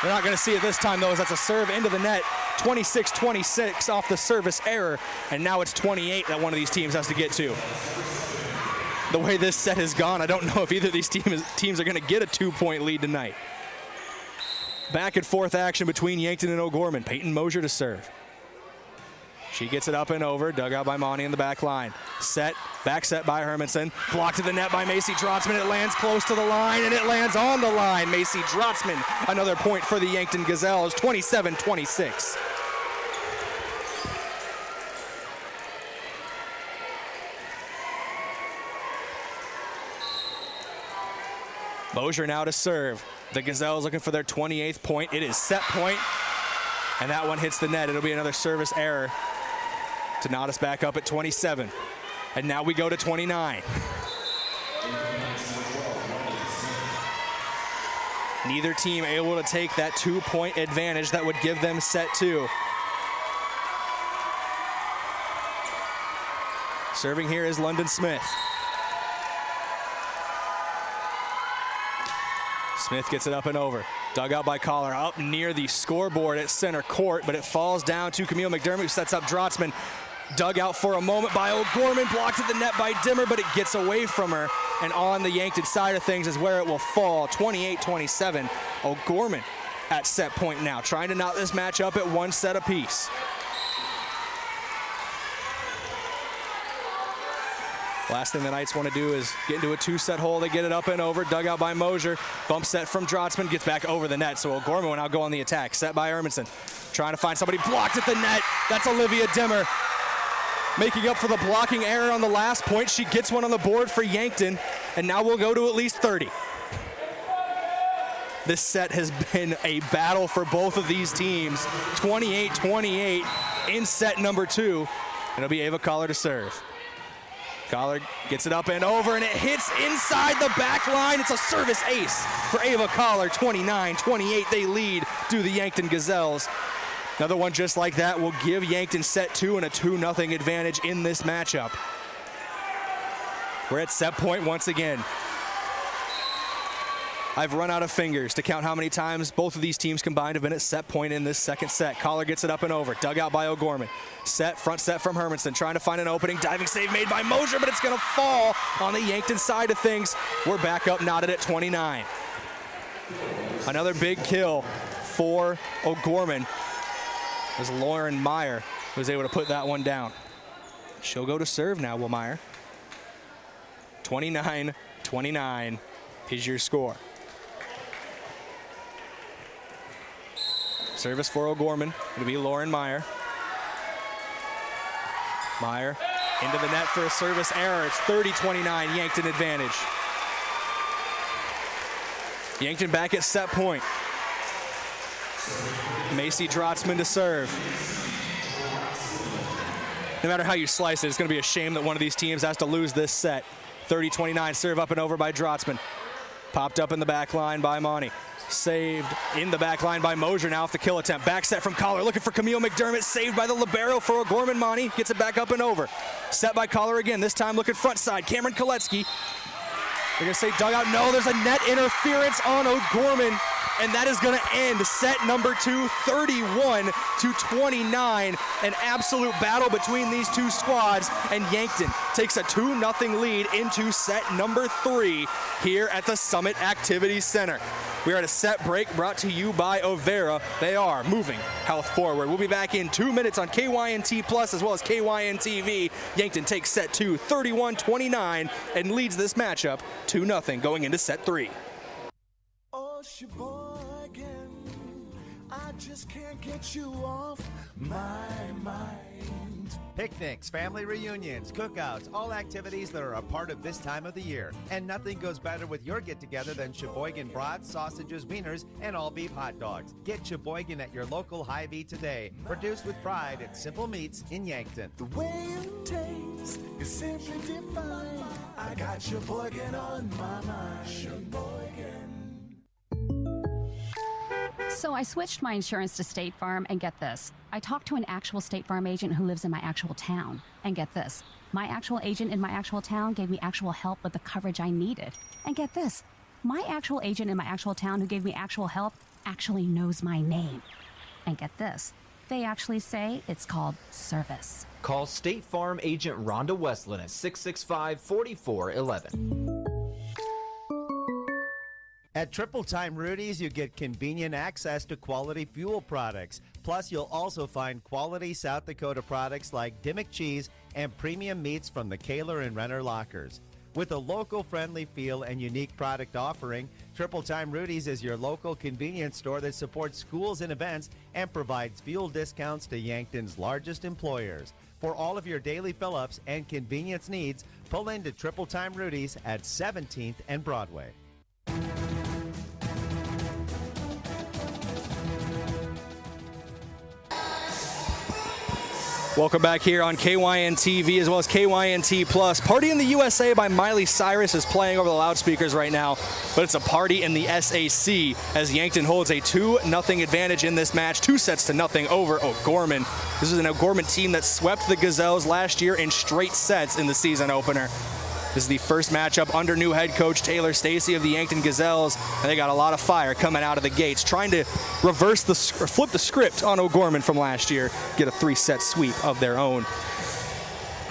They're not going to see it this time, though, as that's a serve into the net. 26-26 off the service error, and now it's 28 that one of these teams has to get to. The way this set has gone, I don't know if either of these teams are going to get a 2-point lead tonight. Back and forth action between Yankton and O'Gorman. Peyton Mosier to serve. She gets it up and over, dug out by Monty in the back line. Set, back set by Hermanson. Blocked to the net by Macy Drotzman. It lands close to the line, and it lands on the line. Macy Drotzman, another point for the Yankton Gazelles, 27-26. Mosier now to serve. The Gazelles looking for their 28th point. It is set point, and that one hits the net. It'll be another service error to knot us back up at 27. And now we go to 29. Neither team able to take that 2-point advantage that would give them set 2. Serving here is London Smith. Smith gets it up and over. Dug out by Collar, up near the scoreboard at center court, but it falls down to Camille McDermott, who sets up Drotzman. Dug out for a moment by O'Gorman, blocked at the net by Dimmer, but it gets away from her, and on the Yankton side of things is where it will fall, 28-27. O'Gorman at set point now, trying to knot this match up at 1 set apiece. Last thing the Knights want to do is get into a 2-set hole. They get it up and over. Dug out by Mosier. Bump set from Drotzman. Gets back over the net. So O'Gorman will now go on the attack. Set by Ermanson. Trying to find somebody. Blocked at the net. That's Olivia Dimmer. Making up for the blocking error on the last point. She gets one on the board for Yankton. And now we'll go to at least 30. This set has been a battle for both of these teams. 28-28 in set number 2. It'll be Ava Collar to serve. Collar gets it up and over, and it hits inside the back line. It's a service ace for Ava Collar. 29-28, they lead to the Yankton Gazelles. Another one just like that will give Yankton set 2 and a 2-0 advantage in this matchup. We're at set point once again. I've run out of fingers to count how many times both of these teams combined have been at set point in this second set. Collar gets it up and over. Dug out by O'Gorman. Set, front set from Hermanson. Trying to find an opening. Diving save made by Mosier, but it's going to fall on the Yankton side of things. We're back up knotted at 29. Another big kill for O'Gorman as Lauren Meyer was able to put that one down. She'll go to serve now, Will Meyer. 29-29 is your score. Service for O'Gorman. It'll be Lauren Meyer. Meyer into the net for a service error. It's 30-29, Yankton advantage. Yankton back at set point. Macy Drotzman to serve. No matter how you slice it, it's going to be a shame that one of these teams has to lose this set. 30-29, serve up and over by Drotzman. Popped up in the back line by Monty. Saved in the back line by Mosier now off the kill attempt. Back set from Collar, looking for Camille McDermott. Saved by the libero for O'Gorman. Monty gets it back up and over. Set by Collar again, this time looking front side. Cameron Koletsky. They're going to say dugout. No, there's a net interference on O'Gorman. And that is going to end set number 2, 31-29. An absolute battle between these two squads. And Yankton takes a 2-0 lead into set number 3 here at the Summit Activities Center. We are at a set break brought to you by Overa. They are moving health forward. We'll be back in 2 minutes on KYNT Plus as well as KYNTV. Yankton takes set 2, 31-29, and leads this matchup 2-0 going into set 3. Sheboygan, I just can't get you off my mind. Picnics, family reunions, cookouts, all activities that are a part of this time of the year. And nothing goes better with your get-together than Sheboygan brats, sausages, wieners, and all-beef hot dogs. Get Sheboygan at your local Hy-Vee today. Produced with pride at Simple Meats in Yankton. The way it tastes is simply divine. I got Sheboygan on my mind. Sheboygan. So I switched my insurance to State Farm, and get this. I talked to an actual State Farm agent who lives in my actual town. And get this. My actual agent in my actual town gave me actual help with the coverage I needed. And get this. My actual agent in my actual town who gave me actual help actually knows my name. And get this. They actually say it's called service. Call State Farm agent Rhonda Westland at 665-4411. At Triple Time Rudy's, you get convenient access to quality fuel products. Plus, you'll also find quality South Dakota products like Dimmock cheese and premium meats from the Kaler and Renner lockers. With a local-friendly feel and unique product offering, Triple Time Rudy's is your local convenience store that supports schools and events and provides fuel discounts to Yankton's largest employers. For all of your daily fill-ups and convenience needs, pull into Triple Time Rudy's at 17th and Broadway. Welcome back here on KYNTV as well as KYNT Plus. Party in the USA by Miley Cyrus is playing over the loudspeakers right now, but it's a party in the SAC as Yankton holds a 2-0 advantage in this match, 2-0 over O'Gorman. This is an O'Gorman team that swept the Gazelles last year in straight sets in the season opener. This is the first matchup under new head coach Taylor Stacy of the Yankton Gazelles, and they got a lot of fire coming out of the gates, trying to flip the script on O'Gorman from last year, get a 3-set sweep of their own.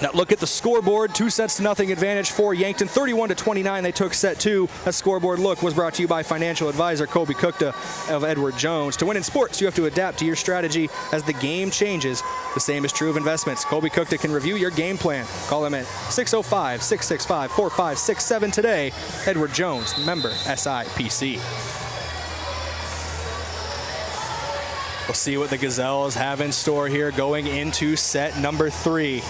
Now look at the scoreboard, 2-0 advantage for Yankton, 31-29. They took set 2. That scoreboard look was brought to you by financial advisor Colby Cookta of Edward Jones. To win in sports, you have to adapt to your strategy as the game changes. The same is true of investments. Colby Cookta can review your game plan. Call him at 605-665-4567 today. Edward Jones, member SIPC. We'll see what the Gazelles have in store here going into set number 3.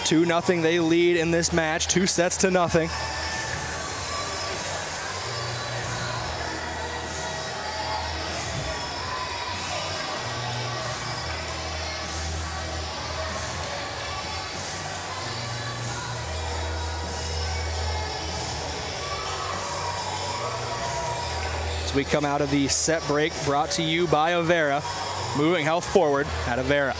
2-0 they lead in this match, 2-0. As we come out of the set break, brought to you by Avera, moving health forward at Avera.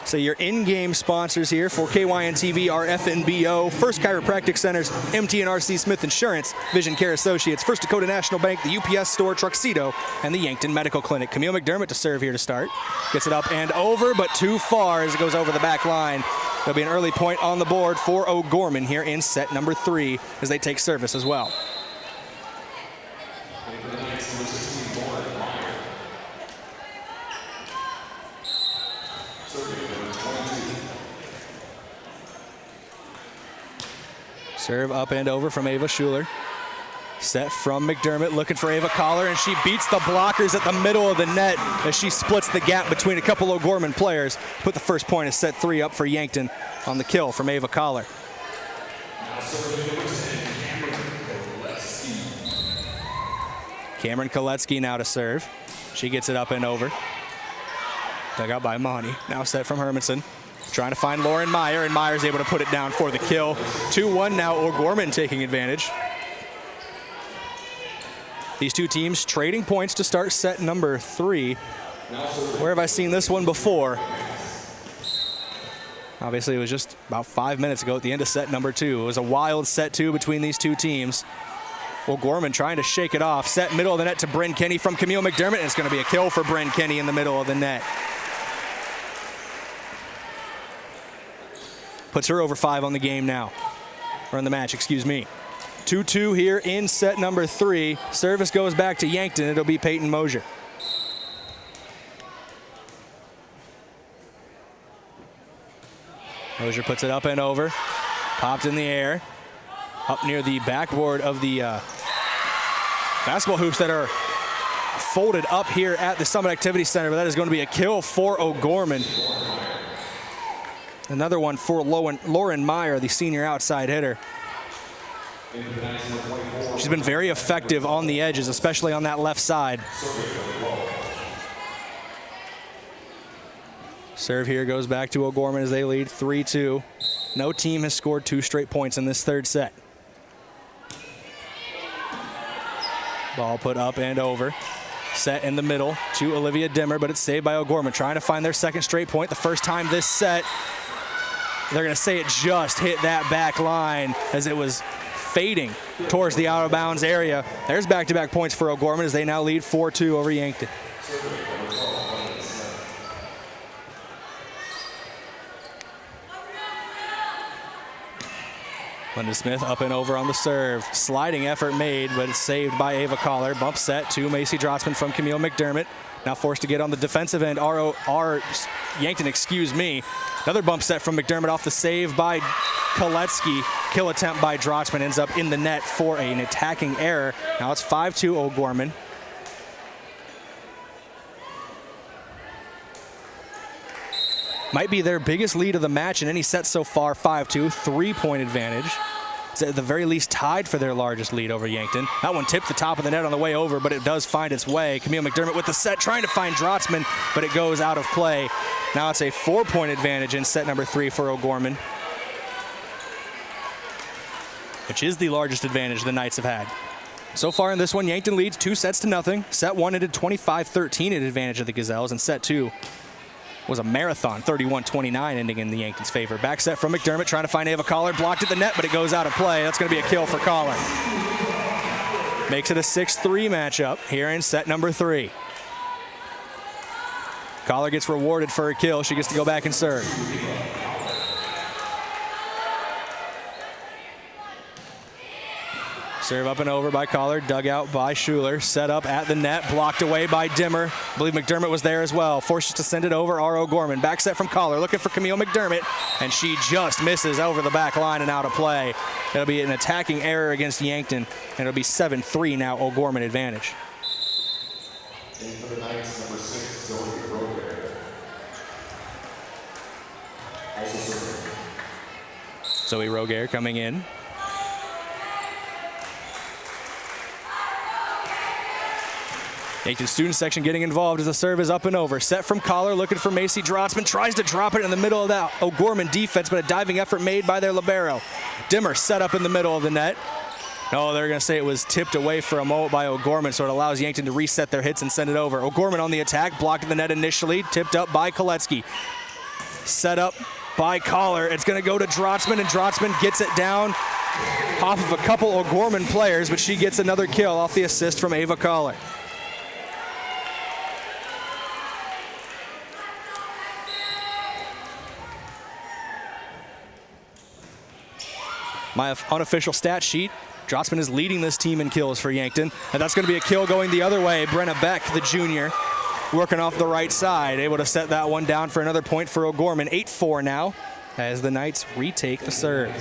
So your in-game sponsors here for KYNTV are FNBO, First Chiropractic Centers, MT&RC Smith Insurance, Vision Care Associates, First Dakota National Bank, the UPS Store, Truxedo, and the Yankton Medical Clinic. Camille McDermott to serve here to start. Gets it up and over, but too far as it goes over the back line. There'll be an early point on the board for O'Gorman here in set number 3 as they take service as well. Serve up and over from Ava Schuler. Set from McDermott, looking for Ava Collar, and she beats the blockers at the middle of the net as she splits the gap between a couple O'Gorman players. Put the first point of set 3 up for Yankton on the kill from Ava Collar. Cameron Koletsky now to serve. She gets it up and over. Dug out by Monty. Now set from Hermanson. Trying to find Lauren Meyer, and Meyer's able to put it down for the kill. 2-1 now, O'Gorman taking advantage. These two teams trading points to start set number 3. Where have I seen this one before? Obviously, it was just about 5 minutes ago at the end of set number 2. It was a wild set 2 between these two teams. O'Gorman trying to shake it off. Set middle of the net to Bryn Kenny from Camille McDermott, and it's going to be a kill for Bryn Kenny in the middle of the net. Puts her over 5 on the game now, or on the match, excuse me. 2-2 here in set number 3. Service goes back to Yankton. It'll be Peyton Mosier. Mosier puts it up and over. Popped in the air. Up near the backboard of the basketball hoops that are folded up here at the Summit Activity Center, but that is going to be a kill for O'Gorman. Another one for Lauren Meyer, the senior outside hitter. She's been very effective on the edges, especially on that left side. Serve here goes back to O'Gorman as they lead 3-2. No team has scored 2 straight points in this third set. Ball put up and over. Set in the middle to Olivia Dimmer, but it's saved by O'Gorman, trying to find their second straight point. The first time this set, they're going to say it just hit that back line as it was fading towards the out of bounds area. There's back-to-back points for O'Gorman as they now lead 4-2 over Yankton. Linda Smith up and over on the serve. Sliding effort made, but it's saved by Ava Collar. Bump set to Macy Drotzman from Camille McDermott. Now forced to get on the defensive end. Yankton, excuse me. Another bump set from McDermott off the save by Koletsky. Kill attempt by Drotzman ends up in the net for an attacking error. Now it's 5-2 O'Gorman. Might be their biggest lead of the match in any set so far, 5-2, 3-point advantage. It's at the very least tied for their largest lead over Yankton. That one tipped the top of the net on the way over, but it does find its way. Camille McDermott with the set, trying to find Drotzman, but it goes out of play. Now it's a 4-point advantage in set number 3 for O'Gorman, which is the largest advantage the Knights have had. So far in this one, Yankton leads 2-0. Set 1 ended 25-13 at advantage of the Gazelles, and set 2 was a marathon, 31-29, ending in the Yankees' favor. Back set from McDermott, trying to find Ava Collar, blocked at the net, but it goes out of play. That's going to be a kill for Collar. Makes it a 6-3 matchup here in set number 3. Collar gets rewarded for a kill. She gets to go back and serve. Serve up and over by Collar, dug out by Schuler, set up at the net, blocked away by Dimmer. I believe McDermott was there as well. Forces to send it over, R. O'Gorman. Back set from Collar, looking for Camille McDermott, and she just misses over the back line and out of play. It'll be an attacking error against Yankton, and it'll be 7-3 now, O'Gorman advantage. And for the Knights, number 6, Zoe Roger. Also serving. Zoe Roger coming in. Yankton student section getting involved as the serve is up and over. Set from Collar, looking for Macy Drotzman. Tries to drop it in the middle of that O'Gorman defense, but a diving effort made by their libero. Dimmer set up in the middle of the net. No, they're going to say it was tipped away for a moment by O'Gorman, so it allows Yankton to reset their hits and send it over. O'Gorman on the attack, blocked at the net initially, tipped up by Koletsky. Set up by Collar. It's going to go to Drotzman, and Drotzman gets it down off of a couple O'Gorman players, but she gets another kill off the assist from Ava Collar. My unofficial stat sheet, Drotzman is leading this team in kills for Yankton, and that's going to be a kill going the other way. Brenna Beck, the junior, working off the right side, able to set that one down for another point for O'Gorman. 8-4 now as the Knights retake the serve.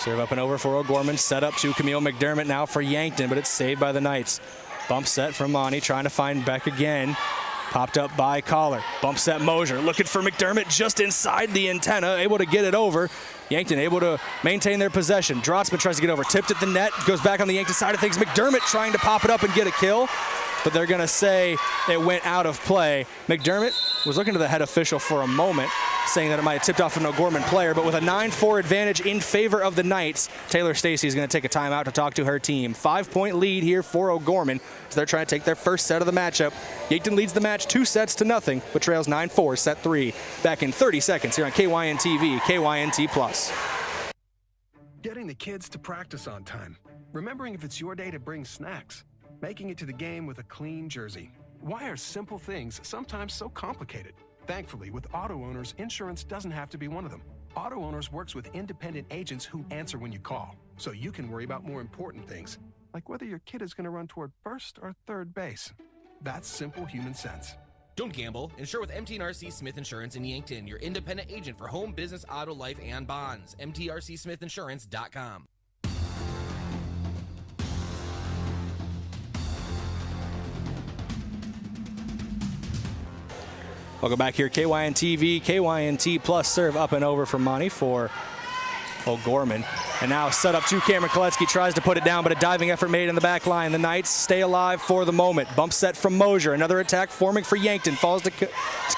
Serve up and over for O'Gorman, set up to Camille McDermott now for Yankton, but it's saved by the Knights. Bump set from Monty, trying to find Beck again. Popped up by Collar. Bump set Mosier, looking for McDermott just inside the antenna, able to get it over. Yankton able to maintain their possession. Drotzman tries to get over, tipped at the net, goes back on the Yankton side of things. McDermott trying to pop it up and get a kill, but they're going to say it went out of play. McDermott was looking to the head official for a moment, saying that it might have tipped off an O'Gorman player, but with a 9-4 advantage in favor of the Knights, Taylor Stacey is going to take a timeout to talk to her team. 5-point lead here for O'Gorman as they're trying to take their first set of the matchup. Yankton leads the match 2-0, but trails 9-4, set 3. Back in 30 seconds here on KYNTV, KYNT+. Getting the kids to practice on time. Remembering if it's your day to bring snacks. Making it to the game with a clean jersey. Why are simple things sometimes so complicated? Thankfully, with Auto Owners, insurance doesn't have to be one of them. Auto Owners works with independent agents who answer when you call. so you can worry about more important things, like whether your kid is going to run toward first or third base. That's simple human sense. Don't gamble. Insure with MTRC Smith Insurance in Yankton, your independent agent for home, business, auto, life, and bonds. MTRCSmithInsurance.com. Welcome back here, KYNTV, KYNT plus serve up and over for Monty for O'Gorman. And now set up to Cameron Kolecki, tries to put it down, but a diving effort made in the back line. The Knights stay alive for the moment. Bump set from Mosier. Another attack forming for Yankton. Falls to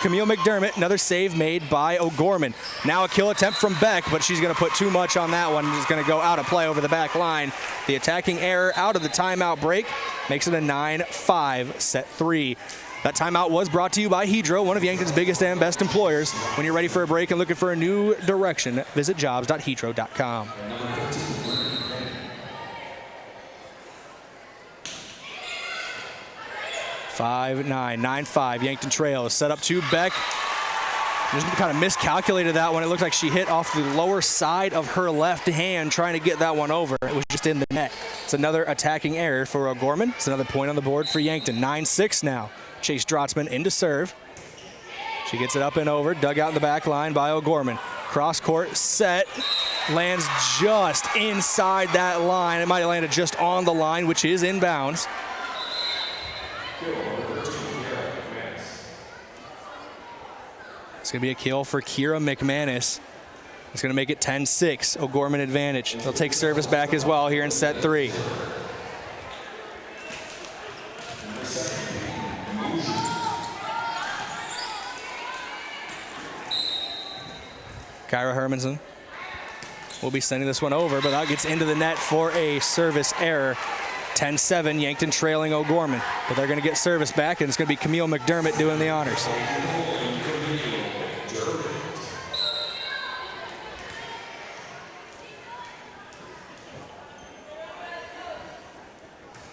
Camille McDermott. Another save made by O'Gorman. Now a kill attempt from Beck, but she's going to put too much on that one. She's going to go out of play over the back line. The attacking error out of the timeout break makes it a 9-5 set 3. That timeout was brought to you by Hedro, one of Yankton's biggest and best employers. When you're ready for a break and looking for a new direction, visit jobs.hedro.com. Five, 9-5. Yankton trails. Set up to Beck. Just kind of miscalculated that one. It looked like she hit off the lower side of her left hand trying to get that one over. It was just in the net. It's another attacking error for O'Gorman. It's another point on the board for Yankton. 9-6 now. Chase Drotzman into serve. She gets it up and over. Dug out in the back line by O'Gorman. Cross court set. Lands just inside that line. It might have landed just on the line, which is inbounds. It's going to be a kill for Kira McManus. It's going to make it 10-6. O'Gorman advantage. They'll take service back as well here in set 3. Kyra Hermanson will be sending this one over, but that gets into the net for a service error. 10-7, Yankton trailing O'Gorman. But they're going to get service back, and it's going to be Camille McDermott doing the honors.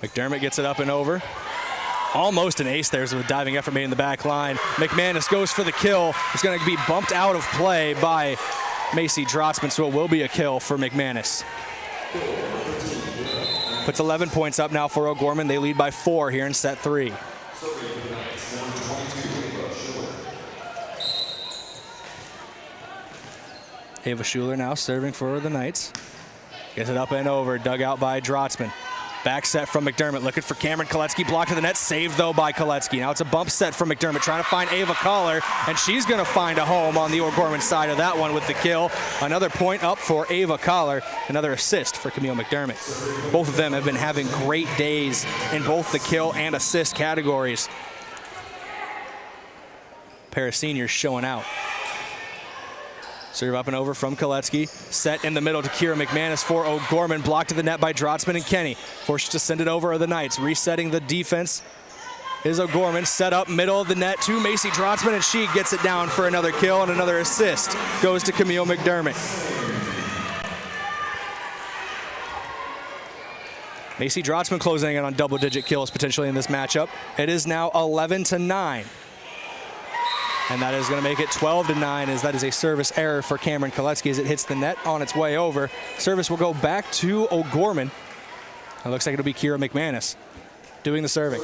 McDermott gets it up and over. Almost an ace there with a diving effort made in the back line. McManus goes for the kill. It's going to be bumped out of play by Macy Drotzman, so it will be a kill for McManus. Puts 11 points up now for O'Gorman. They lead by 4 here in set 3. Ava Schuler now serving for the Knights. Gets it up and over, dug out by Drotzman. Back set from McDermott, looking for Cameron Kolecki, blocked to the net, saved though by Kolecki. Now it's a bump set from McDermott, trying to find Ava Collar, and she's going to find a home on the O'Gorman side of that one with the kill. Another point up for Ava Collar, another assist for Camille McDermott. Both of them have been having great days in both the kill and assist categories. Pair of seniors showing out. Serve up and over from Kolecki. Set in the middle to Kira McManus for O'Gorman. Blocked to the net by Drotzman and Kenny. Forced to send it over are the Knights. Resetting the defense is O'Gorman. Set up middle of the net to Macy Drotzman, and she gets it down for another kill, and another assist goes to Camille McDermott. Macy Drotzman closing in on double-digit kills potentially in this matchup. It is now 11-9. And that is going to make it 12-9, as that is a service error for Cameron Kolecki as it hits the net on its way over. Service will go back to O'Gorman. It looks like it'll be Kira McManus doing the serving.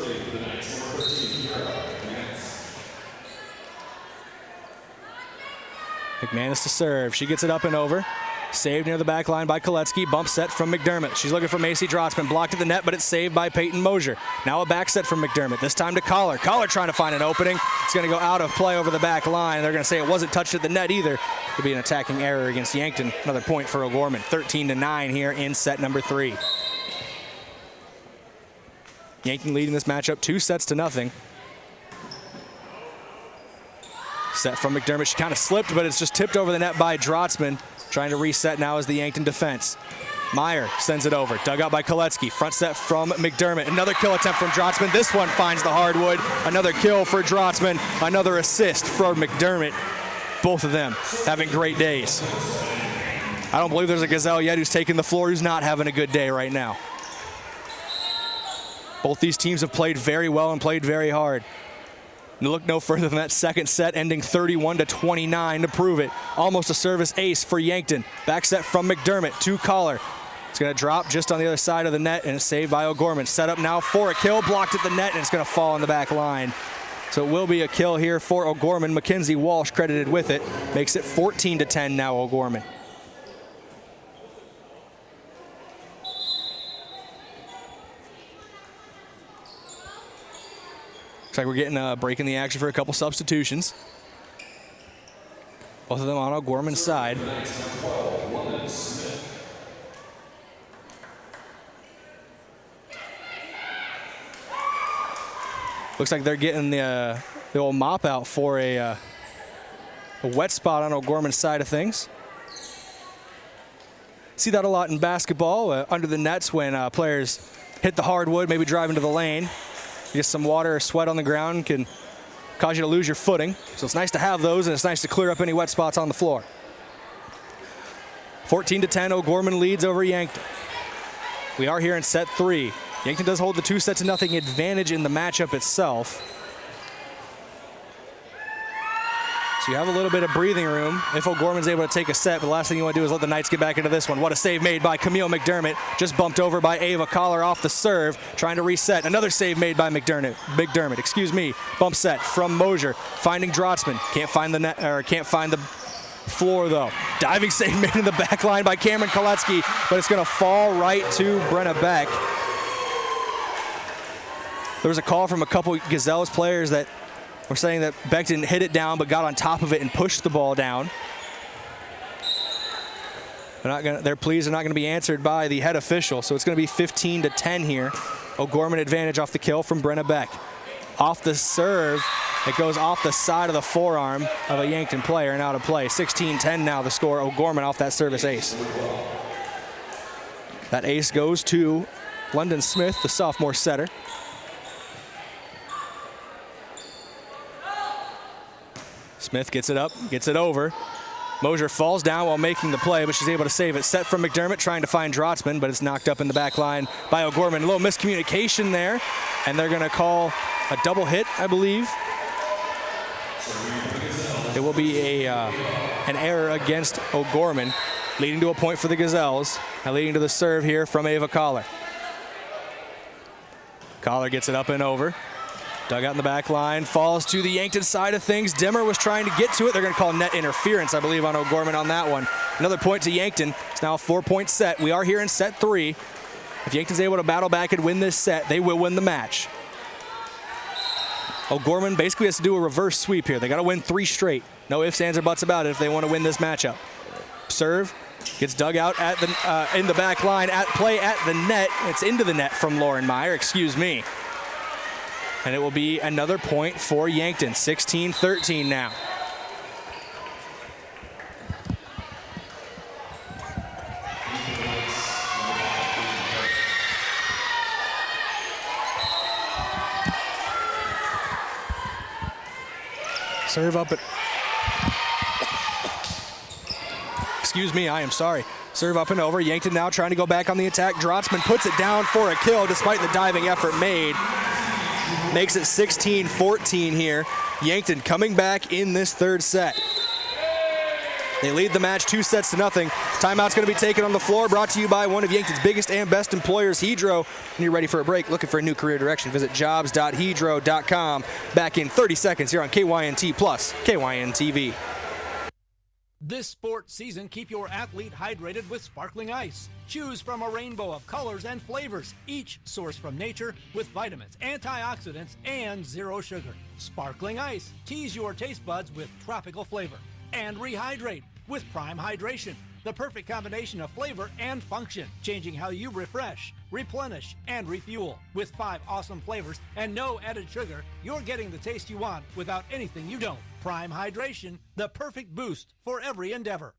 McManus to serve. She gets it up and over. Saved near the back line by Kolecki. Bump set from McDermott. She's looking for Macy Drotzman. Blocked at the net, but it's saved by Peyton Mosier. Now a back set from McDermott. This time to Collar. Collar trying to find an opening. It's going to go out of play over the back line. They're going to say it wasn't touched at the net either. It'll be an attacking error against Yankton. Another point for O'Gorman. 13-9 here in set number 3. Yankton leading this matchup 2-0. Set from McDermott. She kind of slipped, but it's just tipped over the net by Drotzman. Trying to reset now is the Yankton defense. Meyer sends it over. Dug out by Kolecki. Front set from McDermott. Another kill attempt from Drotzman. This one finds the hardwood. Another kill for Drotzman. Another assist for McDermott. Both of them having great days. I don't believe there's a Gazelle yet who's taking the floor who's not having a good day right now. Both these teams have played very well and played very hard. Look no further than that second set, ending 31-29 to prove it. Almost a service ace for Yankton. Back set from McDermott to Collar. It's going to drop just on the other side of the net, and it's saved by O'Gorman. Set up now for a kill, blocked at the net, and it's going to fall on the back line. So it will be a kill here for O'Gorman. Mackenzie Walsh credited with it. Makes it 14-10 now, O'Gorman. Looks like we're getting a break in the action for a couple substitutions. Both of them on O'Gorman's side. Looks like they're getting the old mop out for a wet spot on O'Gorman's side of things. See that a lot in basketball, under the nets when players hit the hardwood, maybe drive into the lane. Get some water or sweat on the ground can cause you to lose your footing. So it's nice to have those, and it's nice to clear up any wet spots on the floor. 14-10, O'Gorman leads over Yankton. We are here in set 3. Yankton does hold the 2-0 advantage in the matchup itself. So you have a little bit of breathing room if O'Gorman's able to take a set, but the last thing you want to do is let the Knights get back into this one. What a save made by Camille McDermott. Just bumped over by Ava Collar off the serve, trying to reset. Another save made by McDermott. Bump set from Mosier, finding Drotzman. Can't find the net, or can't find the floor though. Diving save made in the back line by Cameron Koletsky, but it's going to fall right to Brenna Beck. There was a call from a couple Gazelles players that were saying that Beck didn't hit it down but got on top of it and pushed the ball down. Their pleas are not going to be answered by the head official, so it's going to be 15-10 here. O'Gorman advantage off the kill from Brenna Beck. Off the serve, it goes off the side of the forearm of a Yankton player and out of play. 16-10 now the score. O'Gorman off that service ace. That ace goes to London Smith, the sophomore setter. Smith gets it up, gets it over. Mosier falls down while making the play, but she's able to save it. Set from McDermott, trying to find Drotzman, but it's knocked up in the back line by O'Gorman. A little miscommunication there, and they're going to call a double hit, I believe. It will be an error against O'Gorman, leading to a point for the Gazelles, and leading to the serve here from Ava Collar. Collar gets it up and over. Dug out in the back line, falls to the Yankton side of things. Dimmer was trying to get to it. They're going to call net interference, I believe, on O'Gorman on that one. Another point to Yankton. It's now a 4-point set. We are here in set 3. If Yankton's able to battle back and win this set, they will win the match. O'Gorman basically has to do a reverse sweep here. They got to win 3 straight. No ifs, ands, or buts about it if they want to win this matchup. Serve gets dug out at the in the back line. At play at the net. It's into the net from Lauren Meyer. Excuse me. And it will be another point for Yankton. 16-13 now. Serve up at... Excuse me, I am sorry. Serve up and over. Yankton now trying to go back on the attack. Drotzman puts it down for a kill despite the diving effort made. Makes it 16-14 here. Yankton coming back in this third set. They lead the match 2-0. Timeout's going to be taken on the floor, brought to you by one of Yankton's biggest and best employers, Hedro. When you're ready for a break, looking for a new career direction, visit jobs.hedro.com. Back in 30 seconds here on KYNT Plus, KYNTV. This sports season, keep your athlete hydrated with sparkling ice. Choose from a rainbow of colors and flavors, each sourced from nature with vitamins, antioxidants, and zero sugar. Sparkling ice. Tease your taste buds with tropical flavor. And rehydrate with Prime Hydration, the perfect combination of flavor and function, changing how you refresh, replenish, and refuel. With 5 awesome flavors and no added sugar, you're getting the taste you want without anything you don't. Prime Hydration, the perfect boost for every endeavor.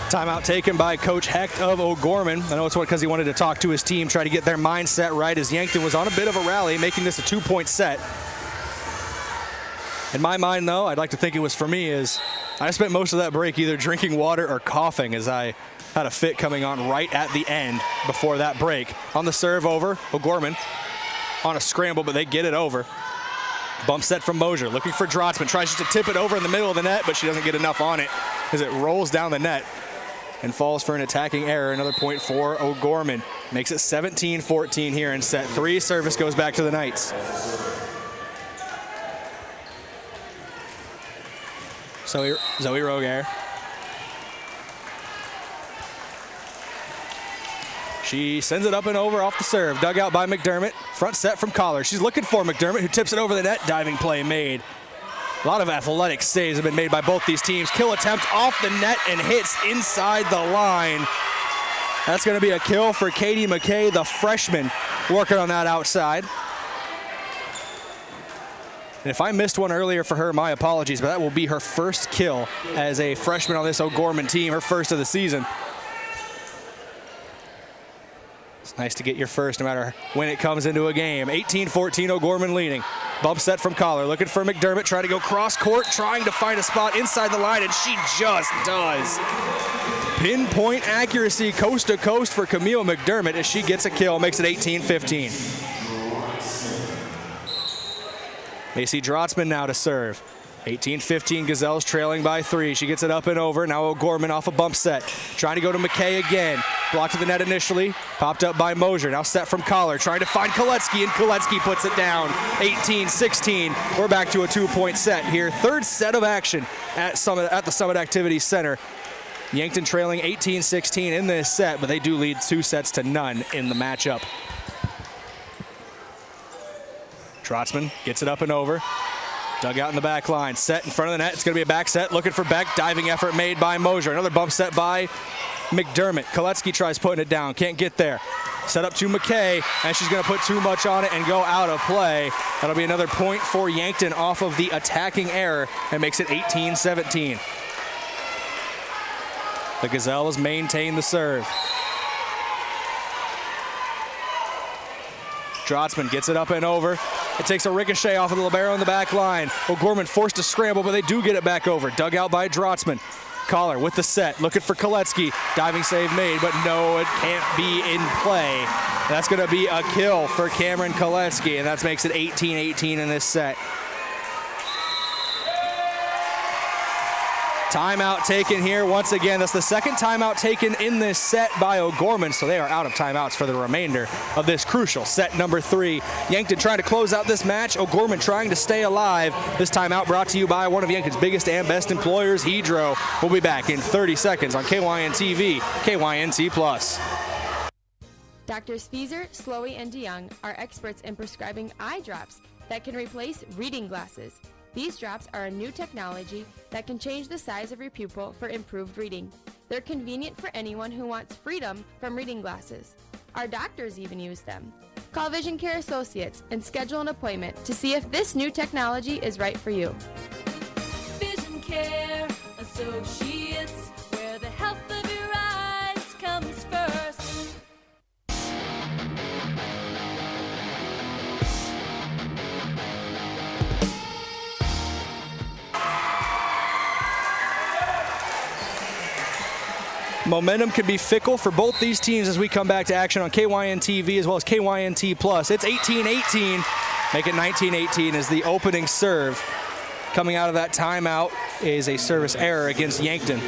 Timeout taken by Coach Hecht of O'Gorman. I know it's because he wanted to talk to his team, try to get their mindset right as Yankton was on a bit of a rally, making this a 2-point set. In my mind, though, I'd like to think it was for me, is I spent most of that break either drinking water or coughing as I had a fit coming on right at the end before that break. On the serve over, O'Gorman on a scramble, but they get it over. Bump set from Mosier, looking for Drotzman. Tries just to tip it over in the middle of the net, but she doesn't get enough on it as it rolls down the net and falls for an attacking error. Another point for O'Gorman. Makes it 17-14 here in set 3. Service goes back to the Knights. Zoe Rogaire. She sends it up and over off the serve. Dug out by McDermott. Front set from Collar. She's looking for McDermott, who tips it over the net. Diving play made. A lot of athletic saves have been made by both these teams. Kill attempt off the net and hits inside the line. That's going to be a kill for Katie McKay, the freshman, working on that outside. And if I missed one earlier for her, my apologies, but that will be her first kill as a freshman on this O'Gorman team, her first of the season. It's nice to get your first no matter when it comes into a game. 18-14, O'Gorman leading. Bump set from Collar, looking for McDermott, trying to go cross court, trying to find a spot inside the line, and she just does. Pinpoint accuracy coast to coast for Camille McDermott as she gets a kill, makes it 18-15. Macy Drotzman now to serve. 18-15, Gazelles trailing by 3. She gets it up and over. Now O'Gorman off a bump set. Trying to go to McKay again. Blocked to the net initially. Popped up by Mosier. Now set from Collar. Trying to find Koletsky, and Koletsky puts it down. 18-16. We're back to a 2-point set here. Third set of action at the Summit Activities Center. Yankton trailing 18-16 in this set, but they do lead 2-0 in the matchup. Drotzman gets it up and over. Dug out in the back line, set in front of the net. It's going to be a back set, looking for Beck. Diving effort made by Mosier. Another bump set by McDermott. Koletsky tries putting it down, can't get there. Set up to McKay, and she's going to put too much on it and go out of play. That'll be another point for Yankton off of the attacking error, and makes it 18-17. The Gazelles maintain the serve. Drotzman gets it up and over. It takes a ricochet off of the libero in the back line. O'Gorman forced to scramble, but they do get it back over. Dug out by Drotzman. Collar with the set, looking for Koletsky. Diving save made, but no, it can't be in play. That's going to be a kill for Cameron Koletsky, and that makes it 18-18 in this set. Timeout taken here once again. That's the second timeout taken in this set by O'Gorman, so they are out of timeouts for the remainder of this crucial set number 3. Yankton trying to close out this match. O'Gorman trying to stay alive. This timeout brought to you by one of Yankton's biggest and best employers, Hedro. We'll be back in 30 seconds on KYNTV, KYNT+. Doctors Feeser, Slowey, and DeYoung are experts in prescribing eye drops that can replace reading glasses. These drops are a new technology that can change the size of your pupil for improved reading. They're convenient for anyone who wants freedom from reading glasses. Our doctors even use them. Call Vision Care Associates and schedule an appointment to see if this new technology is right for you. Vision Care Associates, where the health of your eyes comes first. Momentum can be fickle for both these teams as we come back to action on KYN-TV as well as KYNT+. It's 18-18. Make it 19-18 as the opening serve. Coming out of that timeout is a service error against Yankton.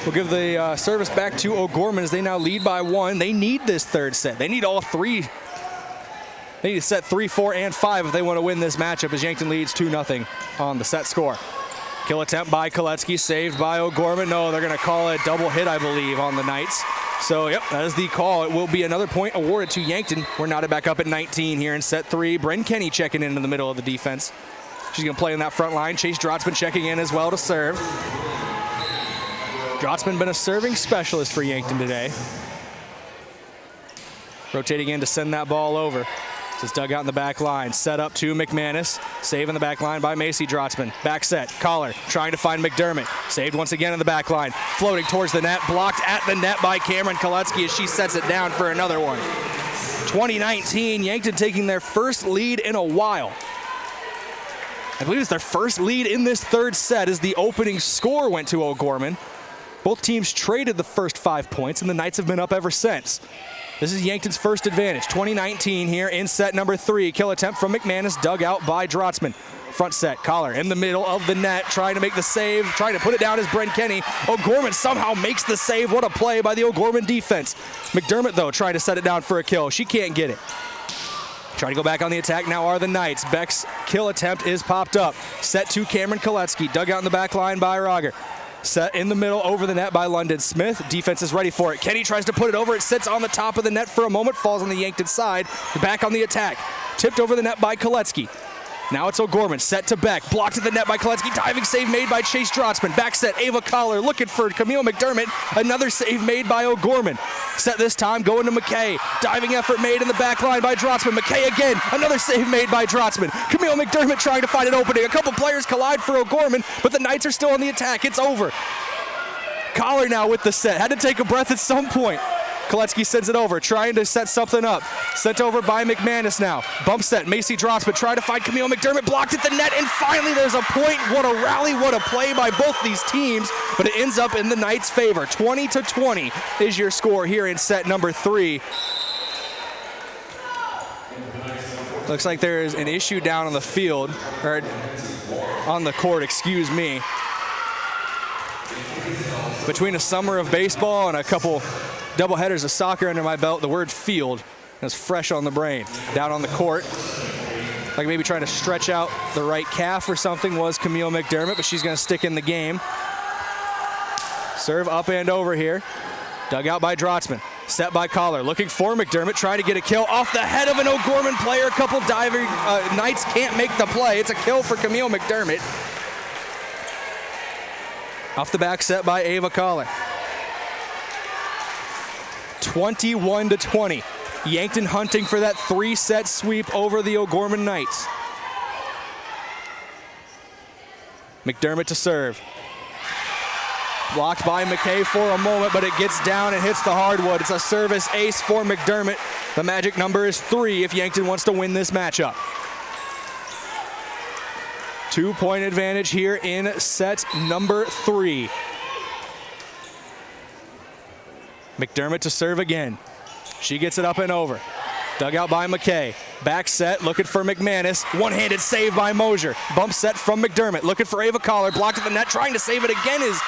We'll give the service back to O'Gorman as they now lead by 1. They need this third set. They need all 3. They need to set 3, 4, and 5 if they want to win this matchup as Yankton leads 2-0 on the set score. Kill attempt by Koletsky, saved by O'Gorman. No, they're going to call it a double hit, I believe, on the Knights. So, yep, that is the call. It will be another point awarded to Yankton. We're knotted back up at 19 here in set 3. Bryn Kenny checking in the middle of the defense. She's going to play in that front line. Chase Drotzman checking in as well to serve. Drotzman been a serving specialist for Yankton today. Rotating in to send that ball over. It's dug out in the back line. Set up to McManus. Save in the back line by Macy Drotzman. Back set. Collar trying to find McDermott. Saved once again in the back line. Floating towards the net. Blocked at the net by Cameron Koletsky as she sets it down for another one. 2019, Yankton taking their first lead in a while. I believe it's their first lead in this third set as the opening score went to O'Gorman. Both teams traded the first 5 points, and the Knights have been up ever since. This is Yankton's first advantage. 2019 here in set number 3. Kill attempt from McManus, dug out by Drotzman. Front set, Collar in the middle of the net, trying to make the save, trying to put it down as Brent Kenny. O'Gorman somehow makes the save. What a play by the O'Gorman defense. McDermott, though, trying to set it down for a kill. She can't get it. Trying to go back on the attack now are the Knights. Beck's kill attempt is popped up. Set to Cameron Koletsky, dug out in the back line by Roger. Set in the middle over the net by London Smith. Defense is ready for it. Kenny tries to put it over. It sits on the top of the net for a moment, falls on the Yankton side. Back on the attack. Tipped over the net by Koletsky. Now it's O'Gorman, set to Beck, blocked at the net by Koletsky, diving save made by Chase Drotzman. Back set, Ava Collar looking for Camille McDermott, another save made by O'Gorman. Set this time, going to McKay, diving effort made in the back line by Drotzman. McKay again, another save made by Drotzman. Camille McDermott trying to find an opening. A couple players collide for O'Gorman, but the Knights are still on the attack. It's over. Collar now with the set, had to take a breath at some point. Koletsky sends it over, trying to set something up. Sent over by McManus now. Bump set, Macy Drotzman trying to find Camille McDermott, blocked at the net, and finally there's a point. What a rally, what a play by both these teams, but it ends up in the Knights' favor. 20-20 is your score here in set number 3. Looks like there is an issue down on the field, or on the court, excuse me. Between a summer of baseball and a couple double headers of soccer under my belt, the word field is fresh on the brain. Down on the court, like maybe trying to stretch out the right calf or something, was Camille McDermott, but she's going to stick in the game. Serve up and over here. Dug out by Drotzman. Set by Collar, looking for McDermott, trying to get a kill off the head of an O'Gorman player. A couple diving Knights can't make the play. It's a kill for Camille McDermott. Off the back set by Ava Collar. 21-20. Yankton hunting for that 3-set sweep over the O'Gorman Knights. McDermott to serve. Blocked by McKay for a moment, but it gets down and hits the hardwood. It's a service ace for McDermott. The magic number is 3 if Yankton wants to win this matchup. 2-point advantage here in set number 3. McDermott to serve again. She gets it up and over. Dug out by McKay. Back set, looking for McManus. One-handed save by Mosier. Bump set from McDermott, looking for Ava Collar. Blocked at the net, trying to save it again is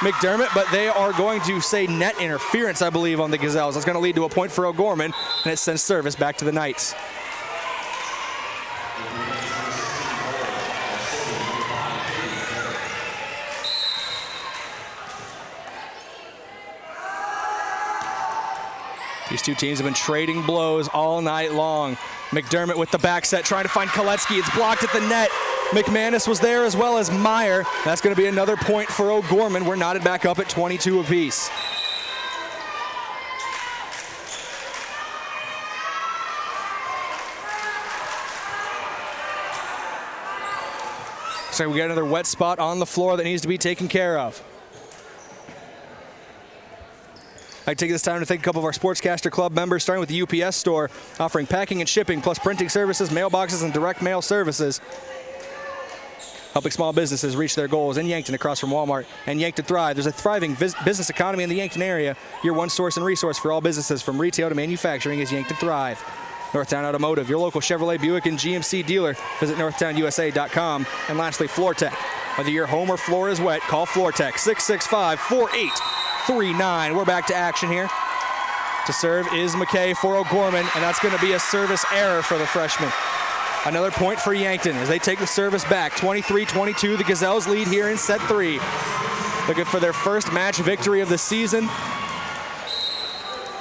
McDermott, but they are going to say net interference, I believe, on the Gazelles. That's going to lead to a point for O'Gorman, and it sends service back to the Knights. These two teams have been trading blows all night long. McDermott with the back set, trying to find Koletsky. It's blocked at the net. McManus was there as well as Meyer. That's going to be another point for O'Gorman. We're knotted back up at 22 apiece. So we got another wet spot on the floor that needs to be taken care of. I'd take this time to thank a couple of our Sportscaster Club members, starting with the UPS store, offering packing and shipping, plus printing services, mailboxes, and direct mail services, helping small businesses reach their goals in Yankton across from Walmart and Yankton Thrive. There's a thriving business economy in the Yankton area. Your one source and resource for all businesses from retail to manufacturing is Yankton Thrive. Northtown Automotive, your local Chevrolet, Buick, and GMC dealer. Visit northtownusa.com. And lastly, FloorTech. Whether your home or floor is wet, call FloorTech, 665-4839. We're back to action here. To serve is McKay for O'Gorman, and that's going to be a service error for the freshman. Another point for Yankton as they take the service back. 23-22, the Gazelles lead here in set 3. Looking for their first match victory of the season.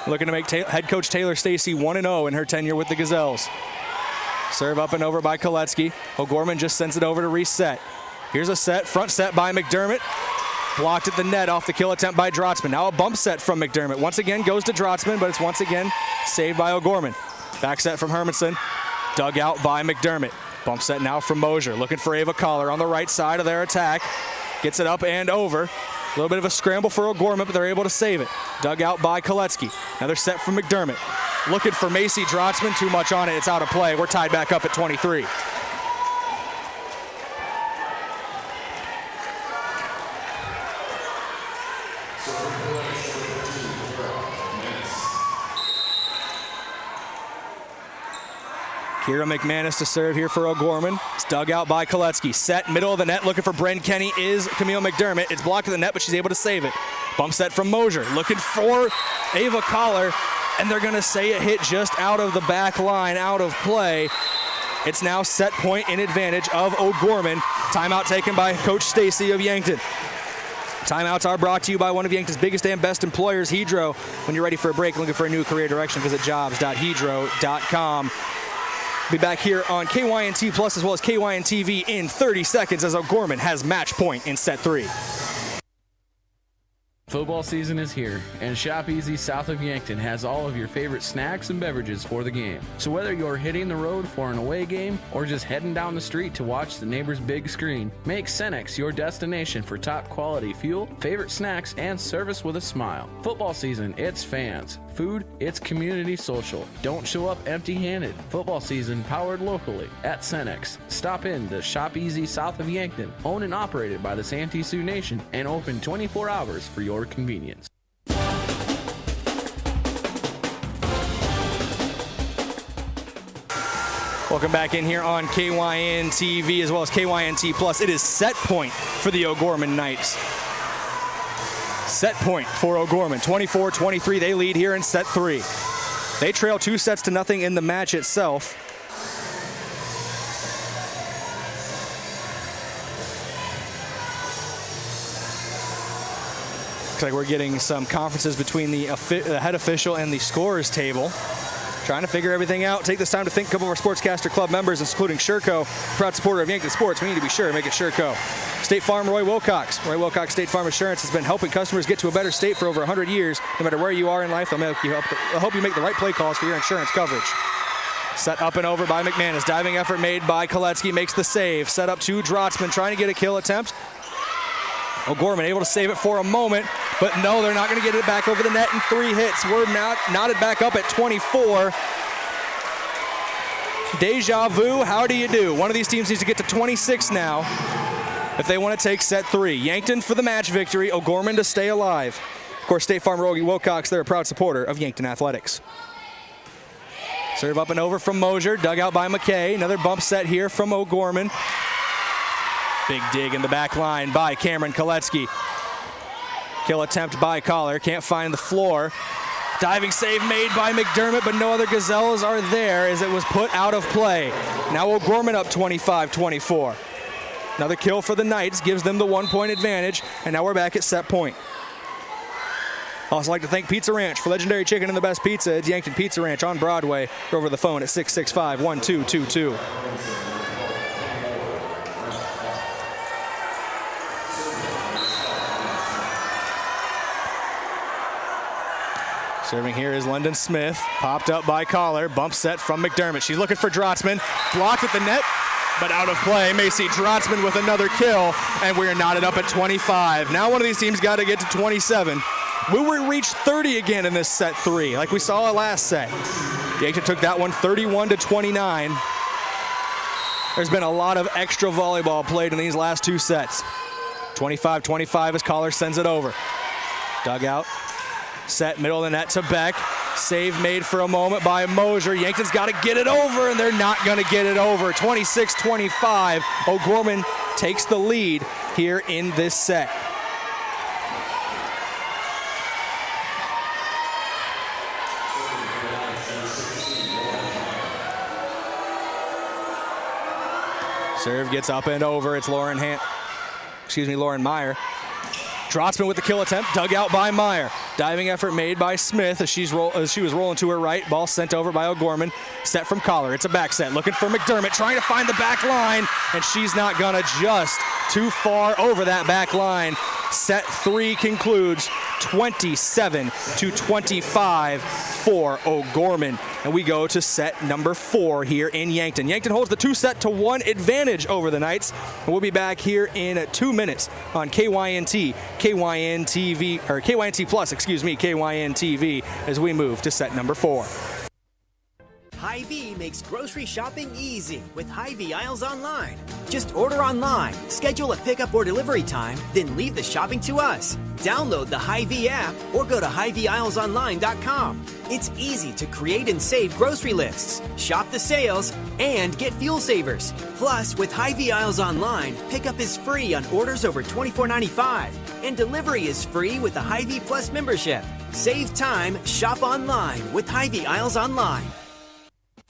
Looking to make head coach Taylor Stacy 1-0 in her tenure with the Gazelles. Serve up and over by Koletsky. O'Gorman just sends it over to reset. Here's a set, front set by McDermott. Blocked at the net off the kill attempt by Drotzman. Now a bump set from McDermott. Once again goes to Drotzman, but it's once again saved by O'Gorman. Back set from Hermanson. Dug out by McDermott. Bump set now from Mosier. Looking for Ava Collar on the right side of their attack. Gets it up and over. A little bit of a scramble for O'Gorman, but they're able to save it. Dug out by Koletsky. Another set from McDermott. Looking for Macy Drotzman. Too much on it. It's out of play. We're tied back up at 23. Kira McManus to serve here for O'Gorman. It's dug out by Kolecki. Set, middle of the net, looking for Bren Kenny is Camille McDermott. It's blocked in the net, but she's able to save it. Bump set from Mosier, looking for Ava Collar, and they're going to say it hit just out of the back line, out of play. It's now set point in advantage of O'Gorman. Timeout taken by Coach Stacy of Yankton. Timeouts are brought to you by one of Yankton's biggest and best employers, Hedro. When you're ready for a break, looking for a new career direction, visit jobs.hedro.com. Be back here on KYNT Plus as well as KYNTV in 30 seconds as O'Gorman has match point in set 3. Football season is here, and Shop Easy south of Yankton has all of your favorite snacks and beverages for the game. So whether you're hitting the road for an away game or just heading down the street to watch the neighbor's big screen, make Cenex your destination for top quality fuel, favorite snacks, and service with a smile. Football season, it's fans. Food, it's community social. Don't show up empty-handed. Football season powered locally at Cenex. Stop in to Shop Easy south of Yankton, owned and operated by the Santee Sioux Nation, and open 24 hours for your convenience. Welcome back in here on KYN-TV as well as KYNT Plus. It is set point for the O'Gorman Knights. Set point for O'Gorman, 24-23. They lead here in set 3. They trail 2-0 in the match itself. Looks like we're getting some conferences between the head official and the scorers table. Trying to figure everything out. Take this time to thank a couple of our Sportscaster Club members, including Sherco, proud supporter of Yankton Sports. We need to be sure to make it Sherco. State Farm, Roy Wilcox. Roy Wilcox State Farm Insurance has been helping customers get to a better state for over 100 years. No matter where you are in life, they'll help you make the right play calls for your insurance coverage. Set up and over by McManus. Diving effort made by Kolecki. Makes the save. Set up to Drotzman, trying to get a kill attempt. O'Gorman able to save it for a moment, but no, they're not going to get it back over the net in 3 hits. We're knotted back up at 24. Deja vu, how do you do? One of these teams needs to get to 26 now if they want to take set 3. Yankton for the match victory, O'Gorman to stay alive. Of course, State Farm Rogie Wilcox, they're a proud supporter of Yankton Athletics. Serve up and over from Mosier, dug out by McKay. Another bump set here from O'Gorman. Big dig in the back line by Cameron Kolecki. Kill attempt by Collar, can't find the floor. Diving save made by McDermott, but no other Gazelles are there as it was put out of play. Now O'Gorman up 25-24. Another kill for the Knights gives them the 1-point advantage, and now we're back at set point. Also like to thank Pizza Ranch for legendary chicken and the best pizza. It's Yankton Pizza Ranch on Broadway. Or over the phone at 665-1222. Serving here is London Smith, popped up by Collar, bump set from McDermott. She's looking for Drotzman, blocked at the net, but out of play. Macy Drotzman with another kill, and we are knotted up at 25. Now one of these teams got to get to 27. Will we reach 30 again in this set 3, like we saw last set? Yankton took that one 31-29. There's been a lot of extra volleyball played in these last 2 sets. 25-25 as Collar sends it over. Dug out. Set middle of the net to Beck. Save made for a moment by Mosier. Yankton's got to get it over, and they're not going to get it over. 26-25. O'Gorman takes the lead here in this set. Serve gets up and over. It's Lauren Meyer. Drotzman with the kill attempt, dug out by Meyer. Diving effort made by Smith as she was rolling to her right. Ball sent over by O'Gorman. Set from Collar. It's a back set. Looking for McDermott, trying to find the back line, and she's not gonna, just too far over that back line. Set 3 concludes 27-25 for O'Gorman. And we go to set number 4 here in Yankton. Yankton holds the 2-1 advantage over the Knights. And we'll be back here in 2 minutes on KYNT, KYNT Plus, KYNTV, as we move to set number 4. Hy-Vee makes grocery shopping easy with Hy-Vee Aisles Online. Just order online, schedule a pickup or delivery time, then leave the shopping to us. Download the Hy-Vee app or go to HyVeeAislesOnline.com. It's easy to create and save grocery lists, shop the sales, and get fuel savers. Plus, with Hy-Vee Aisles Online, pickup is free on orders over $24.95, and delivery is free with a Hy-Vee Plus membership. Save time, shop online with Hy-Vee Aisles Online.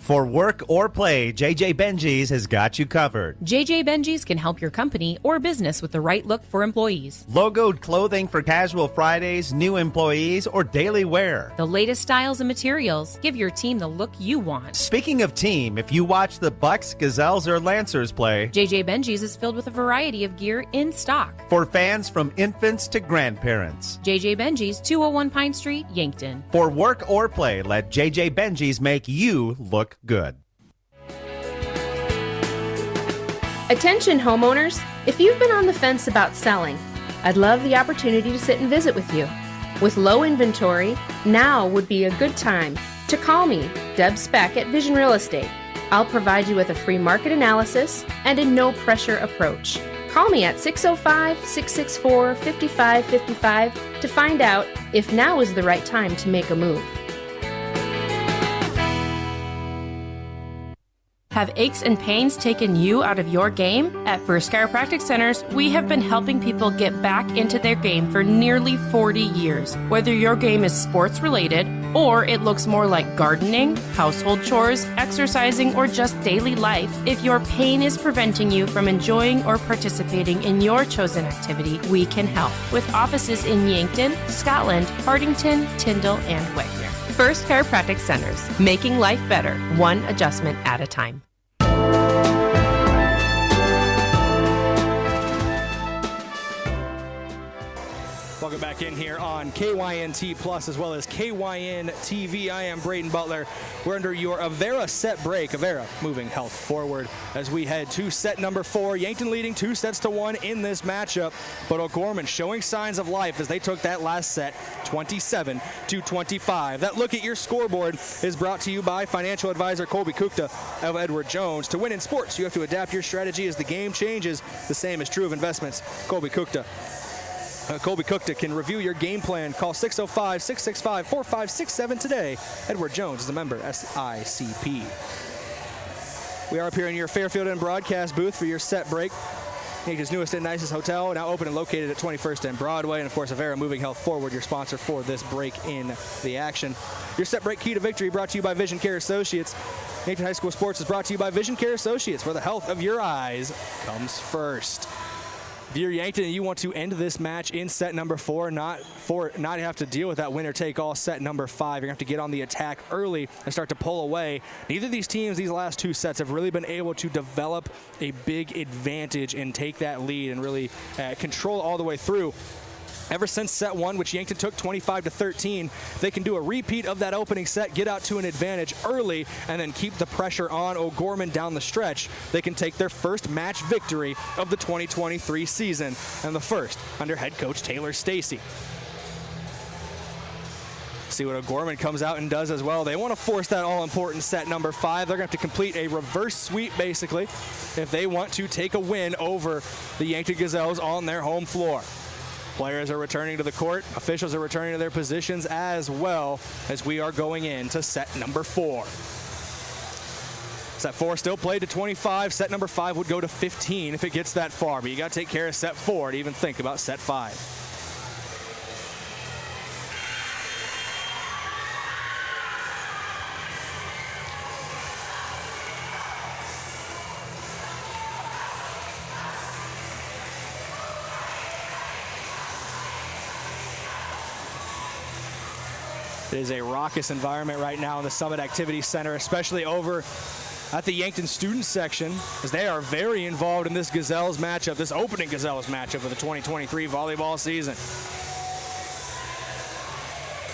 For work or play, JJ Benji's has got you covered. JJ Benji's can help your company or business with the right look for employees. Logoed clothing for casual Fridays, new employees, or daily wear. The latest styles and materials give your team the look you want. Speaking of team, if you watch the Bucks, Gazelles, or Lancers play, JJ Benji's is filled with a variety of gear in stock. For fans from infants to grandparents. JJ Benji's, 201 Pine Street, Yankton. For work or play, let JJ Benji's make you look good. Attention homeowners, if you've been on the fence about selling, I'd love the opportunity to sit and visit with you. With low inventory, now would be a good time to call me, Deb Speck at Vision Real Estate. I'll provide you with a free market analysis and a no-pressure approach. Call me at 605-664-5555 to find out if now is the right time to make a move. Have aches and pains taken you out of your game? At First Chiropractic Centers, we have been helping people get back into their game for nearly 40 years. Whether your game is sports related, or it looks more like gardening, household chores, exercising, or just daily life, if your pain is preventing you from enjoying or participating in your chosen activity, we can help. With offices in Yankton, Scotland, Hardington, Tyndall, and Wagner. First Chiropractic Centers, making life better, one adjustment at a time. Welcome back in here on KYNT Plus as well as KYNTV. I am Brayden Butler. We're under your Avera set break. Avera moving health forward as we head to set number 4. Yankton leading 2-1 in this matchup, but O'Gorman showing signs of life as they took that last set 27-25. That look at your scoreboard is brought to you by financial advisor Colby Kukta of Edward Jones. To win in sports, you have to adapt your strategy as the game changes. The same is true of investments. Colby Kukta can review your game plan. Call 605-665-4567 today. Edward Jones is a member SICP. We are up here in your Fairfield and broadcast booth for your set break. Yankton's newest and nicest hotel, now open and located at 21st and Broadway. And of course, Avera Moving Health Forward, your sponsor for this break in the action. Your set break key to victory brought to you by Vision Care Associates. Yankton High School Sports is brought to you by Vision Care Associates, where the health of your eyes comes first. If you're Yankton and you want to end this match in set number 4, not have to deal with that winner-take-all set number 5, you're going to have to get on the attack early and start to pull away. Neither of these teams, these last 2 sets, have really been able to develop a big advantage and take that lead and really control all the way through. Ever since set 1, which Yankton took 25-13, they can do a repeat of that opening set, get out to an advantage early, and then keep the pressure on O'Gorman down the stretch. They can take their first match victory of the 2023 season, and the first under head coach Taylor Stacy. See what O'Gorman comes out and does as well. They want to force that all-important set number 5. They're going to have to complete a reverse sweep, basically, if they want to take a win over the Yankton Gazelles on their home floor. Players are returning to the court. Officials are returning to their positions as well as we are going into set number 4. Set 4 still played to 25. Set number 5 would go to 15 if it gets that far, but you got to take care of set 4 to even think about set 5. It is a raucous environment right now in the Summit Activity Center, especially over at the Yankton student section, as they are very involved in this Gazelles matchup, this opening Gazelles matchup of the 2023 volleyball season.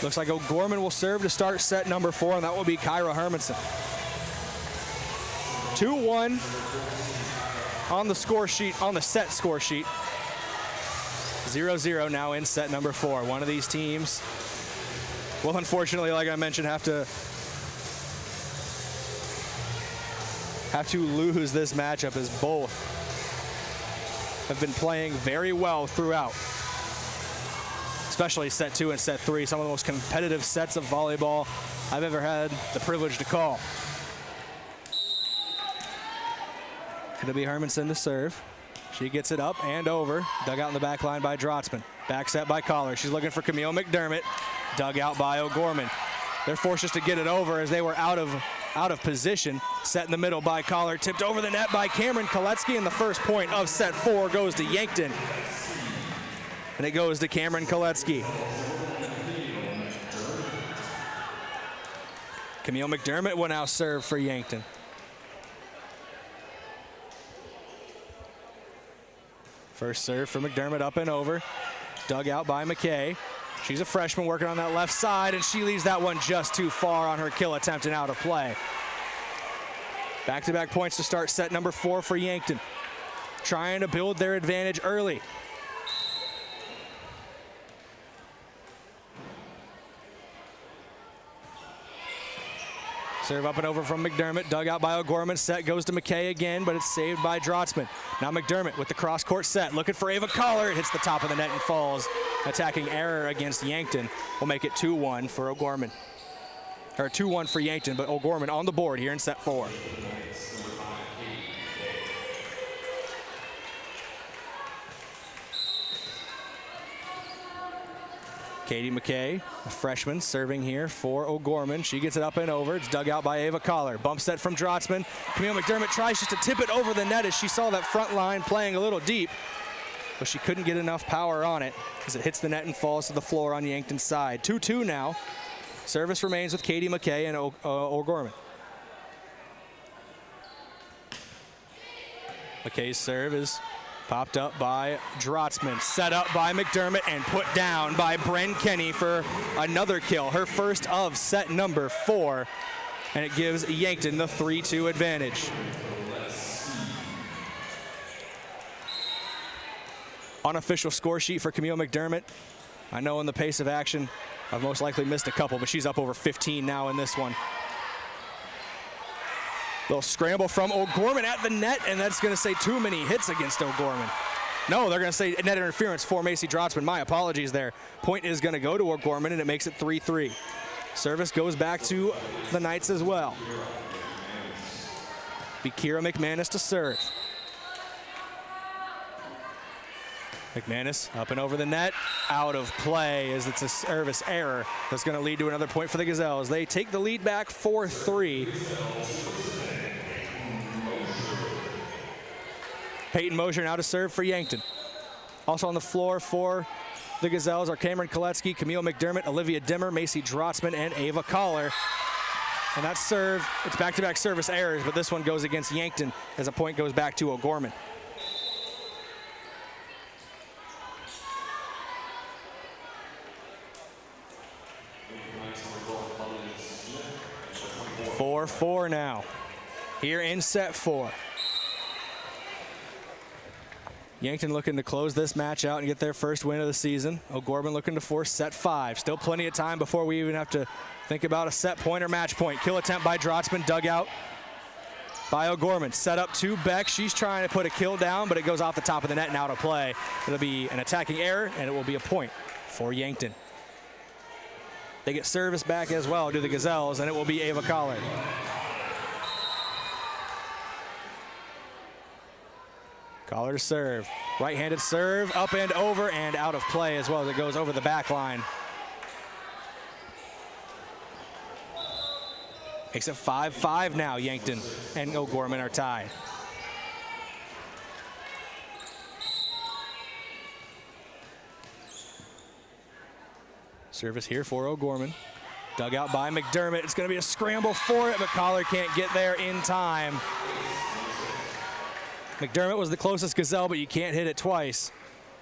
Looks like O'Gorman will serve to start set number 4, and that will be Kyra Hermanson. 2-1 on the score sheet, on the set score sheet. 0-0 now in set number 4. One of these teams will unfortunately, like I mentioned, have to have to lose this matchup, as both have been playing very well throughout. Especially set 2 and set 3, some of the most competitive sets of volleyball I've ever had the privilege to call. It'll be Hermanson to serve. She gets it up and over. Dug out in the back line by Drotzman. Back set by Collar. She's looking for Camille McDermott. Dug out by O'Gorman. They're forced just to get it over as they were out of position. Set in the middle by Collar. Tipped over the net by Cameron Koletsky, and the first point of set 4 goes to Yankton. And it goes to Cameron Koletsky. Camille McDermott will now serve for Yankton. First serve for McDermott, up and over. Dug out by McKay. She's a freshman working on that left side, and she leaves that one just too far on her kill attempt and out of play. Back-to-back points to start set number 4 for Yankton. Trying to build their advantage early. Serve up and over from McDermott, dug out by O'Gorman. Set goes to McKay again, but it's saved by Drotzman. Now McDermott with the cross-court set, looking for Ava Collar. It hits the top of the net and falls. Attacking error against Yankton will make it 2-1 for O'Gorman. Or 2-1 for Yankton, but O'Gorman on the board here in set 4. Katie McKay, a freshman, serving here for O'Gorman. She gets it up and over. It's dug out by Ava Collar. Bump set from Drotzman. Camille McDermott tries just to tip it over the net as she saw that front line playing a little deep, but she couldn't get enough power on it as it hits the net and falls to the floor on Yankton's side. 2-2 now. Service remains with Katie McKay and O'Gorman. McKay's serve is popped up by Drotzman, set up by McDermott, and put down by Bren Kenny for another kill, her first of set number 4, and it gives Yankton the 3-2 advantage. Unofficial score sheet for Camille McDermott. I know in the pace of action, I've most likely missed a couple, but she's up over 15 now in this one. Little scramble from O'Gorman at the net, and that's going to say too many hits against O'Gorman. No, they're going to say net interference for Macy Drotzman. My apologies there. Point is going to go to O'Gorman, and it makes it 3-3. Service goes back to the Knights as well. Be Kira McManus to serve. McManus up and over the net, out of play as it's a service error. That's going to lead to another point for the Gazelles. They take the lead back 4-3. Peyton Mosier now to serve for Yankton. Also on the floor for the Gazelles are Cameron Koletsky, Camille McDermott, Olivia Dimmer, Macy Drotzman, and Ava Collar. And that serve, it's back-to-back service errors, but this one goes against Yankton as a point goes back to O'Gorman. Four now, here in set 4. Yankton looking to close this match out and get their first win of the season. O'Gorman looking to force set 5. Still plenty of time before we even have to think about a set point or match point. Kill attempt by Drotzman, dug out by O'Gorman. Set up to Beck. She's trying to put a kill down, but it goes off the top of the net and out of play. It'll be an attacking error, and it will be a point for Yankton. They get service back as well to the Gazelles, and it will be Ava Collar. Collar to serve. Right-handed serve, up and over, and out of play as well as it goes over the back line. Makes it 5-5 now. Yankton and O'Gorman are tied. Service here for O'Gorman. Dug out by McDermott. It's going to be a scramble for it, but Collar can't get there in time. McDermott was the closest Gazelle, but you can't hit it twice.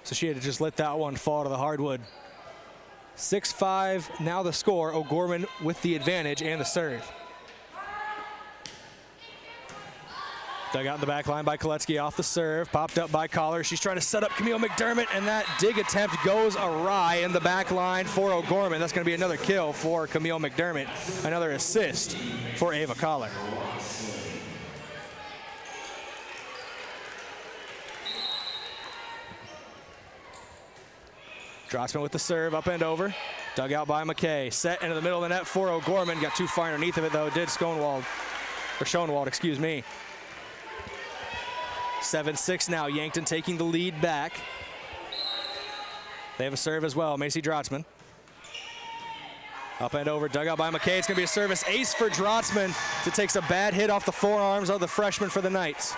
So she had to just let that one fall to the hardwood. 6-5 now the score. O'Gorman with the advantage and the serve. Dug out in the back line by Koletsky off the serve. Popped up by Collar. She's trying to set up Camille McDermott, and that dig attempt goes awry in the back line for O'Gorman. That's going to be another kill for Camille McDermott. Another assist for Ava Collar. Drotsman with the serve, up and over. Dug out by McKay. Set into the middle of the net for O'Gorman. Got too far underneath of it, though. Did Schoenwald, excuse me. 7-6 now. Yankton taking the lead back. They have a serve as well. Macy Drotsman. Up and over, dug out by McKay. It's going to be a service ace for Drotsman. It takes a bad hit off the forearms of the freshman for the Knights.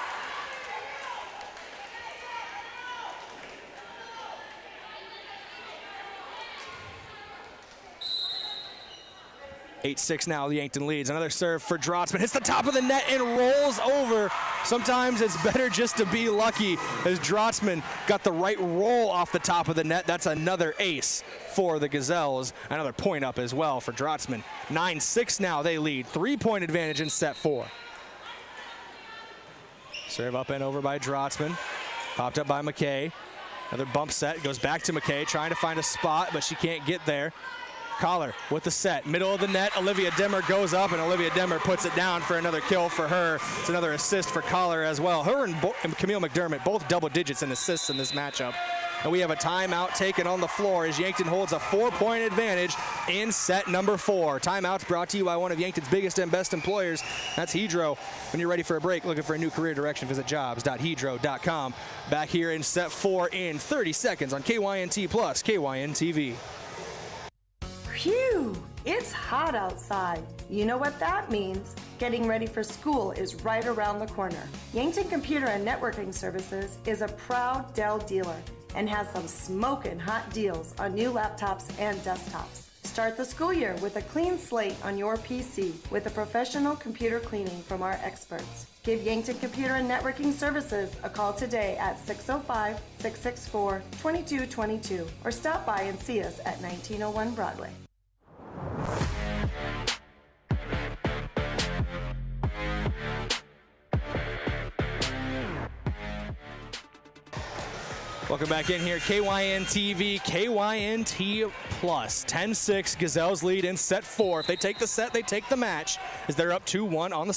8-6 now, the Yankton leads. Another serve for Drotsman. Hits the top of the net and rolls over. Sometimes it's better just to be lucky, as Drotsman got the right roll off the top of the net. That's another ace for the Gazelles. Another point up as well for Drotsman. 9-6 now, they lead. 3-point advantage in set 4. Serve up and over by Drotsman. Popped up by McKay. Another bump set. Goes back to McKay, trying to find a spot, but she can't get there. Collar with the set, middle of the net. Olivia Demmer goes up, and Olivia Demmer puts it down for another kill for her. It's another assist for Collar as well. Her and Camille McDermott, both double digits in assists in this matchup. And we have a timeout taken on the floor as Yankton holds a 4-point advantage in set number 4. Timeouts brought to you by one of Yankton's biggest and best employers. That's Hedro. When you're ready for a break, looking for a new career direction, visit jobs.hedro.com. Back here in set 4 in 30 seconds on KYNT Plus, KYNTV. Phew! It's hot outside. You know what that means. Getting ready for school is right around the corner. Yankton Computer and Networking Services is a proud Dell dealer and has some smoking hot deals on new laptops and desktops. Start the school year with a clean slate on your PC with a professional computer cleaning from our experts. Give Yankton Computer and Networking Services a call today at 605-664-2222 or stop by and see us at 1901 Broadway. Welcome back in here, KYNTV, KYNT Plus. 10-6, Gazelles lead in set 4. If they take the set, they take the match, as they're up 2-1 on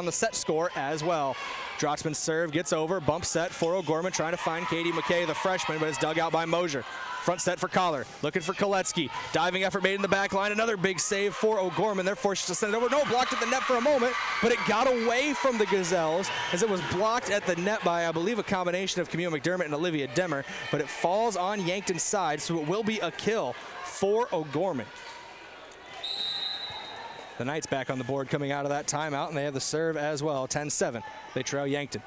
the set score as well. Drotsman's serve gets over, bump set for O'Gorman, trying to find Katie McKay, the freshman, but it's dug out by Mosier. Front set for Collar, looking for Koletsky. Diving effort made in the back line. Another big save for O'Gorman. They're forced to send it over. No, blocked at the net for a moment, but it got away from the Gazelles as it was blocked at the net by, I believe, a combination of Camille McDermott and Olivia Demmer, but it falls on Yankton's side, so it will be a kill for O'Gorman. The Knights back on the board coming out of that timeout, and they have the serve as well. 10-7. They trail Yankton.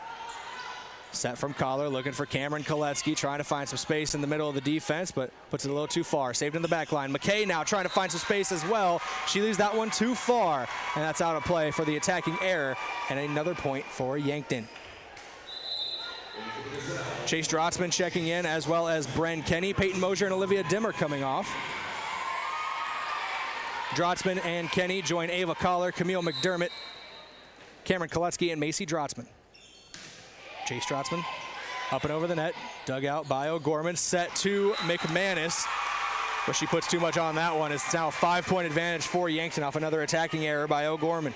Set from Collar, looking for Cameron Koletsky, trying to find some space in the middle of the defense, but puts it a little too far. Saved in the back line. McKay now trying to find some space as well. She leaves that one too far, and that's out of play for the attacking error, and another point for Yankton. Chase Drotsman checking in, as well as Bren Kenny. Peyton Mosier and Olivia Demmer coming off. Drotsman and Kenny join Ava Collar, Camille McDermott, Cameron Koletsky, and Macy Drotsman. Chase Drotsman up and over the net, dug out by O'Gorman, set to McManus, but she puts too much on that one. It's now a 5-point advantage for Yankton off another attacking error by O'Gorman.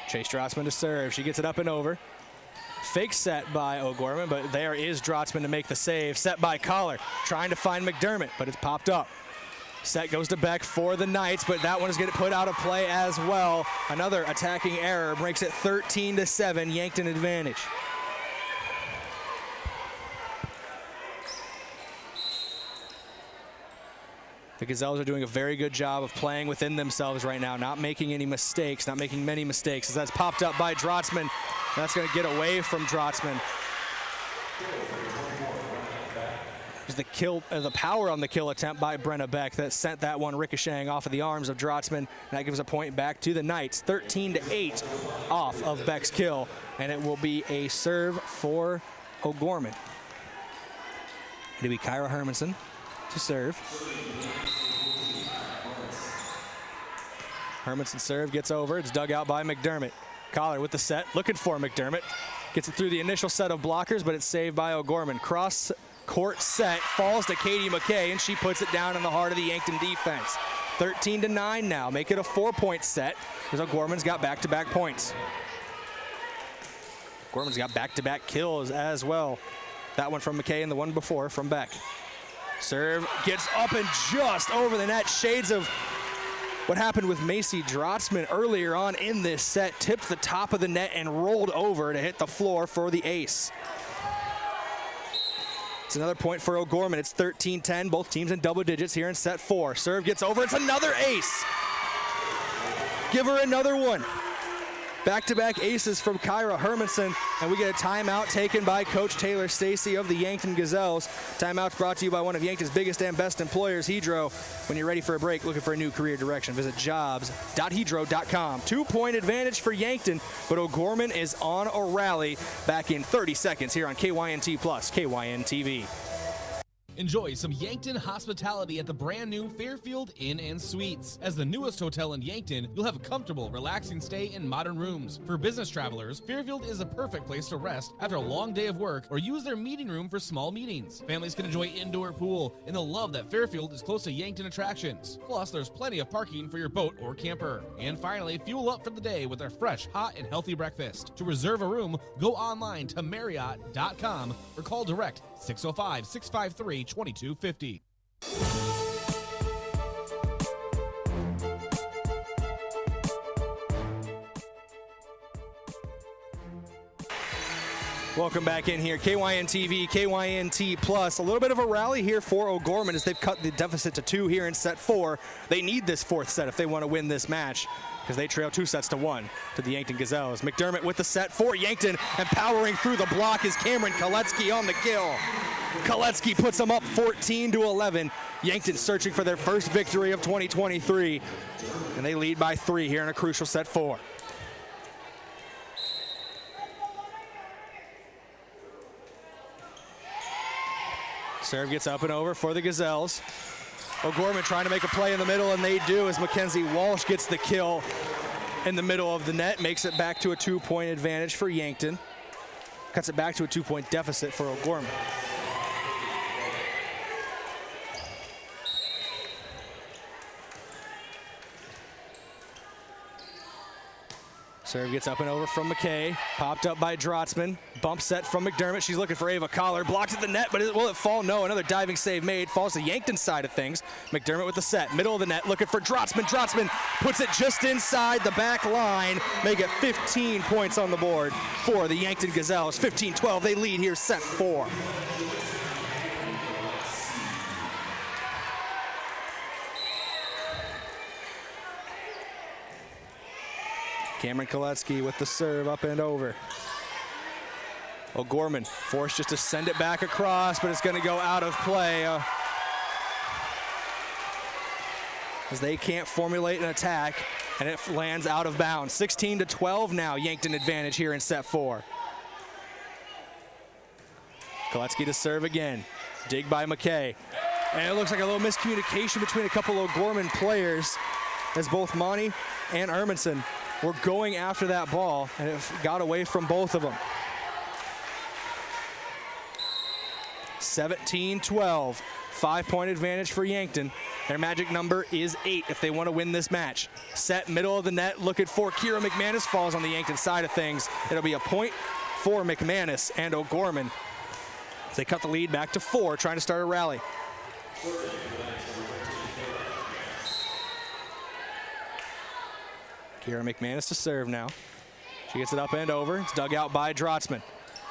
Chase Drotsman to serve. She gets it up and over. Fake set by O'Gorman, but there is Drotsman to make the save. Set by Collar, trying to find McDermott, but it's popped up. Set goes to Beck for the Knights, but that one is getting put out of play as well. Another attacking error makes it 13-7, Yankton advantage. The Gazelles are doing a very good job of playing within themselves right now, not making any mistakes, not making many mistakes. As that's popped up by Drotsman, that's going to get away from Drotsman. The power on the kill attempt by Brenna Beck that sent that one ricocheting off of the arms of Drotsman. And that gives a point back to the Knights, 13-8 off of Beck's kill. And it will be a serve for O'Gorman. It'll be Kyra Hermanson to serve. Hermanson's serve gets over. It's dug out by McDermott. Collar with the set, looking for McDermott. Gets it through the initial set of blockers, but it's saved by O'Gorman. Cross court set, falls to Katie McKay, and she puts it down in the heart of the Yankton defense. 13-9 now. Make it a 4-point set as O'Gorman's got back-to-back points. Gorman's got back-to-back kills as well. That one from McKay and the one before from Beck. Serve gets up and just over the net. Shades of what happened with Macy Drotzman earlier on in this set. Tipped the top of the net and rolled over to hit the floor for the ace. It's another point for O'Gorman. It's 13-10. Both teams in double digits here in set 4. Serve gets over. It's another ace. Give her another one. Back-to-back aces from Kyra Hermanson, and we get a timeout taken by Coach Taylor Stacy of the Yankton Gazelles. Timeout brought to you by one of Yankton's biggest and best employers, Hedro. When you're ready for a break, looking for a new career direction, visit jobs.hedro.com. 2-point advantage for Yankton, but O'Gorman is on a rally back in 30 seconds here on KYNT Plus, KYNTV. Enjoy some Yankton hospitality at the brand new Fairfield Inn & Suites. As the newest hotel in Yankton, you'll have a comfortable, relaxing stay in modern rooms. For business travelers, Fairfield is a perfect place to rest after a long day of work or use their meeting room for small meetings. Families can enjoy indoor pool, and they'll love that Fairfield is close to Yankton attractions. Plus, there's plenty of parking for your boat or camper. And finally, fuel up for the day with our fresh, hot, and healthy breakfast. To reserve a room, go online to Marriott.com or call direct 605-653-2250. Welcome back in here. KYNTV, KYNT Plus. A little bit of a rally here for O'Gorman as they've cut the deficit to 2 here in set 4. They need this 4th set if they want to win this match because they trail 2-1 to the Yankton Gazelles. McDermott with the set for Yankton, and powering through the block is Cameron Koletsky on the kill. Koletsky puts them up 14-11. Yankton searching for their first victory of 2023, and they lead by 3 here in a crucial set 4. Serve gets up and over for the Gazelles. O'Gorman trying to make a play in the middle, and they do as Mackenzie Walsh gets the kill in the middle of the net, makes it back to a 2-point advantage for Yankton. Cuts it back to a 2-point deficit for O'Gorman. Serve gets up and over from McKay. Popped up by Drotzman. Bump set from McDermott. She's looking for Ava Collar. Blocked at the net, but will it fall? No. Another diving save made. Falls to Yankton's side of things. McDermott with the set. Middle of the net. Looking for Drotzman. Drotzman puts it just inside the back line. Make it 15 points on the board for the Yankton Gazelles. 15-12. They lead here set 4. Cameron Koletsky with the serve up and over. O'Gorman forced just to send it back across, but it's going to go out of play as they can't formulate an attack, and it lands out of bounds. 16-12 now, Yankton advantage here in set 4. Koletsky to serve again. Dig by McKay. And it looks like a little miscommunication between a couple of O'Gorman players as both Monty and Ermanson were going after that ball, and it got away from both of them. 17-12, 5-point advantage for Yankton. Their magic number is 8 if they want to win this match. Set middle of the net, looking for Kira McManus, falls on the Yankton side of things. It'll be a point for McManus and O'Gorman. They cut the lead back to 4, trying to start a rally. Kira McManus to serve now. She gets it up and over. It's dug out by Drotzman.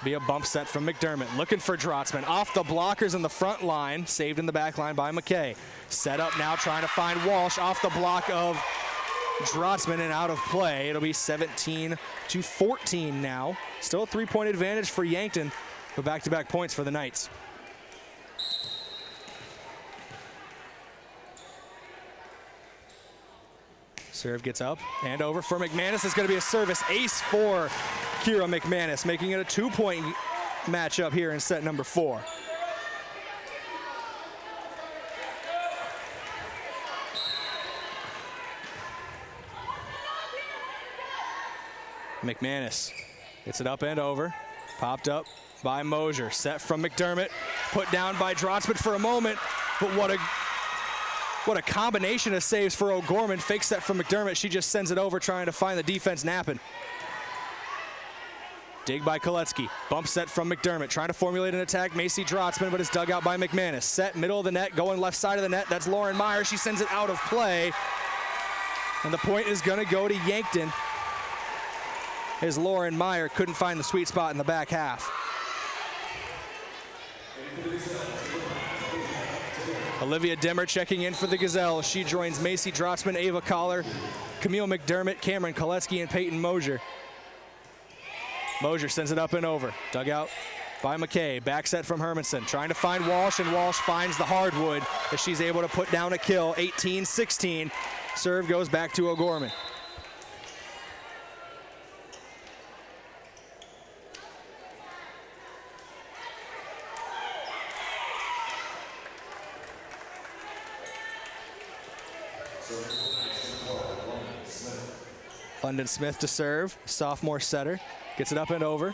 Be a bump set from McDermott. Looking for Drotzman. Off the blockers in the front line. Saved in the back line by McKay. Set up now trying to find Walsh. Off the block of Drotzman and out of play. It'll be 17-14 now. Still a 3-point advantage for Yankton, but back-to-back points for the Knights. Serve gets up and over for McManus. It's going to be a service ace for Kira McManus, making it a 2-point matchup here in set number 4. McManus gets it up and over. Popped up by Mosier. Set from McDermott. Put down by Drotzman for a moment. But what a What a combination of saves for O'Gorman. Fake set from McDermott. She just sends it over, trying to find the defense napping. Dig by Koletsky. Bump set from McDermott. Trying to formulate an attack. Macy Drotzman, but it's dug out by McManus. Set, middle of the net, going left side of the net. That's Lauren Meyer. She sends it out of play. And the point is going to go to Yankton, as Lauren Meyer couldn't find the sweet spot in the back half. Olivia Dimmer checking in for the Gazelles. She joins Macy Drotzman, Ava Collar, Camille McDermott, Cameron Koletsky, and Peyton Mosier. Mosier sends it up and over. Dug out by McKay. Back set from Hermanson. Trying to find Walsh, and Walsh finds the hardwood as she's able to put down a kill. 18-16. Serve goes back to O'Gorman. London Smith to serve, sophomore setter, gets it up and over.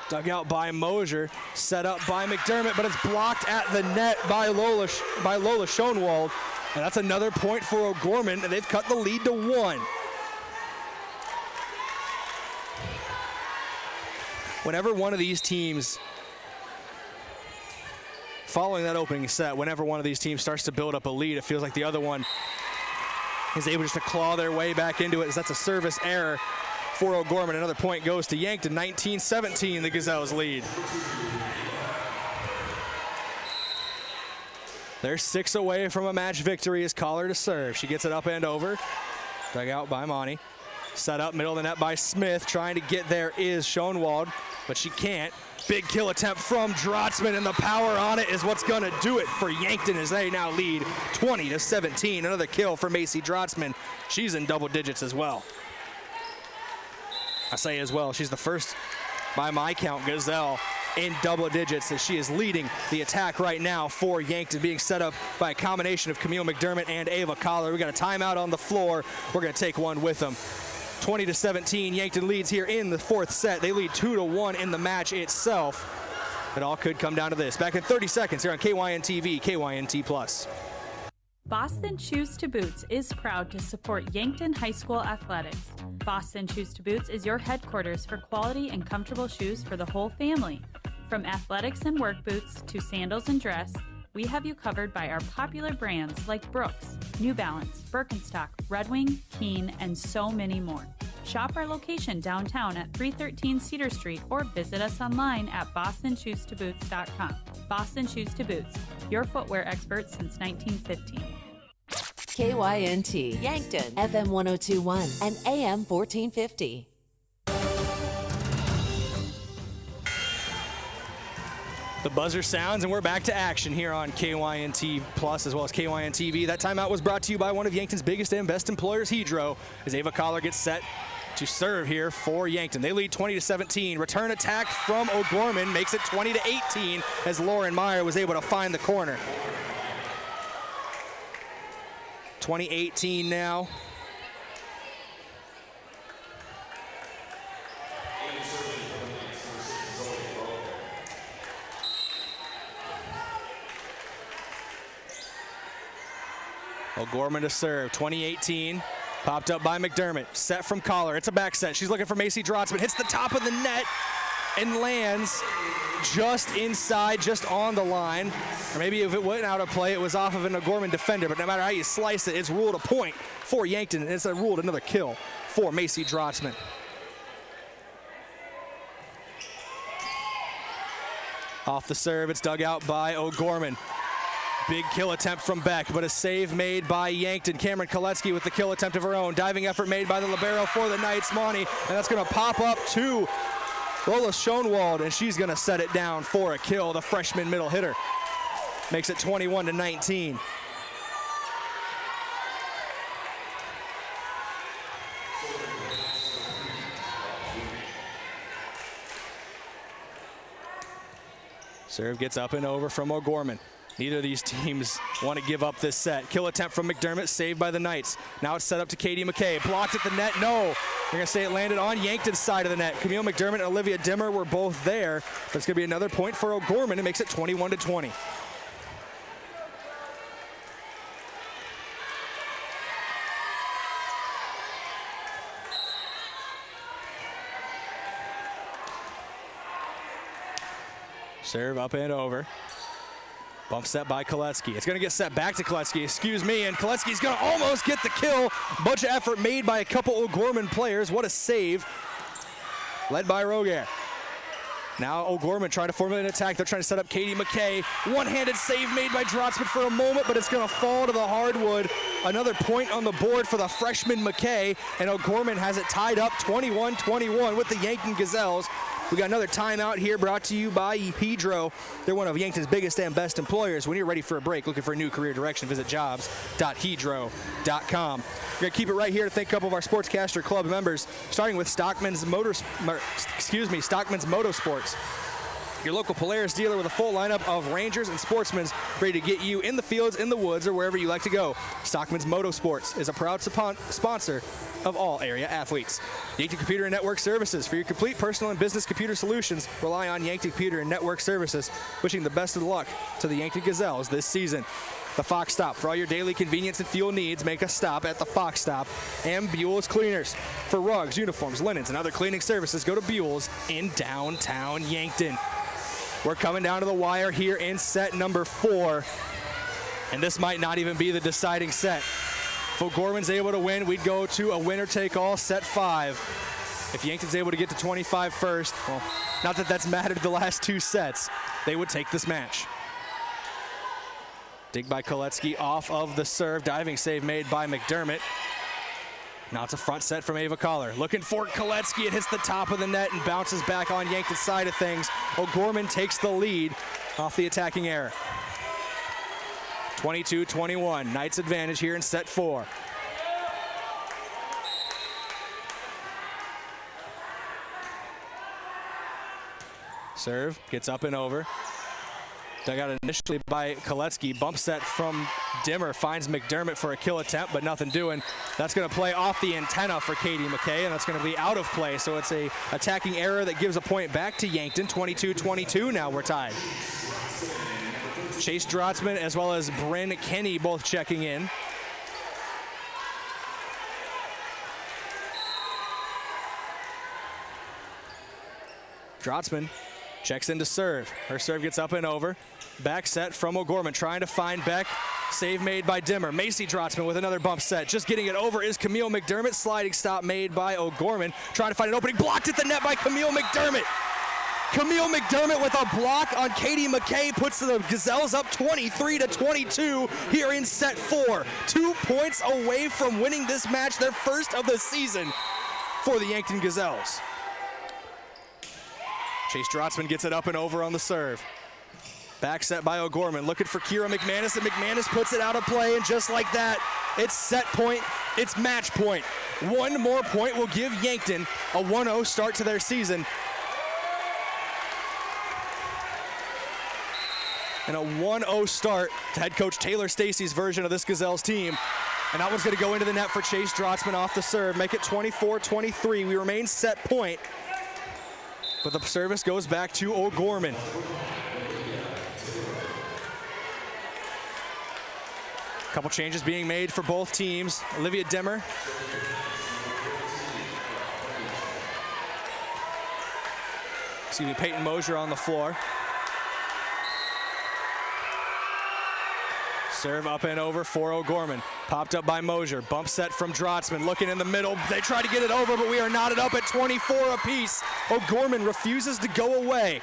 Dug out by Mosier, set up by McDermott, but it's blocked at the net by Lola Schoenwald. And that's another point for O'Gorman, and they've cut the lead to 1. Whenever one of these teams, following that opening set, whenever one of these teams starts to build up a lead, it feels like the other one is able just to claw their way back into it, as that's a service error for O'Gorman. Another point goes to Yankton. 19-17, the Gazelles lead. They're 6 away from a match victory as Collar to serve. She gets it up and over. Dug out by Monty. Set up middle of the net by Smith. Trying to get there is Schoenwald, but she can't. Big kill attempt from Drotzman, and the power on it is what's going to do it for Yankton as they now lead 20-17. Another kill for Macy Drotzman. She's in double digits as well. I say as well, she's the first, by my count, Gazelle in double digits, as she is leading the attack right now for Yankton, being set up by a combination of Camille McDermott and Ava Collar. We got a timeout on the floor. We're going to take one with them. 20-17, Yankton leads here in the fourth set. They lead 2-1 in the match itself. It all could come down to this. Back in 30 seconds here on KYNTV, KYNT+. Boston Shoes to Boots is proud to support Yankton High School athletics. Boston Shoes to Boots is your headquarters for quality and comfortable shoes for the whole family. From athletics and work boots to sandals and dress, we have you covered by our popular brands like Brooks, New Balance, Birkenstock, Red Wing, Keen, and so many more. Shop our location downtown at 313 Cedar Street or visit us online at bostonshoestoboots.com. Boston Shoes to Boots, your footwear expert since 1915. KYNT, Yankton, FM 1021 and AM 1450. The buzzer sounds, and we're back to action here on KYNT Plus as well as KYN-TV. That timeout was brought to you by one of Yankton's biggest and best employers, Hedro, as Ava Collar gets set to serve here for Yankton. They lead 20-17. Return attack from O'Gorman makes it 20-18 as Lauren Meyer was able to find the corner. 20-18 now. O'Gorman to serve, 20-18. Popped up by McDermott, set from Collar. It's a back set. She's looking for Macy Drotzman. Hits the top of the net and lands just inside, just on the line. Or maybe if it went out of play, it was off of an O'Gorman defender. But no matter how you slice it, it's ruled a point for Yankton. And it's ruled another kill for Macy Drotzman. Off the serve, it's dug out by O'Gorman. Big kill attempt from Beck, but a save made by Yankton. Cameron Koletsky with the kill attempt of her own. Diving effort made by the libero for the Knights, Monty, and that's going to pop up to Lola Schoenwald, and she's going to set it down for a kill. The freshman middle hitter makes it 21-19. Serve gets up and over from O'Gorman. Neither of these teams want to give up this set. Kill attempt from McDermott, saved by the Knights. Now it's set up to Katie McKay. Blocked at the net, no. We're going to say it landed on Yankton's side of the net. Camille McDermott and Olivia Dimmer were both there, but it's going to be another point for O'Gorman. It makes it 21-20. Serve up and over. Bump set by Koletsky. It's going to get set back to Koletsky, excuse me, and Koletsky's going to almost get the kill. Bunch of effort made by a couple O'Gorman players. What a save. Led by Roger. Now O'Gorman trying to formulate an attack. They're trying to set up Katie McKay. One-handed save made by Drotzman for a moment, but it's going to fall to the hardwood. Another point on the board for the freshman McKay, and O'Gorman has it tied up 21-21 with the Yankton Gazelles. We got another timeout here brought to you by Pedro. They're one of Yankton's biggest and best employers. When you're ready for a break, looking for a new career direction, visit jobs.hedro.com. We're going to keep it right here to thank a couple of our Sportscaster Club members, starting with Stockman's Motorsports. Your local Polaris dealer with a full lineup of Rangers and Sportsmen ready to get you in the fields, in the woods, or wherever you like to go. Stockman's Motorsports is a proud sponsor of all area athletes. Yankton Computer and Network Services. For your complete personal and business computer solutions, rely on Yankton Computer and Network Services. Wishing the best of luck to the Yankton Gazelles this season. The Fox Stop. For all your daily convenience and fuel needs, make a stop at the Fox Stop. And Buell's Cleaners. For rugs, uniforms, linens, and other cleaning services, go to Buell's in downtown Yankton. We're coming down to the wire here in set number 4. And this might not even be the deciding set. If O'Gorman's able to win, we'd go to a winner-take-all set 5. If Yankton's able to get to 25 first, well, not that that's mattered the last 2 sets, they would take this match. Dig by Koletsky off of the serve. Diving save made by McDermott. Now it's a front set from Ava Collar. Looking for Koletsky. It hits the top of the net and bounces back on Yankton's side of things. O'Gorman takes the lead off the attacking error. 22-21. Knights advantage here in set 4. Serve gets up and over. Dug out initially by Koletsky. Bump set from Dimmer. Finds McDermott for a kill attempt, but nothing doing. That's going to play off the antenna for Katie McKay, and that's going to be out of play. So it's a attacking error that gives a point back to Yankton. 22-22. Now we're tied. Chase Drotzman as well as Bryn Kenny both checking in. Drotzman checks in to serve. Her serve gets up and over. Back set from O'Gorman, trying to find Beck. Save made by Dimmer. Macy Drotzman with another bump set. Just getting it over is Camille McDermott. Sliding stop made by O'Gorman. Trying to find an opening. Blocked at the net by Camille McDermott. Camille McDermott with a block on Katie McKay puts the Gazelles up 23-22 here in set 4. 2 points away from winning this match, their first of the season for the Yankton Gazelles. Chase Drotzman gets it up and over on the serve. Back set by O'Gorman, looking for Kira McManus, and McManus puts it out of play, and just like that, it's set point, it's match point. One more point will give Yankton a 1-0 start to their season. And a 1-0 start to head coach Taylor Stacey's version of this Gazelles team. And that one's going to go into the net for Chase Drotzman off the serve, make it 24-23. We remain set point, but the service goes back to O'Gorman. Couple changes being made for both teams. Olivia Dimmer. Peyton Mosier on the floor. Serve up and over for O'Gorman. Popped up by Mosier. Bump set from Drotzman. Looking in the middle. They try to get it over, but we are knotted up at 24 apiece. O'Gorman refuses to go away.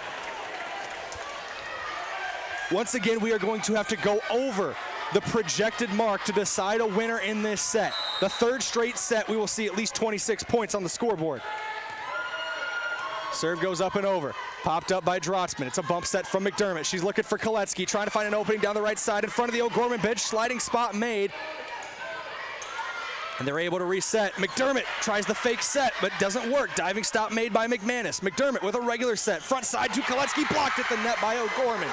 Once again, we are going to have to go over the projected mark to decide a winner in this set. The third straight set, we will see at least 26 points on the scoreboard. Serve goes up and over. Popped up by Drotzman. It's a bump set from McDermott. She's looking for Koletsky, trying to find an opening down the right side in front of the O'Gorman bench. Sliding spot made. And they're able to reset. McDermott tries the fake set, but doesn't work. Diving stop made by McManus. McDermott with a regular set. Front side to Koletsky, blocked at the net by O'Gorman.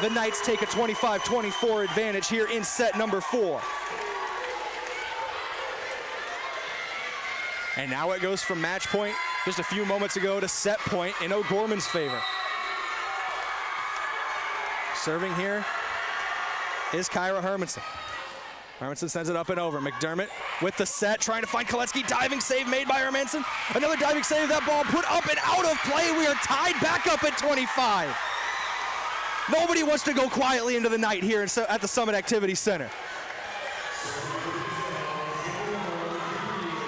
The Knights take a 25-24 advantage here in set number 4. And now it goes from match point just a few moments ago to set point in O'Gorman's favor. Serving here is Kyra Hermanson. Hermanson sends it up and over. McDermott with the set, trying to find Koletsky. Diving save made by Hermanson. Another diving save. That ball put up and out of play. We are tied back up at 25. Nobody wants to go quietly into the night here at the Summit Activity Center.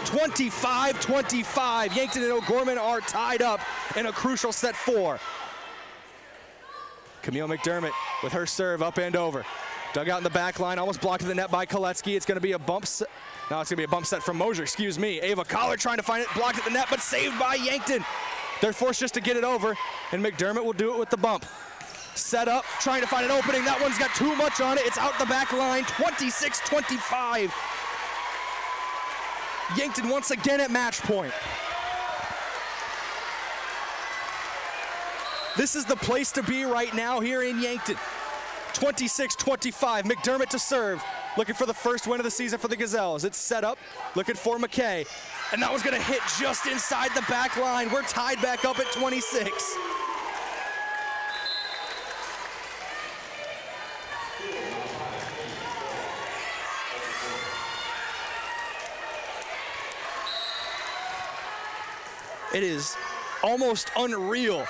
25-25. Yankton and O'Gorman are tied up in a crucial set 4. Camille McDermott with her serve up and over. Dug out in the back line, almost blocked to the net by Koletsky. It's going to be a bump set. No, it's going to be a bump set from Mosier, excuse me. Ava Collar trying to find it, blocked at the net, but saved by Yankton. They're forced just to get it over, and McDermott will do it with the bump. Set up, trying to find an opening. That one's got too much on it. It's out the back line, 26-25. Yankton once again at match point. This is the place to be right now here in Yankton. 26-25, McDermott to serve. Looking for the first win of the season for the Gazelles. It's set up, looking for McKay. And that one's gonna hit just inside the back line. We're tied back up at 26. It is almost unreal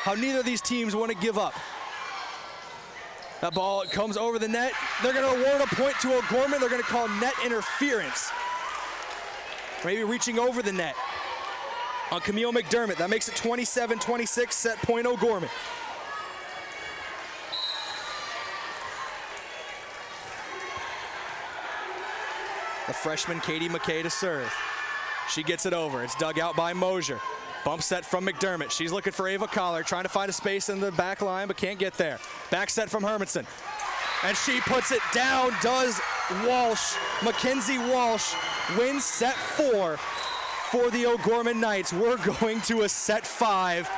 how neither of these teams want to give up. That ball comes over the net. They're going to award a point to O'Gorman. They're going to call net interference. Maybe reaching over the net on Camille McDermott. That makes it 27-26, set point O'Gorman. The freshman Katie McKay to serve. She gets it over. It's dug out by Mosier. Bump set from McDermott. She's looking for Ava Collar, trying to find a space in the back line, but can't get there. Back set from Hermanson. And she puts it down, does Walsh. Mackenzie Walsh wins set 4 for the O'Gorman Knights. We're going to a set 5,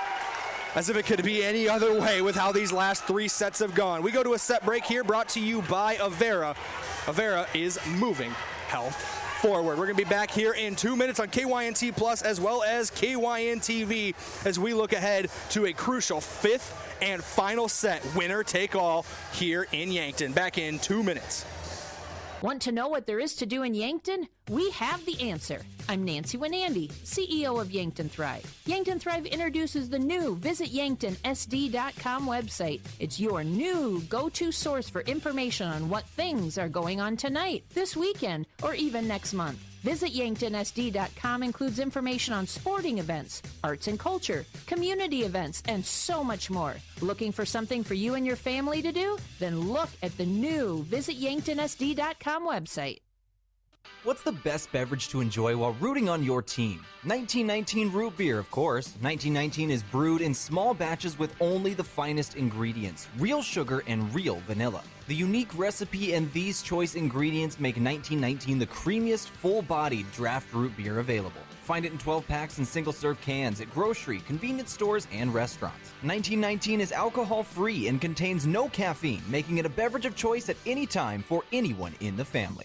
as if it could be any other way with how these last 3 sets have gone. We go to a set break here, brought to you by Avera. Avera is moving health forward. We're going to be back here in 2 minutes on KYNT Plus as well as KYNTV as we look ahead to a crucial 5th and final set, winner take all here in Yankton. Back in 2 minutes. Want to know what there is to do in Yankton? We have the answer. I'm Nancy Winandy, CEO of Yankton Thrive. Yankton Thrive introduces the new VisitYanktonSD.com website. It's your new go-to source for information on what things are going on tonight, this weekend, or even next month. VisitYanktonSD.com includes information on sporting events, arts and culture, community events, and so much more. Looking for something for you and your family to do? Then look at the new VisitYanktonSD.com website. What's the best beverage to enjoy while rooting on your team? 1919 root beer, of course. 1919 is brewed in small batches with only the finest ingredients, real sugar and real vanilla. The unique recipe and these choice ingredients make 1919 the creamiest, full-bodied draft root beer available. Find it in 12 packs and single-serve cans at grocery, convenience stores, and restaurants. 1919 is alcohol-free and contains no caffeine, making it a beverage of choice at any time for anyone in the family.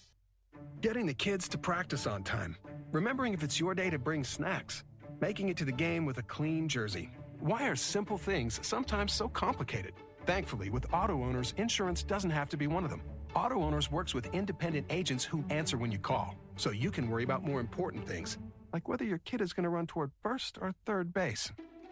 Getting the kids to practice on time. Remembering if it's your day to bring snacks. Making it to the game with a clean jersey. Why are simple things sometimes so complicated? Thankfully, with auto owners, insurance doesn't have to be one of them. Auto Owners works with independent agents who answer when you call, so you can worry about more important things, like whether your kid is going to run toward first or third base.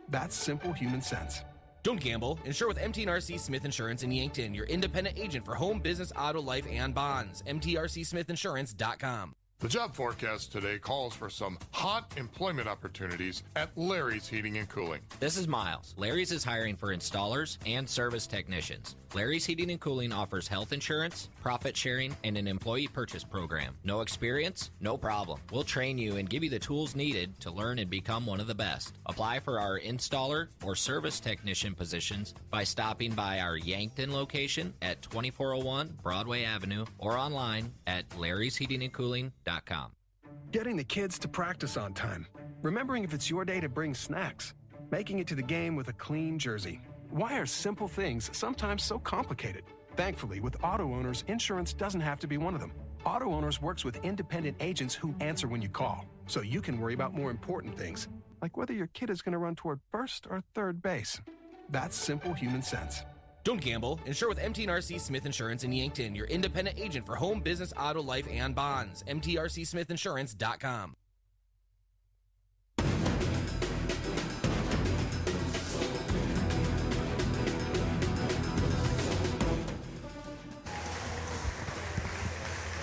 That's simple human sense. Don't gamble. Insure with MT&RC Smith Insurance in Yankton, your independent agent for home, business, auto, life, and bonds. MTRCSmithInsurance.com. The job forecast today calls for some hot employment opportunities at Larry's Heating and Cooling. This is Miles. Larry's is hiring for installers and service technicians. Larry's Heating and Cooling offers health insurance, profit sharing, and an employee purchase program. No experience? No problem. We'll train you and give you the tools needed to learn and become one of the best. Apply for our installer or service technician positions by stopping by our Yankton location at 2401 Broadway Avenue or online at larrysheatingandcooling.com. Getting the kids to practice on time. Remembering if it's your day to bring snacks. Making it to the game with a clean jersey. Why are simple things sometimes so complicated? Thankfully, with auto owners, insurance doesn't have to be one of them. Auto Owners works with independent agents who answer when you call, so you can worry about more important things, like whether your kid is going to run toward first or third base. That's simple human sense. Don't gamble. Insure with MT&RC Smith Insurance in Yankton, your independent agent for home, business, auto, life, and bonds. MTRCSmithInsurance.com.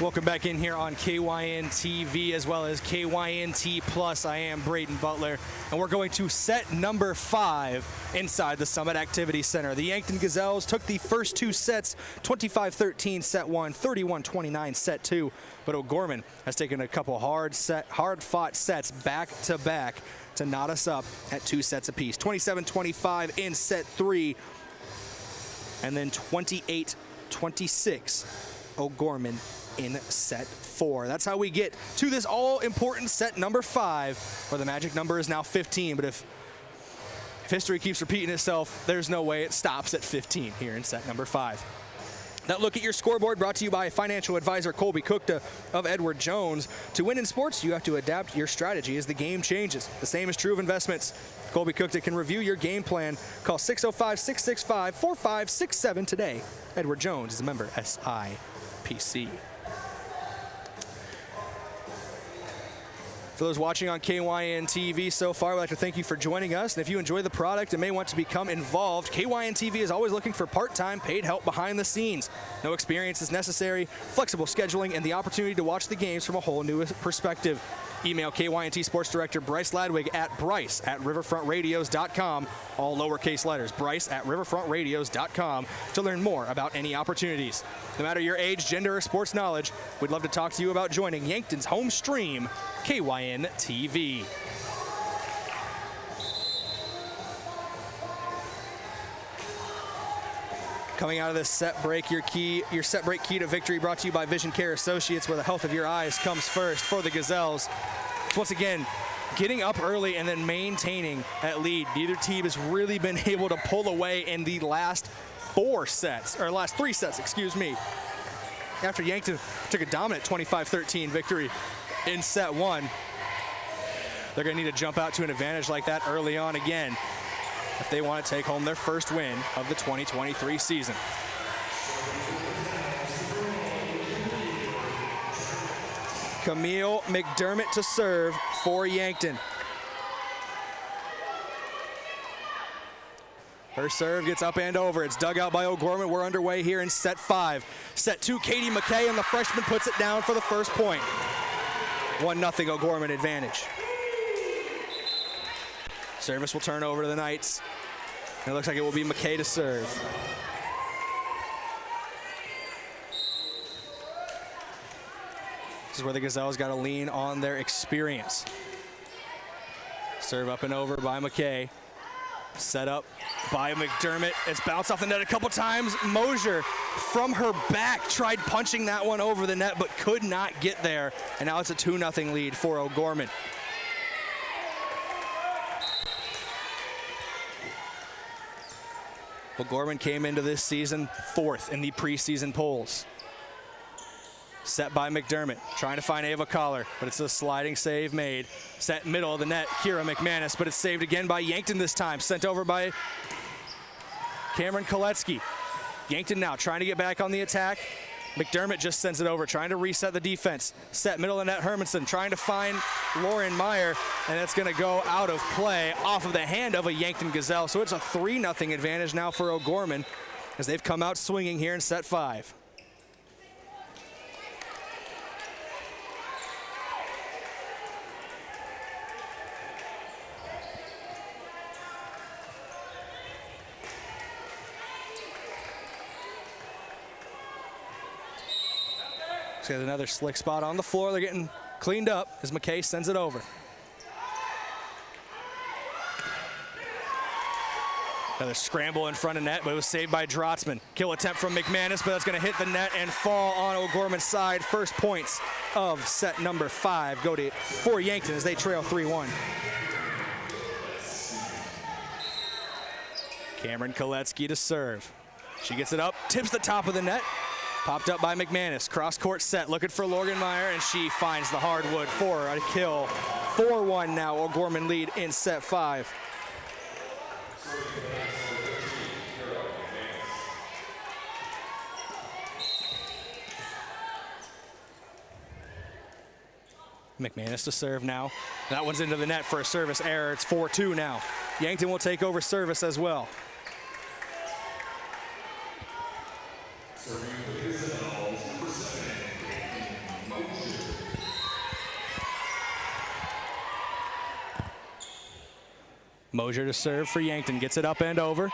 Welcome back in here on KYNTV as well as KYNT Plus. I am Brayden Butler, and we're going to set number 5 inside the Summit Activity Center. The Yankton Gazelles took the first 2 sets, 25-13 set 1, 31-29 set 2, but O'Gorman has taken a couple hard-fought sets back-to-back to knot us up at 2 sets apiece. 27-25 in set 3, and then 28-26 O'Gorman in set 4. That's how we get to this all-important set number 5, where the magic number is now 15. But if history keeps repeating itself, there's no way it stops at 15 here in set number 5. That look at your scoreboard brought to you by financial advisor Colby Cookta of Edward Jones. To win in sports, you have to adapt your strategy as the game changes. The same is true of investments. Colby Cookta can review your game plan. Call 605-665-4567 today. Edward Jones is a member SIPC. For those watching on KYN-TV so far, we'd like to thank you for joining us. And if you enjoy the product and may want to become involved, KYN-TV is always looking for part-time paid help behind the scenes. No experience is necessary, flexible scheduling, and the opportunity to watch the games from a whole new perspective. Email KYNT Sports Director Bryce Ladwig at bryce@riverfrontradios.com, all lowercase letters, bryce@riverfrontradios.com, to learn more about any opportunities. No matter your age, gender, or sports knowledge, we'd love to talk to you about joining Yankton's home stream, KYN-TV. Coming out of this set break, your set break key to victory brought to you by Vision Care Associates, where the health of your eyes comes first for the Gazelles. Once again, getting up early and then maintaining that lead. Neither team has really been able to pull away in the last 3 sets, excuse me. After Yankton took a dominant 25-13 victory in set 1, they're going to need to jump out to an advantage like that early on again if they want to take home their first win of the 2023 season. Camille McDermott to serve for Yankton. Her serve gets up and over. It's dug out by O'Gorman. We're underway here in set 5. Set 2, Katie McKay, and the freshman puts it down for the first point. 1-0 O'Gorman advantage. Service will turn over to the Knights. And it looks like it will be McKay to serve. This is where the Gazelles got to lean on their experience. Serve up and over by McKay. Set up by McDermott. It's bounced off the net a couple times. Mosier from her back tried punching that one over the net but could not get there. And now it's a 2-0 lead for O'Gorman. O'Gorman came into this season 4th in the preseason polls. Set by McDermott, trying to find Ava Collar, but it's a sliding save made. Set middle of the net, Kira McManus, but it's saved again by Yankton this time. Sent over by Cameron Koletsky. Yankton now trying to get back on the attack. McDermott just sends it over, trying to reset the defense. Set middle of the net, Hermanson trying to find Lauren Meyer, and that's going to go out of play off of the hand of a Yankton Gazelle. So it's a 3-0 advantage now for O'Gorman as they've come out swinging here in set 5. So another slick spot on the floor. They're getting cleaned up as McKay sends it over. Another scramble in front of net, but it was saved by Drotzman. Kill attempt from McManus, but that's going to hit the net and fall on O'Gorman's side. First points of set number 5 go to for Yankton as they trail 3-1. Cameron Koletsky to serve. She gets it up, tips the top of the net. Popped up by McManus. Cross-court set, looking for Logan Meyer, and she finds the hardwood for a kill. 4-1 now, O'Gorman lead in set 5. McManus to serve now. That one's into the net for a service error. It's 4-2 now. Yankton will take over service as well. Mosier to serve for Yankton. Gets it up and over.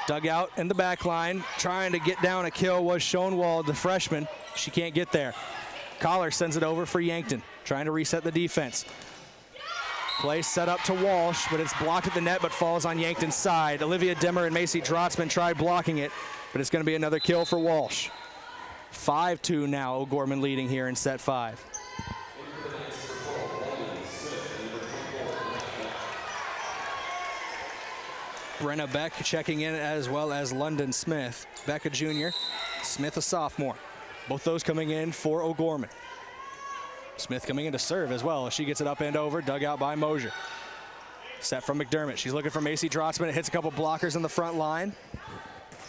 Dug out in the back line. Trying to get down a kill was Schoenwald, the freshman. She can't get there. Collar sends it over for Yankton. Trying to reset the defense. Play set up to Walsh, but it's blocked at the net, but falls on Yankton's side. Olivia Dimmer and Macy Drotzman tried blocking it, but it's going to be another kill for Walsh. 5-2 now, O'Gorman leading here in set 5. Brenna Beck checking in, as well as London Smith. Beck a junior, Smith a sophomore. Both those coming in for O'Gorman. Smith coming in to serve as well. She gets it up and over, dug out by Mosier. Set from McDermott. She's looking for Macy Drotzman. It hits a couple blockers in the front line.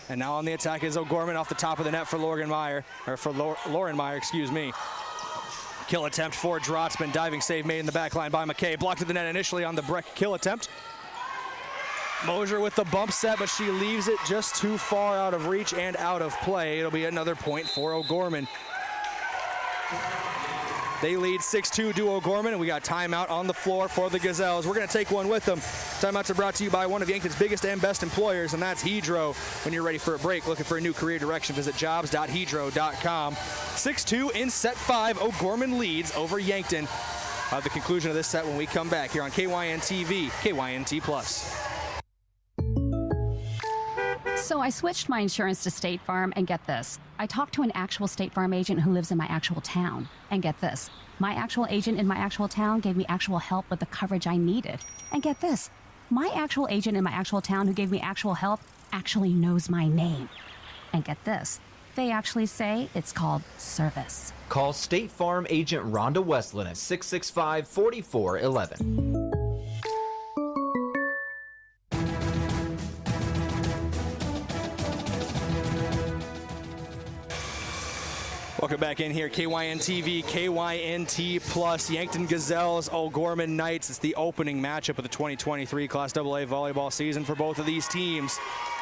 And now on the attack is O'Gorman off the top of the net for Lauren Meyer, excuse me. Kill attempt for Drotzman. Diving save made in the back line by McKay. Blocked at the net initially on the Breck kill attempt. Mosier with the bump set, but she leaves it just too far out of reach and out of play. It'll be another point for O'Gorman. They lead 6-2 to O'Gorman, and we got timeout on the floor for the Gazelles. We're going to take one with them. Timeouts are brought to you by one of Yankton's biggest and best employers, and that's Hedro. When you're ready for a break, looking for a new career direction, visit jobs.hedro.com. 6-2 in set 5. O'Gorman leads over Yankton. The conclusion of this set when we come back here on KYNTV, KYNT+. So I switched my insurance to State Farm, and get this. I talked to an actual State Farm agent who lives in my actual town. And get this. My actual agent in my actual town gave me actual help with the coverage I needed. And get this. My actual agent in my actual town who gave me actual help actually knows my name. And get this. They actually say it's called service. Call State Farm agent Rhonda Westland at 665-4411. Welcome back in here, KYNTV, KYNT+, Yankton Gazelles, O'Gorman Knights. It's the opening matchup of the 2023 Class AA volleyball season for both of these teams.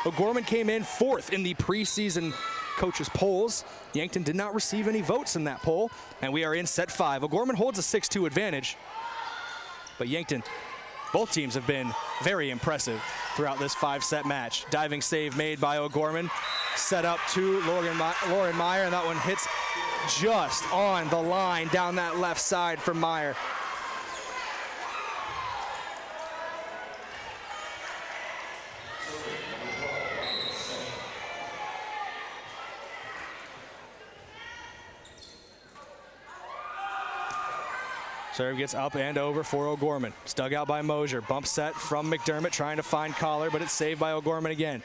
O'Gorman came in 4th in the preseason coaches' polls. Yankton did not receive any votes in that poll, and we are in set 5. O'Gorman holds a 6-2 advantage, but Yankton, both teams have been very impressive throughout this 5-set match. Diving save made by O'Gorman. Set up to Lauren Meyer, and that one hits just on the line down that left side for Meyer. Serve gets up and over for O'Gorman. It's dug out by Mosier. Bump set from McDermott, trying to find Collar, but it's saved by O'Gorman again.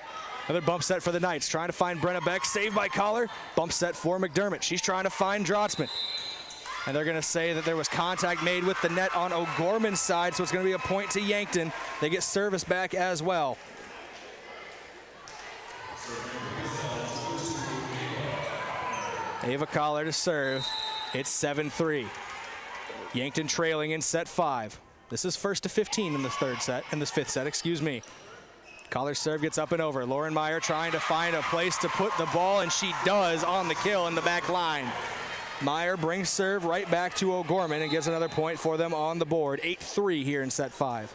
Another bump set for the Knights, trying to find Brenna Beck, saved by Collar. Bump set for McDermott. She's trying to find Drotzman. And they're going to say that there was contact made with the net on O'Gorman's side, so it's going to be a point to Yankton. They get service back as well. Ava Collar to serve. It's 7-3. Yankton trailing in set 5. This is 1st to 15 in this 5th set, excuse me. Collar's serve gets up and over. Lauren Meyer trying to find a place to put the ball, and she does on the kill in the back line. Meyer brings serve right back to O'Gorman and gets another point for them on the board. 8-3 here in set 5.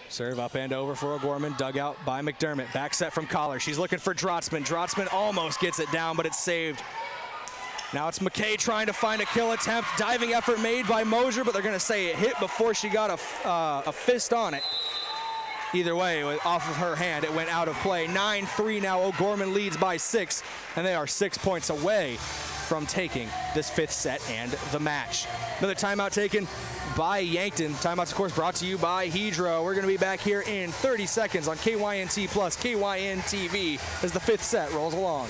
Serve up and over for O'Gorman, dug out by McDermott. Back set from Collar. She's looking for Drotzman. Drotzman almost gets it down, but it's saved. Now it's McKay trying to find a kill attempt. Diving effort made by Mosier, but they're going to say it hit before she got a fist on it. Either way, off of her hand, it went out of play. 9-3 now. O'Gorman leads by 6, and they are 6 points away from taking this 5th set and the match. Another timeout taken by Yankton. Timeouts, of course, brought to you by Hedro. We're going to be back here in 30 seconds on KYNT plus KYNTV as the 5th set rolls along.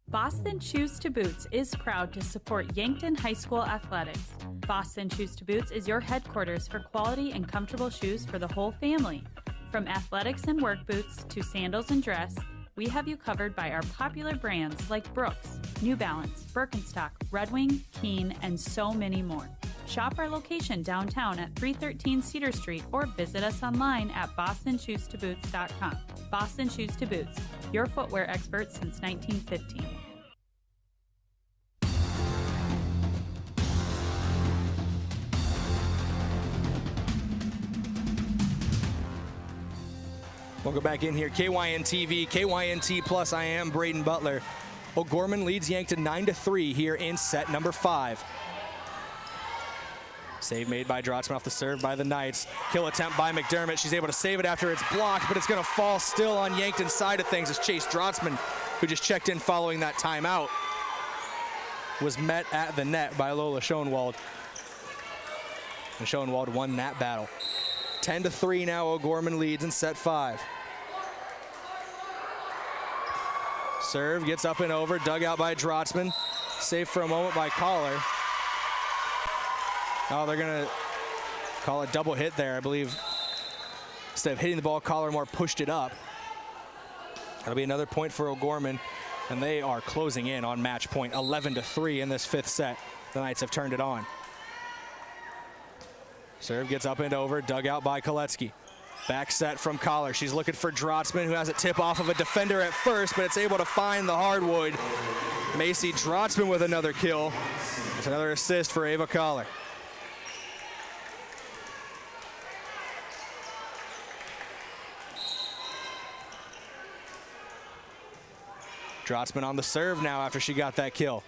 Boston Shoes to Boots is proud to support Yankton High School athletics. Boston Shoes to Boots is your headquarters for quality and comfortable shoes for the whole family. From athletics and work boots to sandals and dress, we have you covered by our popular brands like Brooks, New Balance, Birkenstock, Red Wing, Keen, and so many more. Shop our location downtown at 313 Cedar Street or visit us online at bostonshoestoboots.com. Boston Shoes to Boots, your footwear experts since 1915. Welcome back in here. KYNTV, KYNT Plus. I am Brayden Butler. O'Gorman leads Yankton 9-3 here in set number 5. Save made by Drotzman off the serve by the Knights. Kill attempt by McDermott. She's able to save it after it's blocked, but it's going to fall still on Yankton's side of things as Chase Drotzman, who just checked in following that timeout, was met at the net by Lola Schoenwald. And Schoenwald won that battle. 10-3 now, O'Gorman leads in set 5. Serve gets up and over, dug out by Drotzman. Saved for a moment by Collar. Oh, they're gonna call a double hit there, I believe. Instead of hitting the ball, Collar more pushed it up. That'll be another point for O'Gorman, and they are closing in on match point. 11-3 in this 5th set. The Knights have turned it on. Serve gets up and over, dug out by Koletsky. Back set from Collar. She's looking for Drotzman, who has a tip off of a defender at first, but it's able to find the hardwood. Macy Drotzman with another kill. It's another assist for Ava Collar. Drotzman on the serve now after she got that kill.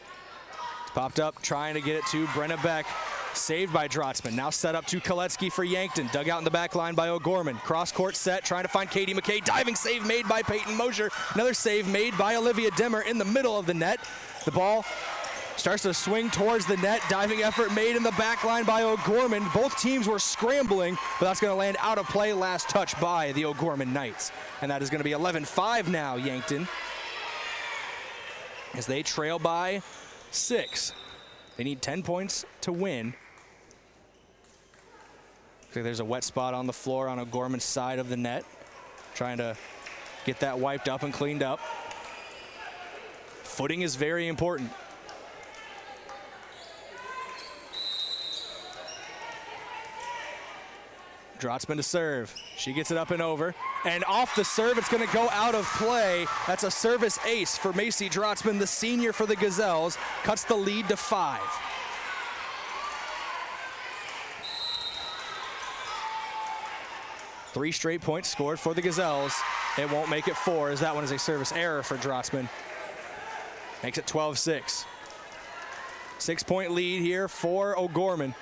It's popped up, trying to get it to Brenna Beck. Saved by Drotzman. Now set up to Koletsky for Yankton. Dug out in the back line by O'Gorman. Cross-court set, trying to find Katie McKay. Diving save made by Peyton Mosier. Another save made by Olivia Dimmer in the middle of the net. The ball starts to swing towards the net. Diving effort made in the back line by O'Gorman. Both teams were scrambling, but that's going to land out of play. Last touch by the O'Gorman Knights. And that is going to be 11-5 now, Yankton, as they trail by 6. They need 10 points to win. There's a wet spot on the floor on O'Gorman's side of the net. Trying to get that wiped up and cleaned up. Footing is very important. Drotzman to serve. She gets it up and over. And off the serve, it's going to go out of play. That's a service ace for Macy Drotzman, the senior for the Gazelles. Cuts the lead to 5. Three straight points scored for the Gazelles. It won't make it 4, as that one is a service error for Drotzman. Makes it 12-6. 6-point lead here for O'Gorman.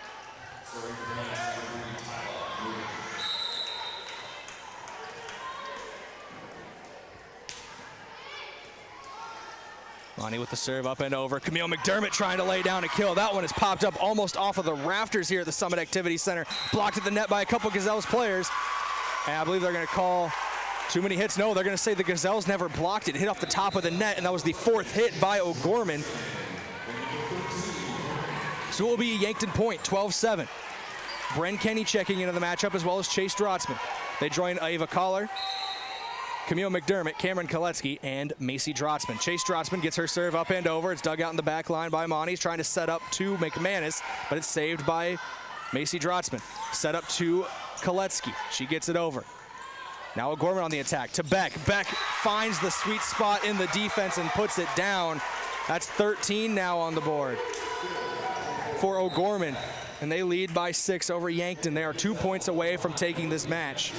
Lonnie with the serve up and over. Camille McDermott trying to lay down a kill. That one has popped up almost off of the rafters here at the Summit Activity Center. Blocked at the net by a couple Gazelles players. And I believe they're going to call too many hits. No, they're going to say the Gazelles never blocked it. Hit off the top of the net, and that was the 4th hit by O'Gorman. So it will be a Yankton point, 12-7. Bren Kenny checking into the matchup, as well as Chase Drotzman. They join Ava Collar, Camille McDermott, Cameron Koletsky, and Macy Drotzman. Chase Drotzman gets her serve up and over. It's dug out in the back line by Monty. He's trying to set up to McManus, but it's saved by Macy Drotzman. Set up to Koletsky. She gets it over. Now O'Gorman on the attack to Beck. Beck finds the sweet spot in the defense and puts it down. That's 13 now on the board for O'Gorman, and they lead by 6 over Yankton. They are 2 points away from taking this match.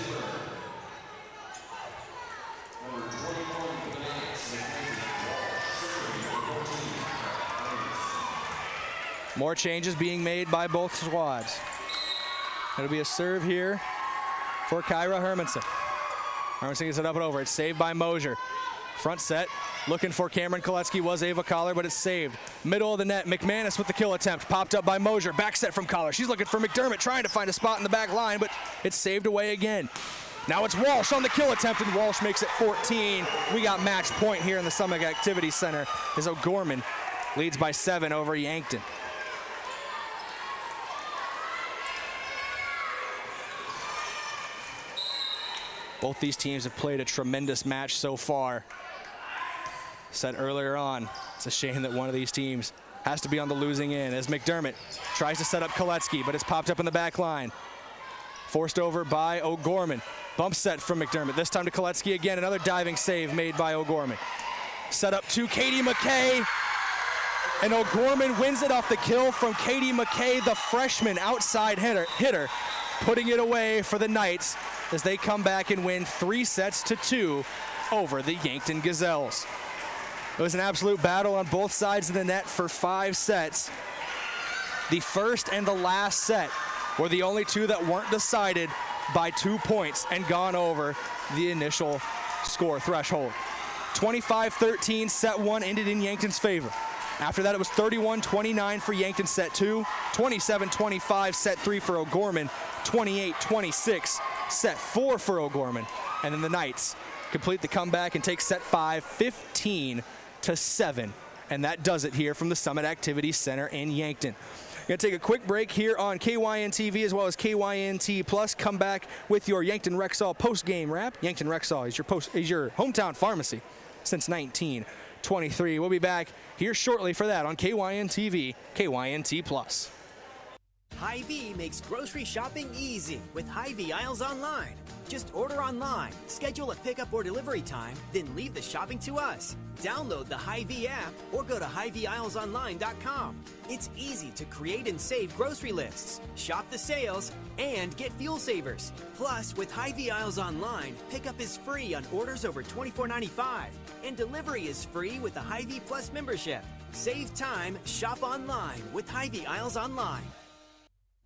More changes being made by both squads. It'll be a serve here for Kyra Hermanson. Hermanson gets it up and over. It's saved by Mosier. Front set, looking for Cameron Koletsky, was Ava Collar, but it's saved. Middle of the net, McManus with the kill attempt. Popped up by Mosier. Back set from Collar. She's looking for McDermott, trying to find a spot in the back line, but it's saved away again. Now it's Walsh on the kill attempt, and Walsh makes it 14. We got match point here in the Summit Activity Center as O'Gorman leads by 7 over Yankton. Both these teams have played a tremendous match so far. Said earlier on, it's a shame that one of these teams has to be on the losing end as McDermott tries to set up Koletsky, but it's popped up in the back line. Forced over by O'Gorman. Bump set from McDermott. This time to Koletsky again. Another diving save made by O'Gorman. Set up to Katie McKay. And O'Gorman wins it off the kill from Katie McKay, the freshman outside hitter, putting it away for the Knights as they come back and win 3-2 over the Yankton Gazelles. It was an absolute battle on both sides of the net for 5 sets. The first and the last set were the only two that weren't decided by 2 points and gone over the initial score threshold. 25-13, set 1 ended in Yankton's favor. After that, it was 31-29 for Yankton set 2, 27-25 set 3 for O'Gorman, 28-26 set 4 for O'Gorman, and then the Knights complete the comeback and take set 5, 15-7, and that does it here from the Summit Activity Center in Yankton. Going to take a quick break here on KYNTV as well as KYNT Plus. Come back with your Yankton Rexall post-game wrap. Yankton Rexall is your hometown pharmacy since 1923. We'll be back here shortly for that on KYNTV, KYNT Plus. Hy-Vee makes grocery shopping easy with Hy-Vee Aisles Online. Just order online, schedule a pickup or delivery time, then leave the shopping to us. Download the Hy-Vee app or go to HyVeeAislesOnline.com. It's easy to create and save grocery lists, shop the sales, and get fuel savers. Plus, with Hy-Vee Aisles Online, pickup is free on orders over $24.95, and delivery is free with the Hy-Vee Plus membership. Save time, shop online with Hy-Vee Aisles Online.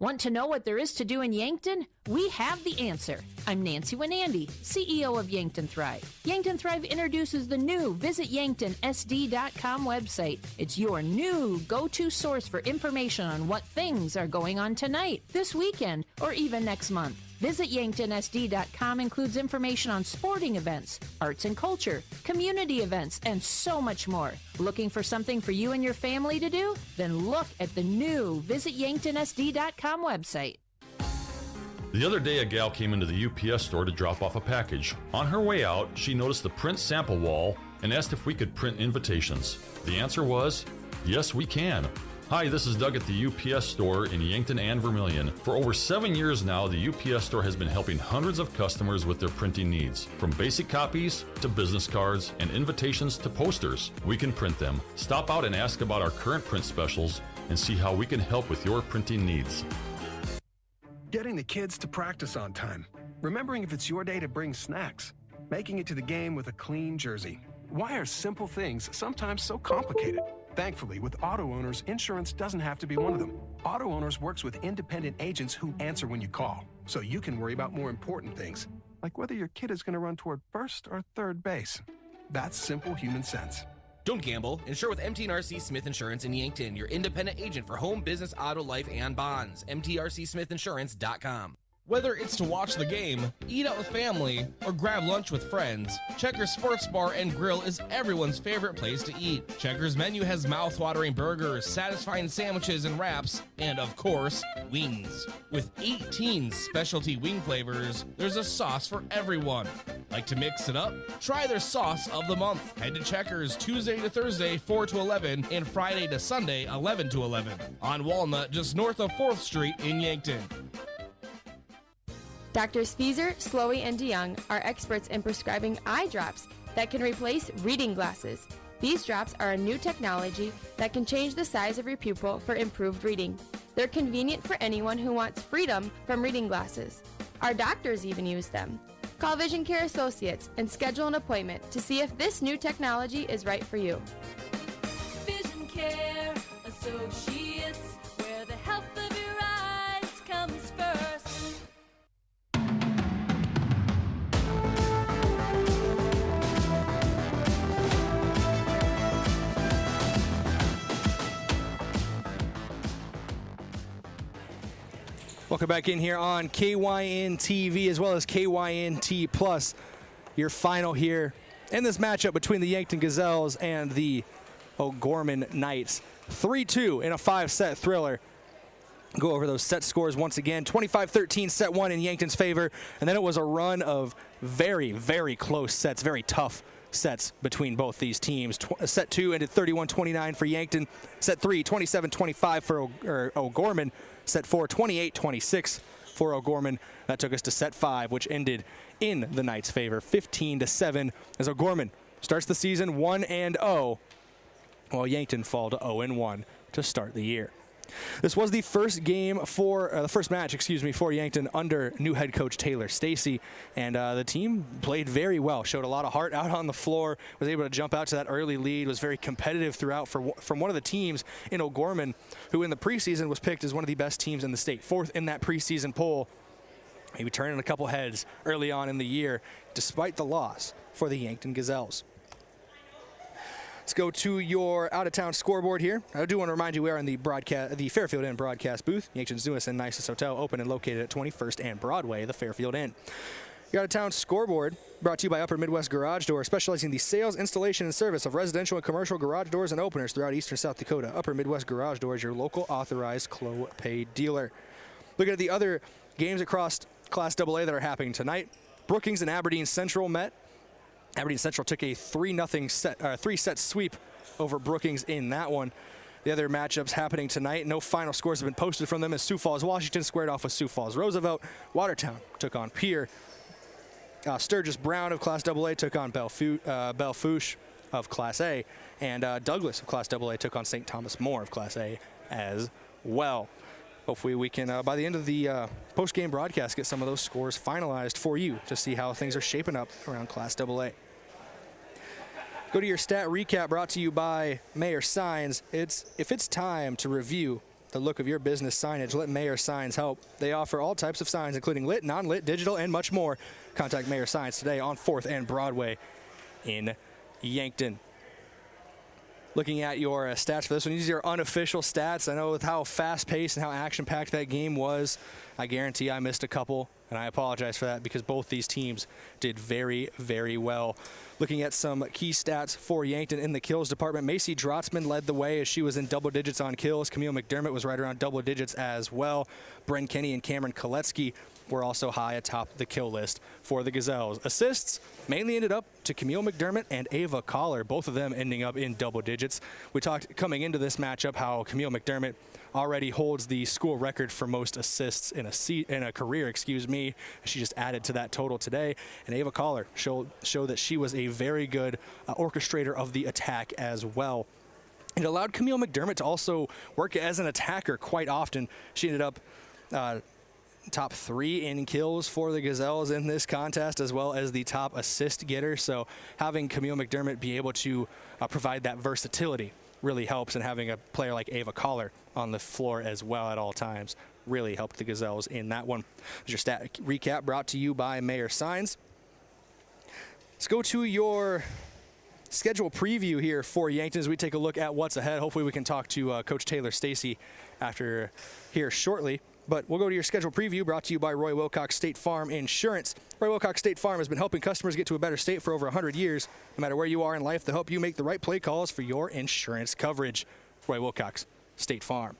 Want to know what there is to do in Yankton? We have the answer. I'm Nancy Winandy, CEO of Yankton Thrive. Yankton Thrive introduces the new VisitYanktonSD.com website. It's your new go-to source for information on what things are going on tonight, this weekend, or even next month. VisitYanktonSD.com includes information on sporting events, arts and culture, community events, and so much more. Looking for something for you and your family to do? Then look at the new VisitYanktonSD.com website. The other day, a gal came into the UPS store to drop off a package. On her way out, she noticed the print sample wall and asked if we could print invitations. The answer was, yes, we can. Hi, this is Doug at the UPS store in Yankton and Vermilion. For over 7 years now, the UPS store has been helping hundreds of customers with their printing needs. From basic copies to business cards and invitations to posters, we can print them. Stop out and ask about our current print specials and see how we can help with your printing needs. Getting the kids to practice on time. Remembering if it's your day to bring snacks. Making it to the game with a clean jersey. Why are simple things sometimes so complicated? Thankfully, with auto owners, insurance doesn't have to be one of them. Auto Owners works with independent agents who answer when you call, so you can worry about more important things, like whether your kid is going to run toward first or third base. That's simple human sense. Don't gamble. Insure with MTRC Smith Insurance in Yankton, your independent agent for home, business, auto, life, and bonds. MTRCSmithInsurance.com. Whether it's to watch the game, eat out with family, or grab lunch with friends, Checkers Sports Bar and Grill is everyone's favorite place to eat. Checkers' menu has mouth-watering burgers, satisfying sandwiches and wraps, and of course, wings. With 18 specialty wing flavors, there's a sauce for everyone. Like to mix it up? Try their sauce of the month. Head to Checkers Tuesday to Thursday, 4 to 11, and Friday to Sunday, 11 to 11. On Walnut, just north of 4th Street in Yankton. Doctors Feeser, Slowey, and DeYoung are experts in prescribing eye drops that can replace reading glasses. These drops are a new technology that can change the size of your pupil for improved reading. They're convenient for anyone who wants freedom from reading glasses. Our doctors even use them. Call Vision Care Associates and schedule an appointment to see if this new technology is right for you. Vision Care Associates, where the health of your eyes comes first. Welcome back in here on KYN-TV as well as KYNT Plus. Your final here in this matchup between the Yankton Gazelles and the O'Gorman Knights. 3-2 in a 5-set thriller. Go over those set scores once again. 25-13 set 1 in Yankton's favor, and then it was a run of very, very close sets, very tough sets between both these teams. Set 2 ended 31-29 for Yankton. Set 3, 27-25 for O'Gorman. Set 4, 28-26 for O'Gorman. That took us to set 5, which ended in the Knights' favor, 15-7, as O'Gorman starts the season 1-0, while Yankton fall to 0-1 to start the year. This was the first game for the first match, for Yankton under new head coach Taylor Stacy, and the team played very well. Showed a lot of heart out on the floor. Was able to jump out to that early lead. Was very competitive throughout from one of the teams in O'Gorman, who in the preseason was picked as one of the best teams in the state, 4th in that preseason poll. Maybe turning a couple heads early on in the year, despite the loss for the Yankton Gazelles. Let's go to your out-of-town scoreboard here. I do want to remind you we are in the Fairfield Inn broadcast booth. Yankton's newest and nicest hotel, open and located at 21st and Broadway, the Fairfield Inn. Your out-of-town scoreboard brought to you by Upper Midwest Garage Door, specializing in the sales, installation, and service of residential and commercial garage doors and openers throughout eastern South Dakota. Upper Midwest Garage Door is your local authorized Clopay dealer. Looking at the other games across Class AA that are happening tonight, Brookings and Aberdeen Central met. Aberdeen Central took a 3-set sweep over Brookings in that one. The other matchups happening tonight, no final scores have been posted from them as Sioux Falls Washington squared off with Sioux Falls Roosevelt. Watertown took on Pierre. Sturgis Brown of Class AA took on Belfouche of Class A. And Douglas of Class AA took on St. Thomas More of Class A as well. Hopefully we can, by the end of the post-game broadcast, get some of those scores finalized for you to see how things are shaping up around Class AA. Go to your stat recap brought to you by Mayor Signs. If it's time to review the look of your business signage, let Mayor Signs help. They offer all types of signs, including lit, non-lit, digital, and much more. Contact Mayor Signs today on 4th and Broadway in Yankton. Looking at your stats for this one, these are your unofficial stats. I know with how fast-paced and how action-packed that game was, I guarantee I missed a couple, and I apologize for that because both these teams did very, very well. Looking at some key stats for Yankton in the kills department, Macy Drotzman led the way as she was in double digits on kills. Camille McDermott was right around double digits as well. Bren Kenny and Cameron Koletsky were also high atop the kill list for the Gazelles. Assists mainly ended up to Camille McDermott and Ava Collar, both of them ending up in double digits. We talked coming into this matchup how Camille McDermott already holds the school record for most assists in a career, She just added to that total today. And Ava Collar showed that she was a very good orchestrator of the attack as well. It allowed Camille McDermott to also work as an attacker quite often. She ended up top 3 in kills for the Gazelles in this contest, as well as the top assist getter. So having Camille McDermott be able to provide that versatility really helps, and having a player like Ava Collar on the floor as well at all times really helped the Gazelles in that one. There's your stat recap brought to you by Mayor Signs. Let's go to your schedule preview here for Yankton as we take a look at what's ahead. Hopefully we can talk to Coach Taylor Stacy after here shortly. But we'll go to your schedule preview brought to you by Roy Wilcox State Farm Insurance. Roy Wilcox State Farm has been helping customers get to a better state for over 100 years. No matter where you are in life, they'll help you make the right play calls for your insurance coverage. Roy Wilcox State Farm.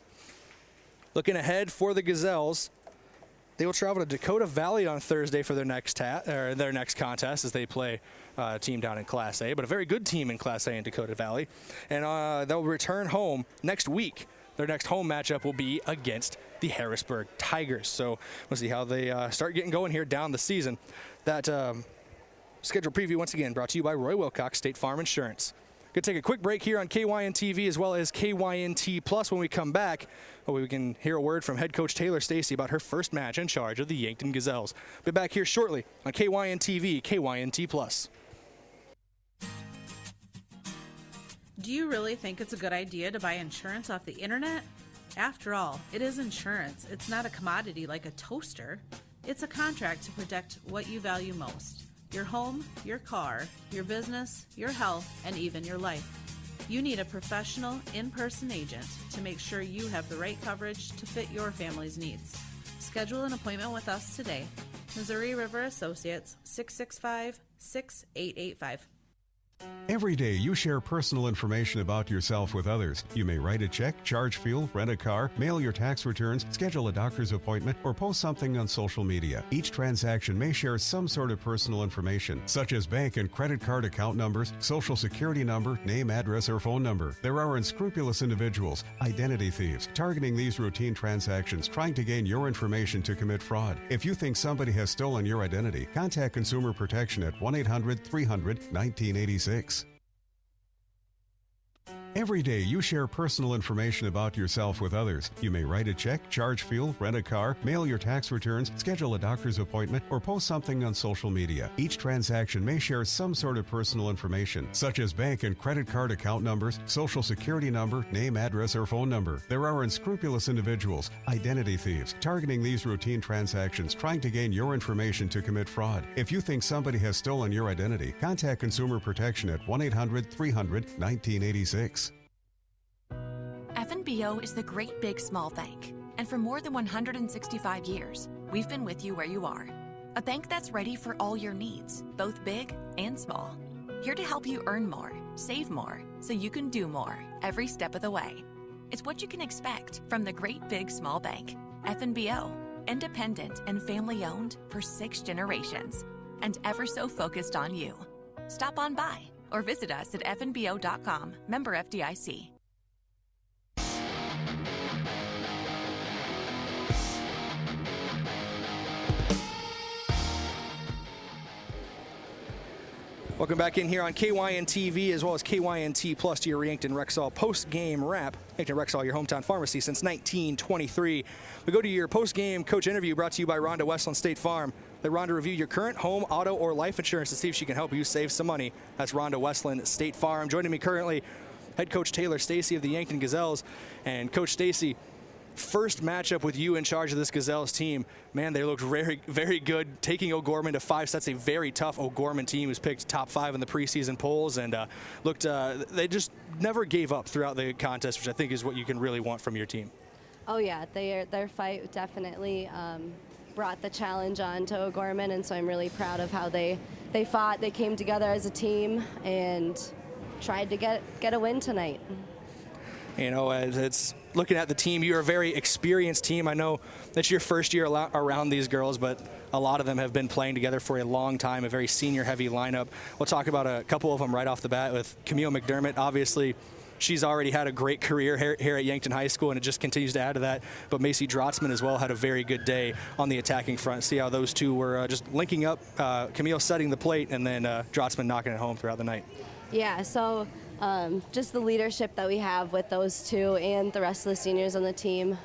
Looking ahead for the Gazelles, they will travel to Dakota Valley on Thursday for their next contest as they play a team down in Class A, but a very good team in Class A in Dakota Valley. And they'll return home next week. Their next home matchup will be against the Harrisburg Tigers. So we'll see how they start getting going here down the season. That schedule preview, once again, brought to you by Roy Wilcox State Farm Insurance. Going to take a quick break here on KYNTV as well as KYNT Plus. When we come back, we can hear a word from head coach Taylor Stacy about her first match in charge of the Yankton Gazelles. Be back here shortly on KYNTV, KYNT Plus. Do you really think it's a good idea to buy insurance off the internet? After all, it is insurance. It's not a commodity like a toaster. It's a contract to protect what you value most. Your home, your car, your business, your health, and even your life. You need a professional, in-person agent to make sure you have the right coverage to fit your family's needs. Schedule an appointment with us today. Missouri River Associates, 665-6885. Every day you share personal information about yourself with others. You may write a check, charge fuel, rent a car, mail your tax returns, schedule a doctor's appointment, or post something on social media. Each transaction may share some sort of personal information, such as bank and credit card account numbers, social security number, name, address, or phone number. There are unscrupulous individuals, identity thieves, targeting these routine transactions, trying to gain your information to commit fraud. If you think somebody has stolen your identity, contact Consumer Protection at 1-800-300-1986. Every day you share personal information about yourself with others. You may write a check, charge fuel, rent a car, mail your tax returns, schedule a doctor's appointment, or post something on social media. Each transaction may share some sort of personal information, such as bank and credit card account numbers, social security number, name, address, or phone number. There are unscrupulous individuals, identity thieves, targeting these routine transactions, trying to gain your information to commit fraud. If you think somebody has stolen your identity, contact Consumer Protection at 1-800-300-1986. FNBO is the great big small bank, and for more than 165 years, we've been with you where you are. A bank that's ready for all your needs, both big and small. Here to help you earn more, save more, so you can do more every step of the way. It's what you can expect from the great big small bank. FNBO, independent and family owned for 6 generations, and ever so focused on you. Stop on by or visit us at fnbo.com, member FDIC. Welcome back in here on KYNTV as well as KYNT Plus to your Yankton Rexall post-game wrap. Yankton Rexall, your hometown pharmacy since 1923. We go to your post-game coach interview brought to you by Rhonda Westland State Farm. Let Rhonda review your current home, auto, or life insurance to see if she can help you save some money. That's Rhonda Westland State Farm. Joining me currently, head coach Taylor Stacy of the Yankton Gazelles. And Coach Stacy, first matchup with you in charge of this Gazelles team. Man, they looked very, very good, taking O'Gorman to 5 sets. A very tough O'Gorman team who's picked top 5 in the preseason polls, and they just never gave up throughout the contest, which I think is what you can really want from your team. Oh yeah, their fight definitely brought the challenge on to O'Gorman, and so I'm really proud of how they fought. They came together as a team and tried to get a win tonight. You know, it's looking at the team, you're a very experienced team. I know that's your first year around these girls, but a lot of them have been playing together for a long time, a very senior-heavy lineup. We'll talk about a couple of them right off the bat with Camille McDermott. Obviously, she's already had a great career here at Yankton High School, and it just continues to add to that. But Macy Drotzman as well had a very good day on the attacking front. See how those two were just linking up, Camille setting the plate, and then Drotzman knocking it home throughout the night. Yeah, so just the leadership that we have with those two and the rest of the seniors on the team.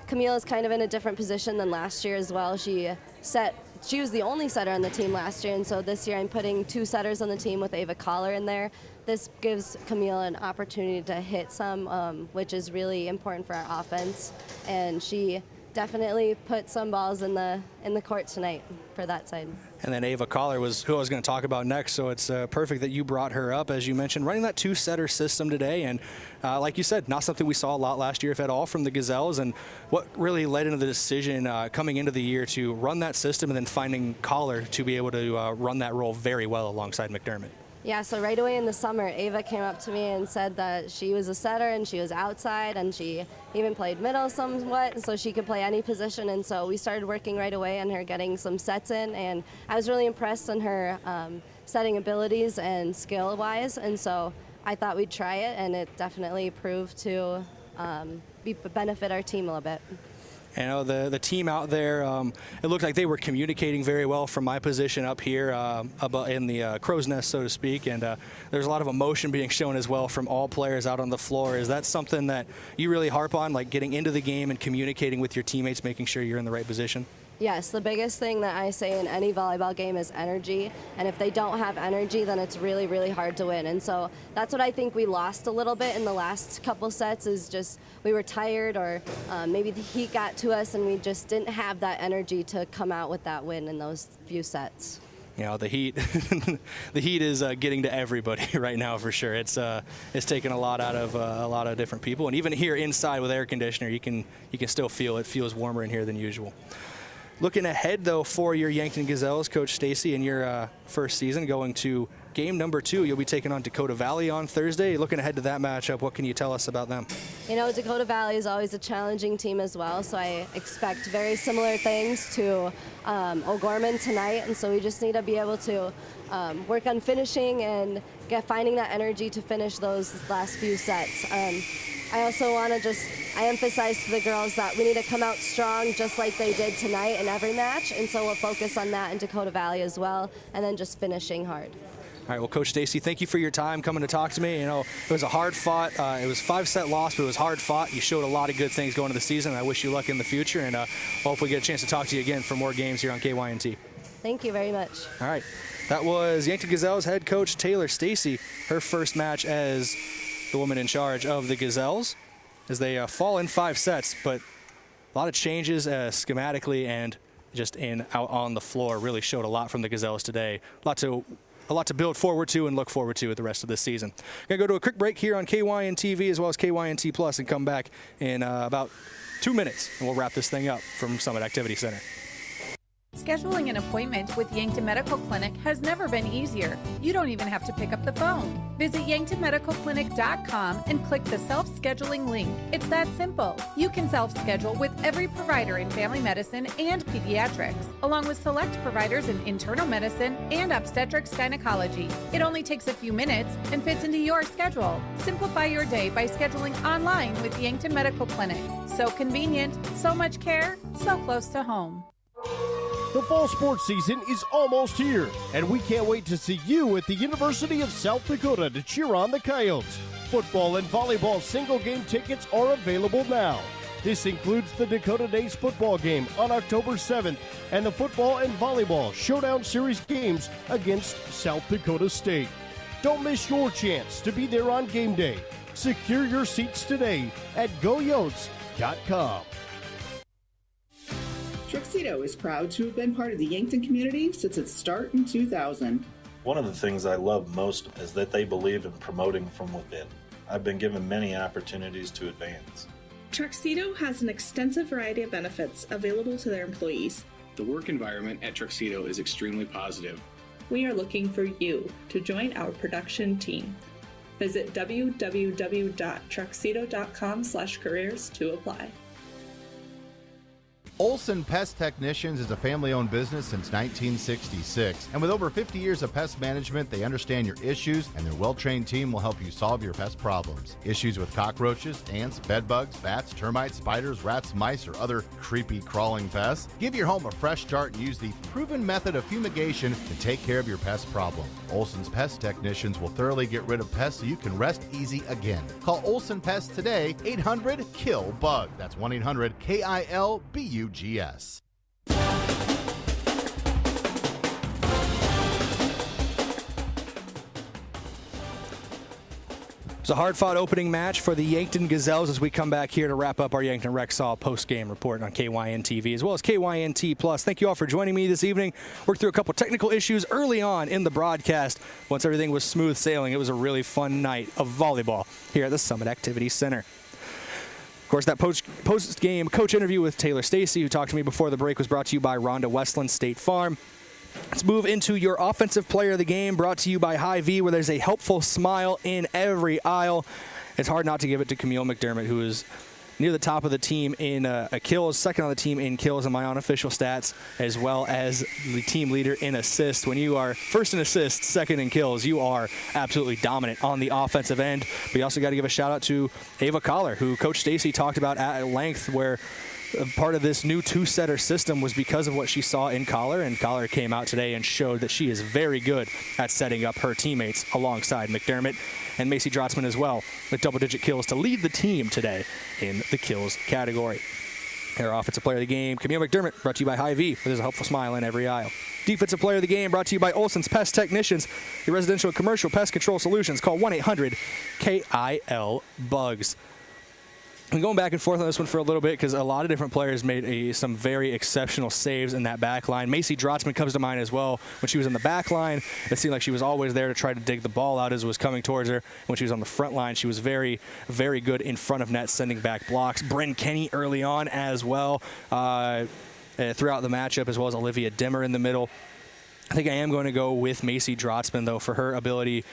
Camille is kind of in a different position than last year as well. She was the only setter on the team last year, and so this year I'm putting 2 setters on the team with Ava Collar in there. This gives Camille an opportunity to hit some, which is really important for our offense, and she definitely put some balls in the court tonight for that side. And then Ava Collar was who I was going to talk about next, so it's perfect that you brought her up. As you mentioned, running that 2-setter system today, and like you said, not something we saw a lot last year, if at all, from the Gazelles. And what really led into the decision coming into the year to run that system and then finding Collar to be able to run that role very well alongside McDermott? Yeah, so right away in the summer, Ava came up to me and said that she was a setter and she was outside, and she even played middle somewhat, so she could play any position. And so we started working right away on her getting some sets in, and I was really impressed in her setting abilities and skill-wise, and so I thought we'd try it, and it definitely proved to benefit our team a little bit. You know, the team out there, it looked like they were communicating very well from my position up here in the crow's nest, so to speak, and there's a lot of emotion being shown as well from all players out on the floor. Is that something that you really harp on, like getting into the game and communicating with your teammates, making sure you're in the right position? Yes, the biggest thing that I say in any volleyball game is energy, and if they don't have energy, then it's really, really hard to win. And so that's what I think we lost a little bit in the last couple sets, is just we were tired, or maybe the heat got to us and we just didn't have that energy to come out with that win in those few sets. You know, the heat the heat is getting to everybody right now for sure. It's taking a lot out of a lot of different people, and even here inside with air conditioner, you can still feel it feels warmer in here than usual. Looking ahead, though, for your Yankton Gazelles, Coach Stacy, in your first season, going to game number 2. You'll be taking on Dakota Valley on Thursday. Looking ahead to that matchup, what can you tell us about them? You know, Dakota Valley is always a challenging team as well, so I expect very similar things to O'Gorman tonight, and so we just need to be able to work on finishing and finding that energy to finish those last few sets. I also want to I emphasize to the girls that we need to come out strong just like they did tonight in every match, and so we'll focus on that in Dakota Valley as well, and then just finishing hard. All right, well, Coach Stacy, thank you for your time coming to talk to me. You know, it was a hard fought, it was a 5-set loss, but it was hard fought. You showed a lot of good things going into the season, and I wish you luck in the future, and hope we get a chance to talk to you again for more games here on KYNT. Thank you very much. All right, that was Yankton Gazelles head coach Taylor Stacy, her first match as the woman in charge of the Gazelles, as they fall in 5 sets, but a lot of changes schematically and just out on the floor. Really showed a lot from the Gazelles today. A lot to build forward to and look forward to at the rest of this season. Gonna go to a quick break here on KYNTV as well as KYNT Plus and come back in about 2 minutes, and we'll wrap this thing up from Summit Activity Center. Scheduling an appointment with Yankton Medical Clinic has never been easier. You don't even have to pick up the phone. Visit yanktonmedicalclinic.com and click the self-scheduling link. It's that simple. You can self-schedule with every provider in family medicine and pediatrics, along with select providers in internal medicine and obstetrics gynecology. It only takes a few minutes and fits into your schedule. Simplify your day by scheduling online with Yankton Medical Clinic. So convenient, so much care, so close to home. The fall sports season is almost here, and we can't wait to see you at the University of South Dakota to cheer on the Coyotes. Football and volleyball single-game tickets are available now. This includes the Dakota Days football game on October 7th and the football and volleyball Showdown Series games against South Dakota State. Don't miss your chance to be there on game day. Secure your seats today at goyotes.com. Tuxedo is proud to have been part of the Yankton community since its start in 2000. One of the things I love most is that they believe in promoting from within. I've been given many opportunities to advance. Tuxedo has an extensive variety of benefits available to their employees. The work environment at Tuxedo is extremely positive. We are looking for you to join our production team. Visit www.tuxedo.com/careers to apply. Olson Pest Technicians is a family-owned business since 1966, and with over 50 years of pest management, they understand your issues, and their well-trained team will help you solve your pest problems. Issues with cockroaches, ants, bedbugs, bats, termites, spiders, rats, mice, or other creepy crawling pests? Give your home a fresh start and use the proven method of fumigation to take care of your pest problem. Olson's Pest Technicians will thoroughly get rid of pests so you can rest easy again. Call Olson Pest today, 800-KILL-BUG. That's 1-800-KILBUGS. It's a hard-fought opening match for the Yankton Gazelles as we come back here to wrap up our Yankton Rexall post-game report on KYNTV as well as KYNT Plus. Thank you all for joining me this evening. Worked through a couple technical issues early on in the broadcast. Once everything was smooth sailing, it was a really fun night of volleyball here at the Summit Activity Center. Of course, that post-game coach interview with Taylor Stacy, who talked to me before the break, was brought to you by Rhonda Westland State Farm. Let's move into your offensive player of the game, brought to you by Hy-Vee, where there's a helpful smile in every aisle. It's hard not to give it to Camille McDermott, who is near the top of the team in kills, second on the team in kills in my unofficial stats, as well as the team leader in assists. When you are first in assists, second in kills, you are absolutely dominant on the offensive end. But you also got to give a shout out to Ava Collar, who Coach Stacy talked about at length, where part of this new two-setter system was because of what she saw in Collar, and Collar came out today and showed that she is very good at setting up her teammates alongside McDermott and Macy Drotzman as well, with double-digit kills to lead the team today in the kills category. Our offensive player of the game, Camille McDermott, brought to you by Hy-Vee, where there's a helpful smile in every aisle. Defensive player of the game, brought to you by Olson's Pest Technicians, your residential and commercial pest control solutions. Call 1-800-KIL-BUGS. I'm going back and forth on this one for a little bit because a lot of different players made some very exceptional saves in that back line. Macy Drotzman comes to mind as well. When she was in the back line, it seemed like she was always there to try to dig the ball out as it was coming towards her. When she was on the front line, she was very, very good in front of net, sending back blocks. Bryn Kenny early on as well throughout the matchup, as well as Olivia Dimmer in the middle. I think I am going to go with Macy Drotzman, though, for her ability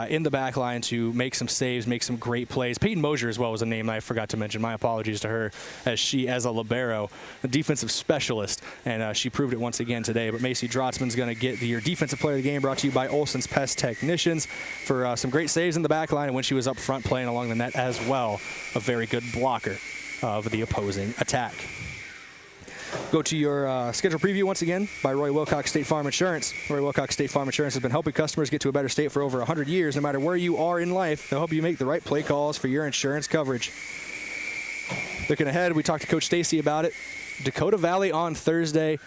in the back line to make some saves, make some great plays. Peyton Mosier as well was a name I forgot to mention. My apologies to her, as she, as a libero, a defensive specialist, and she proved it once again today. But Macy Drotzman's going to get your defensive player of the game, brought to you by Olson's Pest Technicians, for some great saves in the back line, and when she was up front playing along the net as well, a very good blocker of the opposing attack. Go to your schedule preview once again by Roy Wilcox State Farm Insurance. Roy Wilcox State Farm Insurance has been helping customers get to a better state for over 100 years. No matter where you are in life, they'll help you make the right play calls for your insurance coverage. Looking ahead, we talked to Coach Stacy about it. Dakota Valley on Thursday.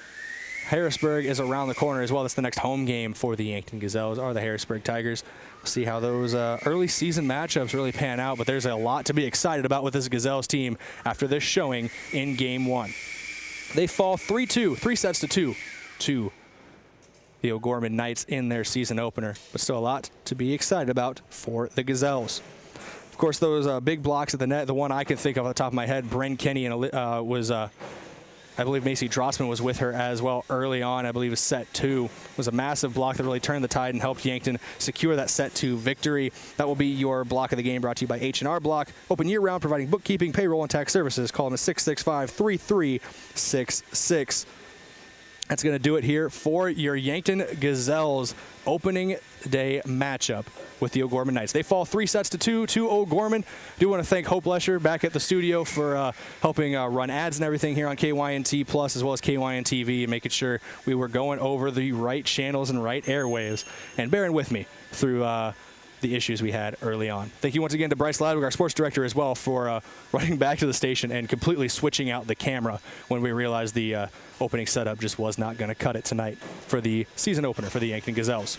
Harrisburg is around the corner as well. That's the next home game for the Yankton Gazelles, or the Harrisburg Tigers. We'll see how those early season matchups really pan out, but there's a lot to be excited about with this Gazelles team after this showing in Game 1. They fall 3-2, 3 sets to 2 to the O'Gorman Knights in their season opener. But still a lot to be excited about for the Gazelles. Of course, those big blocks at the net, the one I can think of off the top of my head, Bren Kenny was, I believe Macy Drotzman was with her as well early on. I believe it was set 2. It was a massive block that really turned the tide and helped Yankton secure that set 2 victory. That will be your block of the game, brought to you by H&R Block. Open year-round, providing bookkeeping, payroll, and tax services. Call them at 665-3366. That's going to do it here for your Yankton Gazelles opening day matchup with the O'Gorman Knights. They fall 3 sets to 2 to O'Gorman. Do want to thank Hope Lesher back at the studio for helping run ads and everything here on KYNT Plus as well as KYNTV, and making sure we were going over the right channels and right airwaves, and bearing with me through the issues we had early on. Thank you once again to Bryce Ladwig, our sports director, as well, for running back to the station and completely switching out the camera when we realized the opening setup just was not going to cut it tonight for the season opener for the Yankton Gazelles.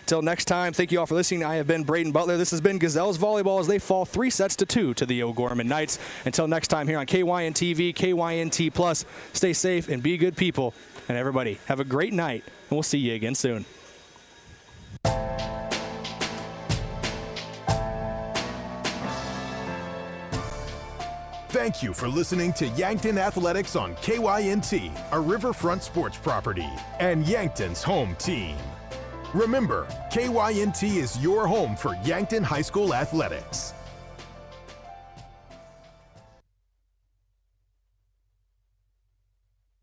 Till next time, thank you all for listening. I have been Brayden Butler. This has been Gazelles Volleyball as they fall 3 sets to 2 to the O'Gorman Knights. Until next time here on KYNTV, KYNT Plus, stay safe and be good people. And everybody, have a great night, and we'll see you again soon. Thank you for listening to Yankton Athletics on KYNT, a Riverfront sports property, and Yankton's home team. Remember, KYNT is your home for Yankton High School athletics.